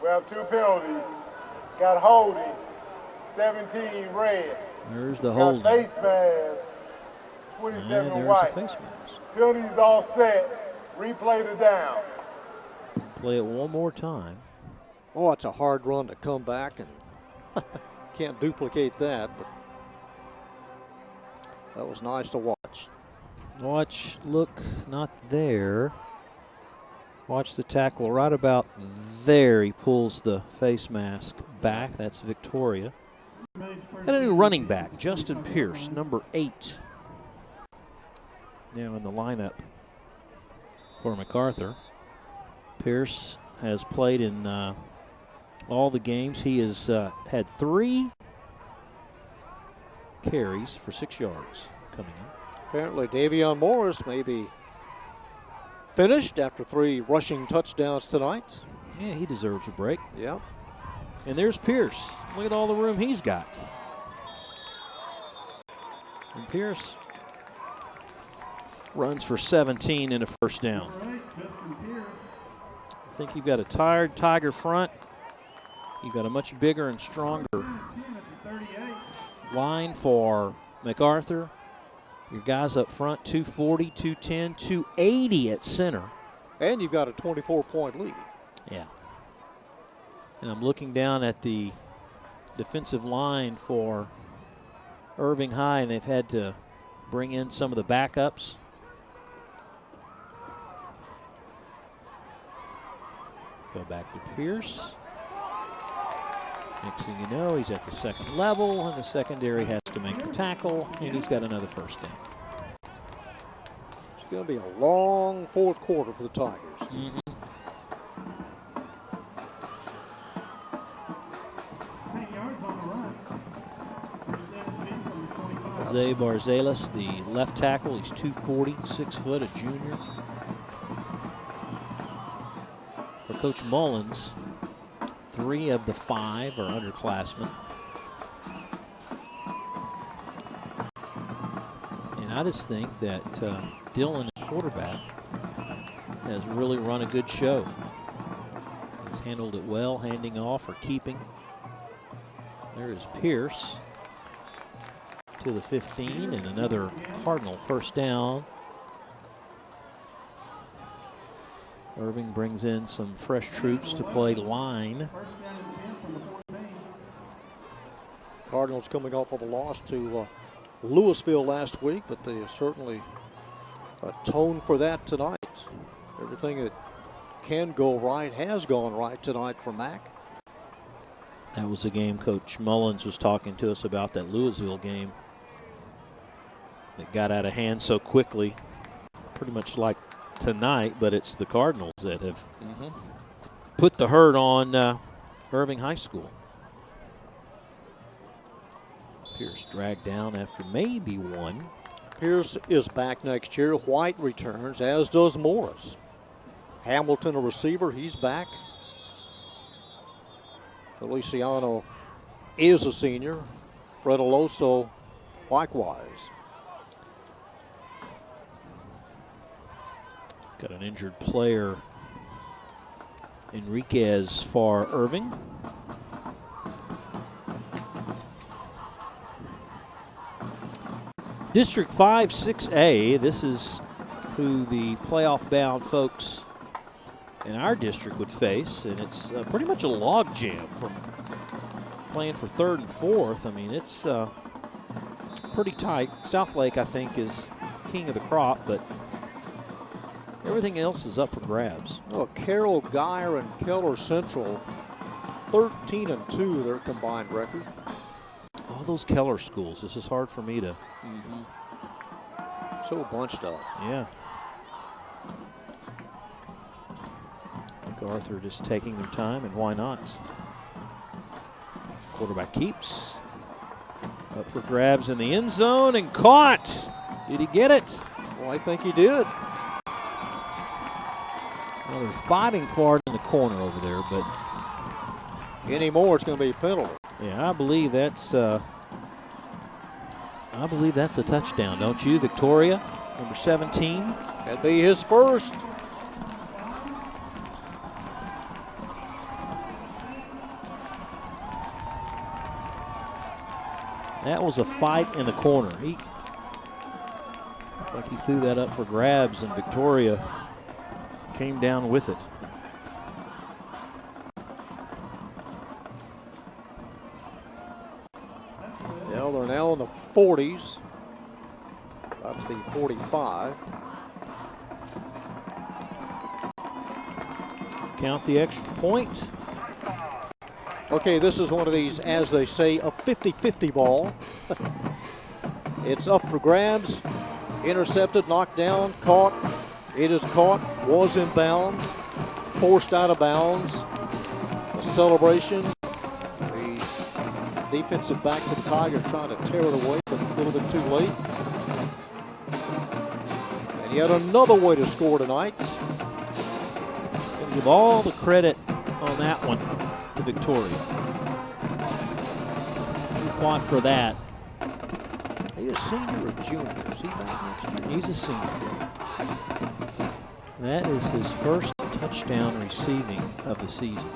We have 2 penalties. Got holding, 17 red. There's the Got holding. face mask, And 27 there's white. a face mask. Penalties all set. Replay the down. Play it one more time. Oh, it's a hard run to come back, and can't duplicate that, but that was nice to watch. Watch, look, not there. Watch the tackle right about there. He pulls the face mask back. That's Victoria. And a new running back, Justin Pierce, number 8. Now in the lineup for MacArthur. Pierce has played in all the games. He has had 3 carries for 6 yards coming in. Apparently, Davion Morris may be finished after 3 rushing touchdowns tonight. Yeah, he deserves a break. Yeah. And there's Pierce. Look at all the room he's got. And Pierce runs for 17 and a first down. I think you've got a tired Tiger front. You've got a much bigger and stronger line for MacArthur. Your guys up front, 240, 210, 280 at center. And you've got a 24-point lead. Yeah. And I'm looking down at the defensive line for Irving High, and they've had to bring in some of the backups. Go back to Pierce. Next thing you know, he's at the second level, and the secondary has to make the tackle, and he's got another first down. It's going to be a long fourth quarter for the Tigers. Mm-hmm. Jose Barzelas, the left tackle, he's 240, 6 foot, a junior. For Coach Mullins, 3 of the 5 are underclassmen. And I just think that Dylan, at quarterback, has really run a good show. He's handled it well, handing off or keeping. There is Pierce to the 15, and another Cardinal first down. Irving brings in some fresh troops to play line. Cardinals coming off of a loss to Louisville last week, but they certainly atoned for that tonight. Everything that can go right has gone right tonight for Mac. That was a game Coach Mullins was talking to us about, that Louisville game that got out of hand so quickly, pretty much like tonight, but it's the Cardinals that have put the hurt on Irving High School. Pierce dragged down after maybe one. Pierce is back next year. White returns, as does Morris. Hamilton, a receiver, he's back. Feliciano is a senior. Fred Aloso likewise. Got an injured player, Enriquez, for Irving. District 5, 6A, this is who the playoff-bound folks in our district would face, and it's pretty much a log jam from playing for 3rd and 4th. I mean, it's pretty tight. Southlake, I think, is king of the crop, but everything else is up for grabs. Oh, Carroll, Geyer, and Keller Central, 13-2 their combined record. All those Keller schools. This is hard for me to. So bunched up. Yeah. MacArthur just taking their time, and why not? Quarterback keeps. Up for grabs in the end zone and caught. Did he get it? Well, I think he did. Well, they're fighting for it in the corner over there, but any more, it's going to be a penalty. yeah, I believe that's a touchdown, don't you, Victoria, number 17? That'd be his first. That was a fight in the corner. Looked like he threw that up for grabs, and Victoria came down with it. Well, they're now in the 40s. About to be 45. Count the extra point. Okay, this is one of these, as they say, a 50-50 ball. It's up for grabs, intercepted, knocked down, caught. It is caught, was in bounds, forced out of bounds. A celebration. The defensive back for the Tigers trying to tear it away, but a little bit too late. And yet another way to score tonight. Gonna give all the credit on that one to Victoria. He fought for that. He is senior or junior? Is he back next year? He's a senior. That is his first touchdown receiving of the season.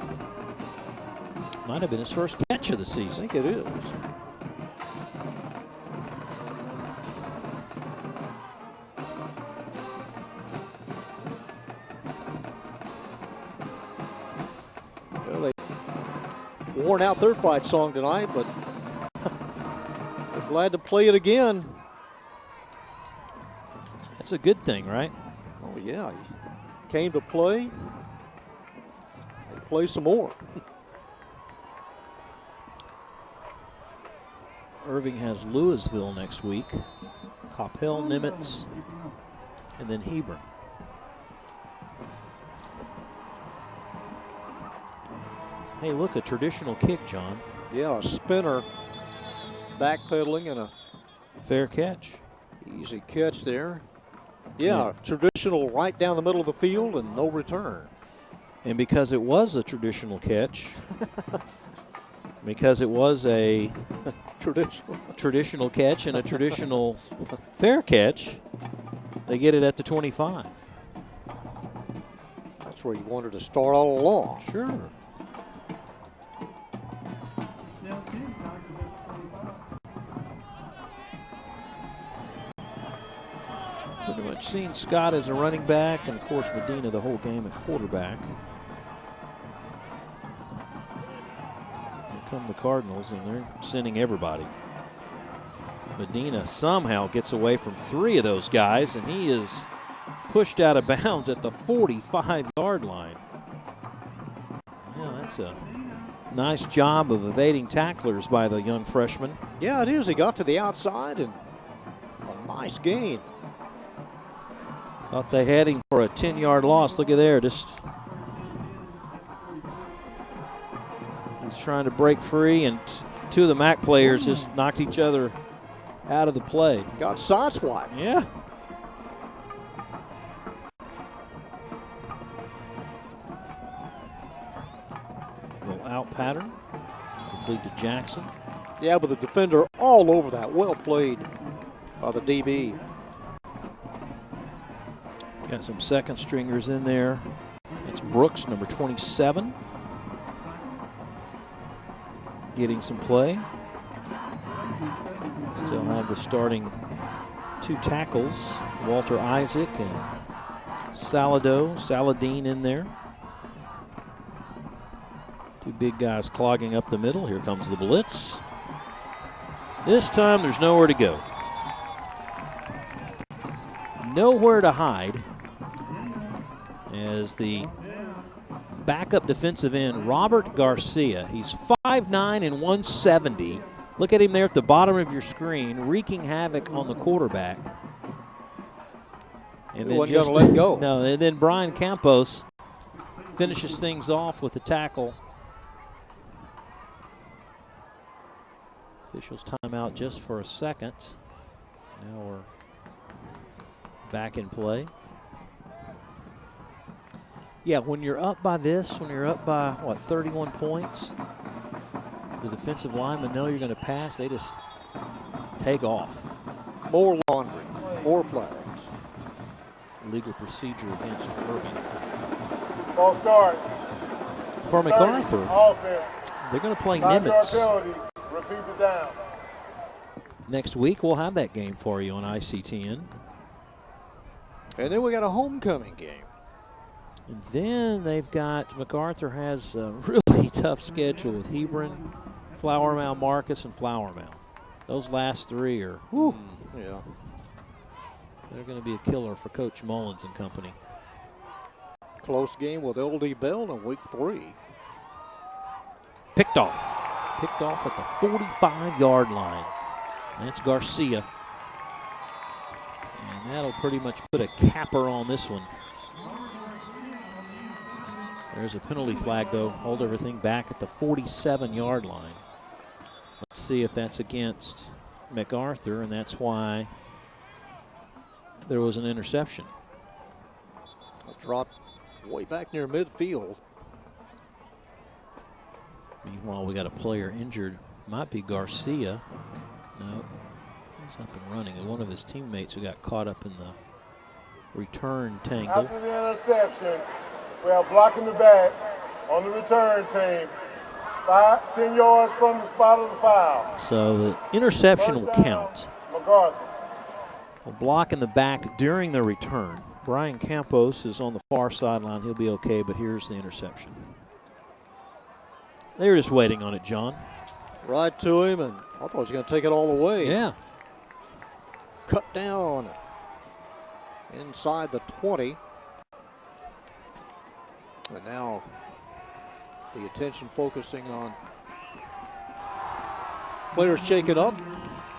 Might have been his first catch of the I season. think it is. Well, they worn out their fight song tonight, but they're glad to play it again. That's a good thing, right? Oh, yeah. He came to play. They play some more. Irving has Louisville next week, Coppell, Nimitz, and then Hebron. Hey, look, a traditional kick, John. Yeah, a spinner backpedaling and a Fair catch. easy catch there. Yeah, traditional right down the middle of the field and no return. And because it was a traditional catch, because it was a traditional catch and a traditional fair catch, they get it at the 25. That's where you wanted to start all along. Sure. Pretty much seen Scott as a running back, and of course Medina the whole game at quarterback. come the Cardinals, and they're sending everybody. Medina somehow gets away from 3 of those guys, and he is pushed out of bounds at the 45-yard line. Yeah, that's a nice job of evading tacklers by the young freshman. Yeah, it is. He got to the outside, and a nice gain. Thought they had him for a 10-yard loss. Look at there, just he's trying to break free, and 2 of the MAC players just knocked each other out of the play. Got sideswiped. Yeah. Little out pattern, complete to Jackson. Yeah, but the defender all over that. Well played by the DB. Got some second stringers in there. That's Brooks, number 27. Getting some play. Still have the starting 2 tackles, Walter Isaac and Saladin in there. 2 big guys clogging up the middle. Here comes the blitz. This time there's nowhere to go. Nowhere to hide as the backup defensive end, Robert Garcia. He's 5'9" and 170. Look at him there at the bottom of your screen, wreaking havoc on the quarterback. And then wasn't going to let go. No, and then Brian Campos finishes things off with a tackle. Officials timeout just for a second. Now we're back in play. Yeah, when you're up by this, when you're up by, 31 points, the defensive linemen know you're going to pass. They just take off. More laundry, more flags. Legal procedure against Irving. Ball start. For MacArthur, Offense. they're going to play 5-yard Nimitz. penalty. Repeat the down. Next week, we'll have that game for you on ICTN. And then we got a homecoming game. And then they've got, MacArthur has a really tough schedule with Hebron, Flower Mound Marcus, and Flower Mound. Those last 3 are, Yeah. they're going to be a killer for Coach Mullins and company. Close game with LD Bell in week 3. Picked off at the 45-yard line. That's Garcia. And that'll pretty much put a capper on this one. There's a penalty flag, though. Hold everything back at the 47-yard line. Let's see if that's against MacArthur, and that's why there was an interception. Dropped way back near midfield. Meanwhile, we got a player injured. Might be Garcia. No, he's up and running. And one of his teammates who got caught up in the return tangle. After the interception, we are blocking the back on the return team. 10 yards from the spot of the foul. So the interception will count. MacArthur. A block in the back during the return. Brian Campos is on the far sideline. He'll be okay, but here's the interception. They were just waiting on it, John. Right to him, and I thought he was going to take it all the way. Yeah. Cut down inside the 20. And now the attention focusing on players shaking up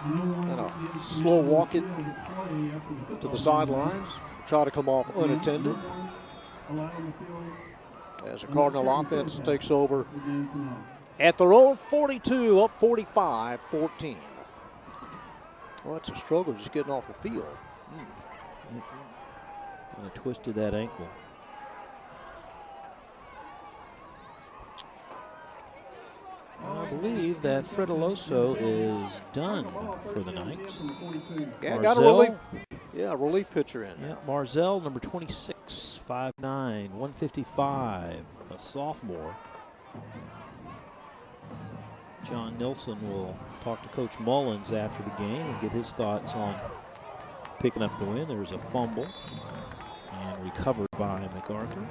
and a slow walking to the sidelines. Try to come off unattended as the Cardinal offense takes over at their own 42, up 45-14. Well, it's a struggle just getting off the field. And I twisted that ankle. I believe that Frediloso is done for the night. Yeah, got a relief pitcher in. Yeah, Marzell, number 26, 5'9", 155, a sophomore. John Nilsson will talk to Coach Mullins after the game and get his thoughts on picking up the win. There's a fumble and recovered by MacArthur.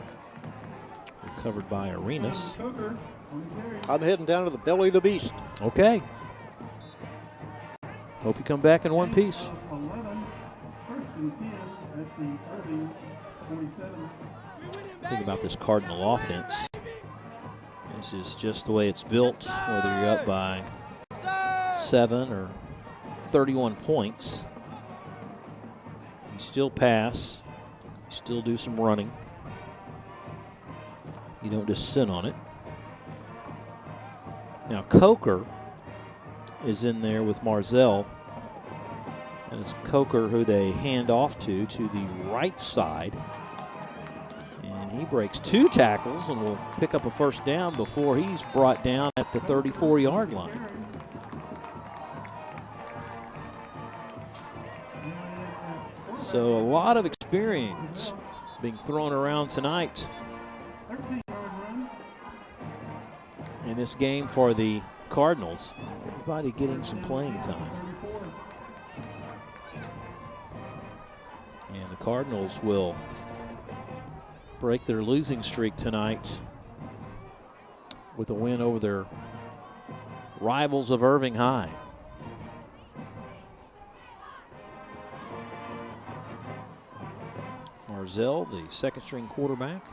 Recovered by Arenas. I'm heading down to the belly of the beast. Okay. Hope you come back in one piece. 11, first and 10 at the Irving 47. Think about this Cardinal offense. This is just the way it's built, whether you're up by 7 or 31 points. You still pass, you still do some running. You don't just sit on it. Now Coker is in there with Marzell, and it's Coker who they hand off to the right side. And he breaks 2 tackles and will pick up a first down before he's brought down at the 34-yard line. So a lot of experience being thrown around tonight in this game for the Cardinals. Everybody getting some playing time. And the Cardinals will break their losing streak tonight with a win over their rivals of Irving High. Marzell, the second-string quarterback,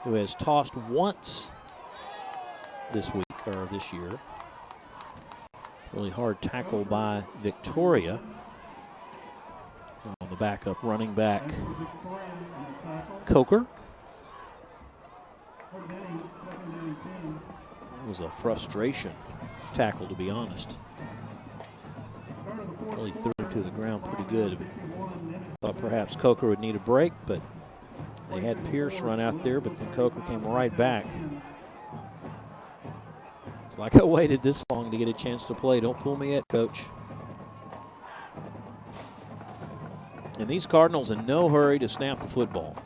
who has tossed once this week or this year. Really hard tackle by Victoria. On the backup running back, Coker. It was a frustration tackle, to be honest. Really threw him to the ground pretty good. Thought perhaps Coker would need a break, but they had Pierce run out there, but then Coker came right back. It's like I waited this long to get a chance to play. Don't pull me yet, coach. And these Cardinals in no hurry to snap the football.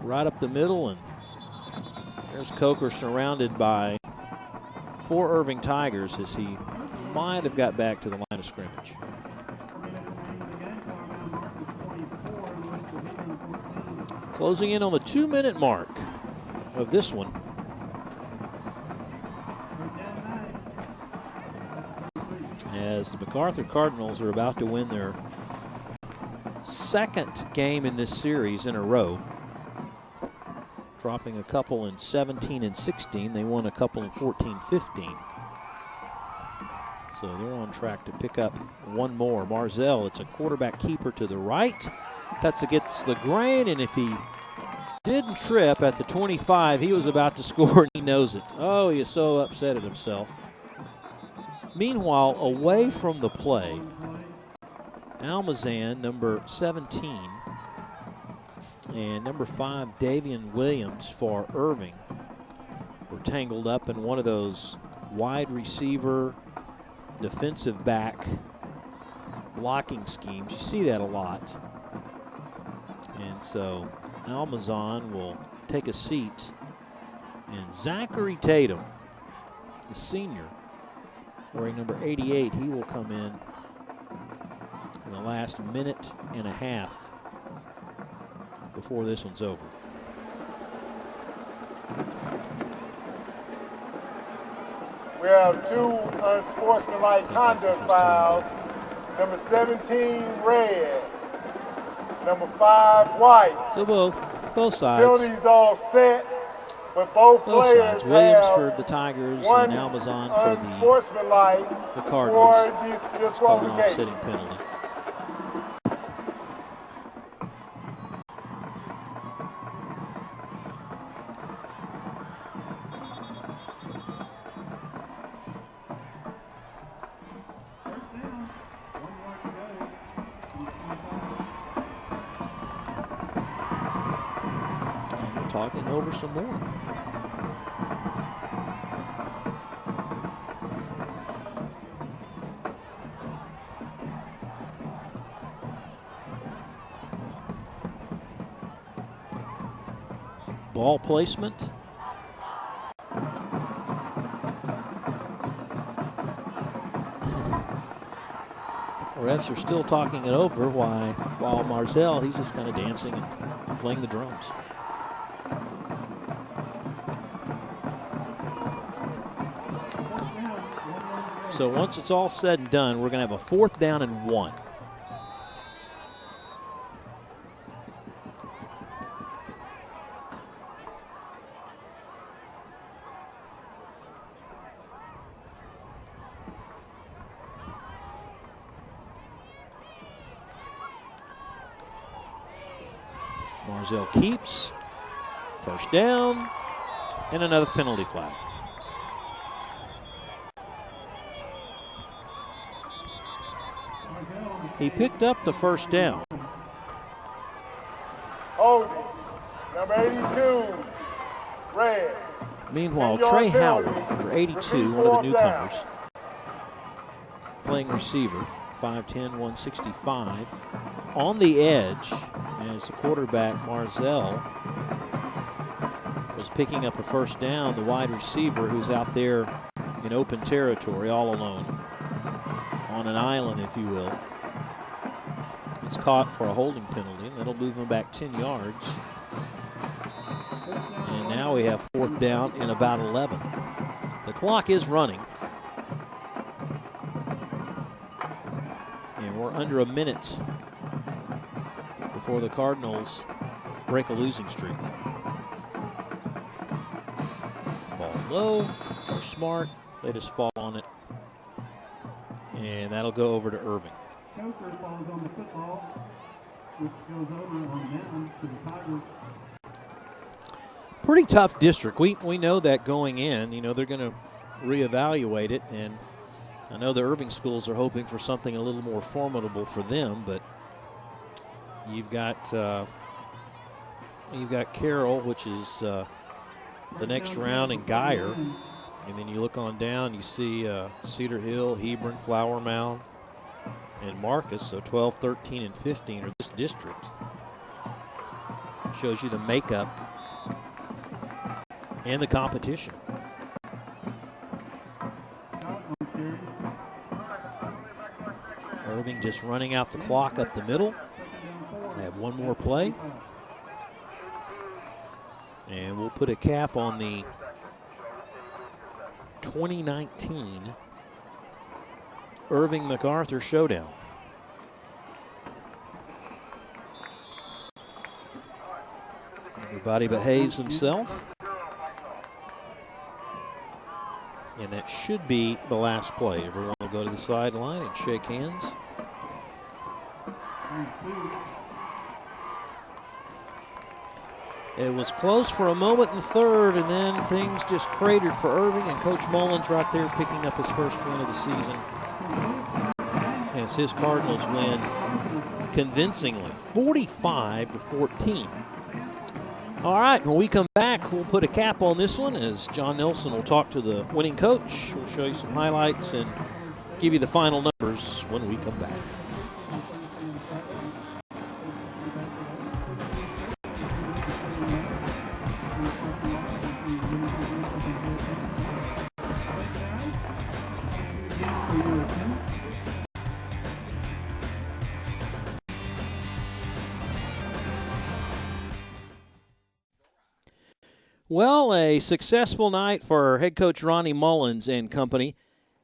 Right up the middle, and there's Coker surrounded by 4 Irving Tigers as he might have got back to the line of scrimmage. Closing in on the 2-minute mark of this one. As the MacArthur Cardinals are about to win their second game in this series in a row. Dropping a couple in 17 and 16. They won a couple in 14-15. So they're on track to pick up one more. Marzell, it's a quarterback keeper to the right. Cuts against the grain, and if he didn't trip at the 25, he was about to score, and he knows it. Oh, he is so upset at himself. Meanwhile, away from the play, Almazan, number 17, and number 5, Davian Williams for Irving, were tangled up in one of those wide receiver, defensive back blocking schemes. You see that a lot. And so Almazan will take a seat, and Zachary Tatum, the senior, wearing number 88, he will come in the last minute and a half before this one's over. We have 2 unsportsmanlike conduct fouls. Number 17, red. Number 5, white. So both sides. Penalties all set, but both players sides. Williams have for the Tigers one and Almazan for unsportsmanlike the Cardinals. for It's called an disqualification. offsetting penalty. Talking over some more. Ball placement. Refs are still talking it over while Marzell, he's just kind of dancing and playing the drums. So once it's all said and done, we're going to have a 4th down and 1. Marzell keeps. 1st down. And another penalty flag. He picked up the 1st down. Holding. Number 82. Red. Meanwhile, Trey Howard, number 82, one of the newcomers, playing receiver, 5'10", 165, on the edge as the quarterback, Marzell, was picking up a 1st down. The wide receiver, who's out there in open territory all alone, on an island, if you will, is caught for a holding penalty. That'll move him back 10 yards. And now we have 4th down and about 11. The clock is running. And we're under a minute before the Cardinals break a losing streak. Ball low, they're smart, they just fall on it. And that'll go over to Irving. Coker falls on the football, which goes over on down to the Tigers. Pretty tough district. We know that going in. You know, they're going to reevaluate it, and I know the Irving schools are hoping for something a little more formidable for them, but you've got Carroll, which is the next round, and Geyer, and then you look on down, you see Cedar Hill, Hebron, Flower Mound, and Marcus. So 12, 13, and 15 are this district. Shows you the makeup and the competition. Irving just running out the clock up the middle. They have one more play. And we'll put a cap on the 2019 Irving MacArthur showdown. Everybody behaves himself. And that should be the last play. Everyone will go to the sideline and shake hands. It was close for a moment in the 3rd, and then things just cratered for Irving, and Coach Mullins right there picking up his first win of the season as his Cardinals win convincingly, 45-14. All right, when we come back, we'll put a cap on this one as John Nelson will talk to the winning coach. We'll show you some highlights and give you the final numbers when we come back. Well, a successful night for head coach Ronnie Mullins and company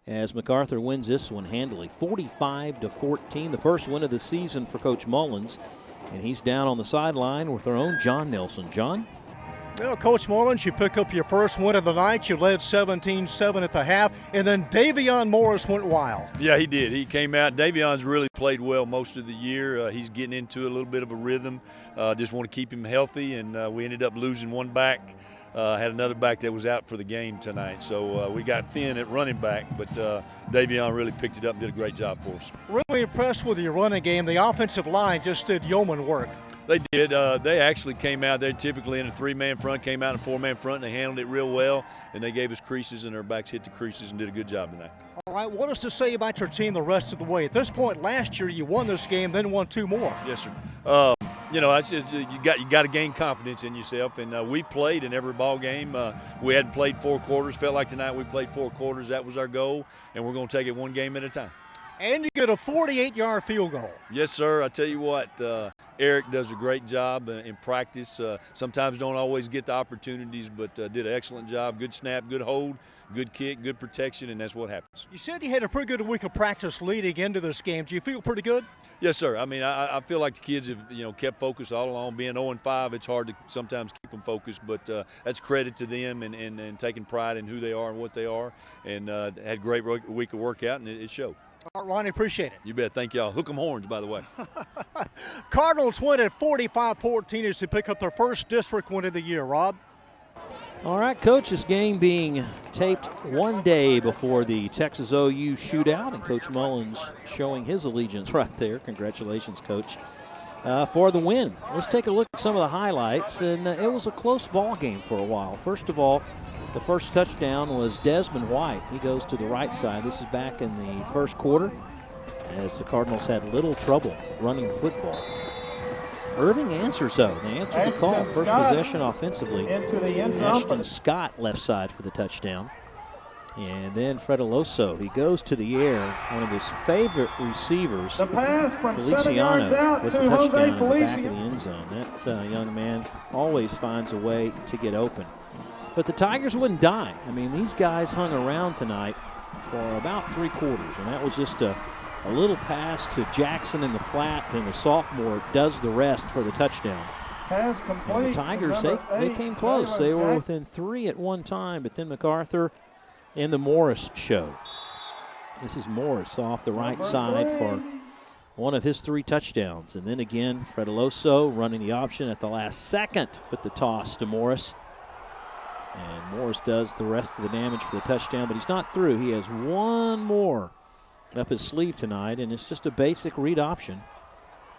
as MacArthur wins this one handily, 45-14, the first win of the season for Coach Mullins. And he's down on the sideline with our own John Nelson. John? Well, Coach Mullins, you pick up your first win of the night. You led 17-7 at the half, and then Davion Morris went wild. Yeah, he did. He came out. Davion's really played well most of the year. He's getting into a little bit of a rhythm. Just want to keep him healthy, and we ended up losing one back. Had another back that was out for the game tonight. So we got thin at running back, but Davion really picked it up and did a great job for us. Really impressed with your running game. The offensive line just did yeoman work. They did. They actually came out there typically in a 3-man front, came out in a 4-man front, and they handled it real well. And they gave us creases, and their backs hit the creases and did a good job tonight. All right, what does this say about your team the rest of the way? At this point last year, you won this game, then won 2 more. Yes, sir. You know, that's just, you got to gain confidence in yourself, and we played in every ball game. We hadn't played 4 quarters. Felt like tonight we played 4 quarters. That was our goal, and we're going to take it one game at a time. And you get a 48-yard field goal. Yes, sir. I tell you what, Eric does a great job in practice. Sometimes don't always get the opportunities, but did an excellent job. Good snap, good hold, good kick, good protection, and that's what happens. You said you had a pretty good week of practice leading into this game. Do you feel pretty good? Yes, sir. I mean, I feel like the kids have, kept focused all along. Being 0-5, it's hard to sometimes keep them focused, but that's credit to them and taking pride in who they are and what they are, and had a great week of workout, and it showed. All right, Ronnie, appreciate it. You bet. Thank y'all. Hook 'em horns, by the way. Cardinals win at 45-14 as they pick up their first district win of the year. Rob? All right, Coach, this game being taped one day before the Texas OU shootout, and Coach Mullins showing his allegiance right there. Congratulations, Coach, for the win. Let's take a look at some of the highlights, and it was a close ball game for a while. First of all, the first touchdown was Desmond White. He goes to the right side. This is back in the first quarter as the Cardinals had little trouble running the football. Irving answers, though. They answered the call. First possession offensively. Ashton Scott left side for the touchdown. And then Frediloso, he goes to the air. One of his favorite receivers, Feliciano, with the touchdown in the back of the end zone. That young man always finds a way to get open. But the Tigers wouldn't die. I mean, these guys hung around tonight for about 3 quarters, and that was just a little pass to Jackson in the flat, and the sophomore does the rest for the touchdown. And the Tigers, they came close. They were within 3 at one time, but then MacArthur and the Morris show. This is Morris off the right side for one of his 3 touchdowns. And then again, Frediloso running the option at the last second with the toss to Morris. And Morris does the rest of the damage for the touchdown, but he's not through. He has one more up his sleeve tonight, and it's just a basic read option.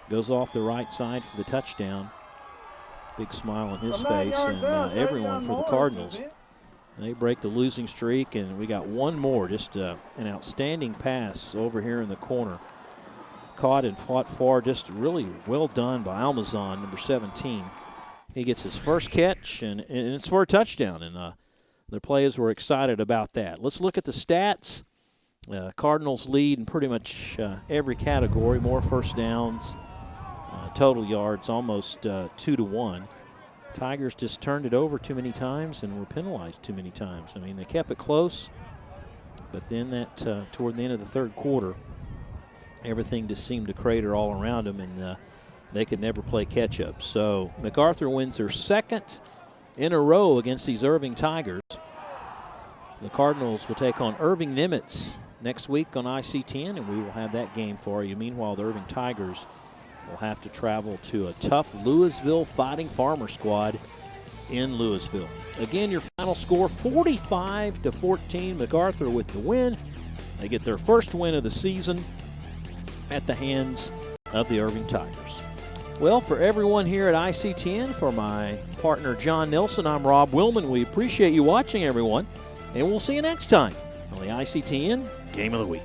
Goes off the right side for the touchdown. Big smile on his face, and everyone for the Cardinals. They break the losing streak, and we got one more. Just an outstanding pass over here in the corner. Caught and fought for, just really well done by Almazan, number 17. He gets his first catch, and it's for a touchdown, and the players were excited about that. Let's look at the stats. Cardinals lead in pretty much every category. More first downs, total yards, almost 2-1. Tigers just turned it over too many times and were penalized too many times. I mean, they kept it close, but then that toward the end of the third quarter, everything just seemed to crater all around them, and they could never play catch-up. So MacArthur wins their second in a row against these Irving Tigers. The Cardinals will take on Irving Nimitz next week on IC10, and we will have that game for you. Meanwhile, the Irving Tigers will have to travel to a tough Louisville Fighting Farmer squad in Louisville. Again, your final score, 45-14. MacArthur with the win. They get their first win of the season at the hands of the Irving Tigers. Well, for everyone here at IC10, for my partner John Nelson, I'm Rob Willman. We appreciate you watching, everyone, and we'll see you next time on the IC10 Game of the Week.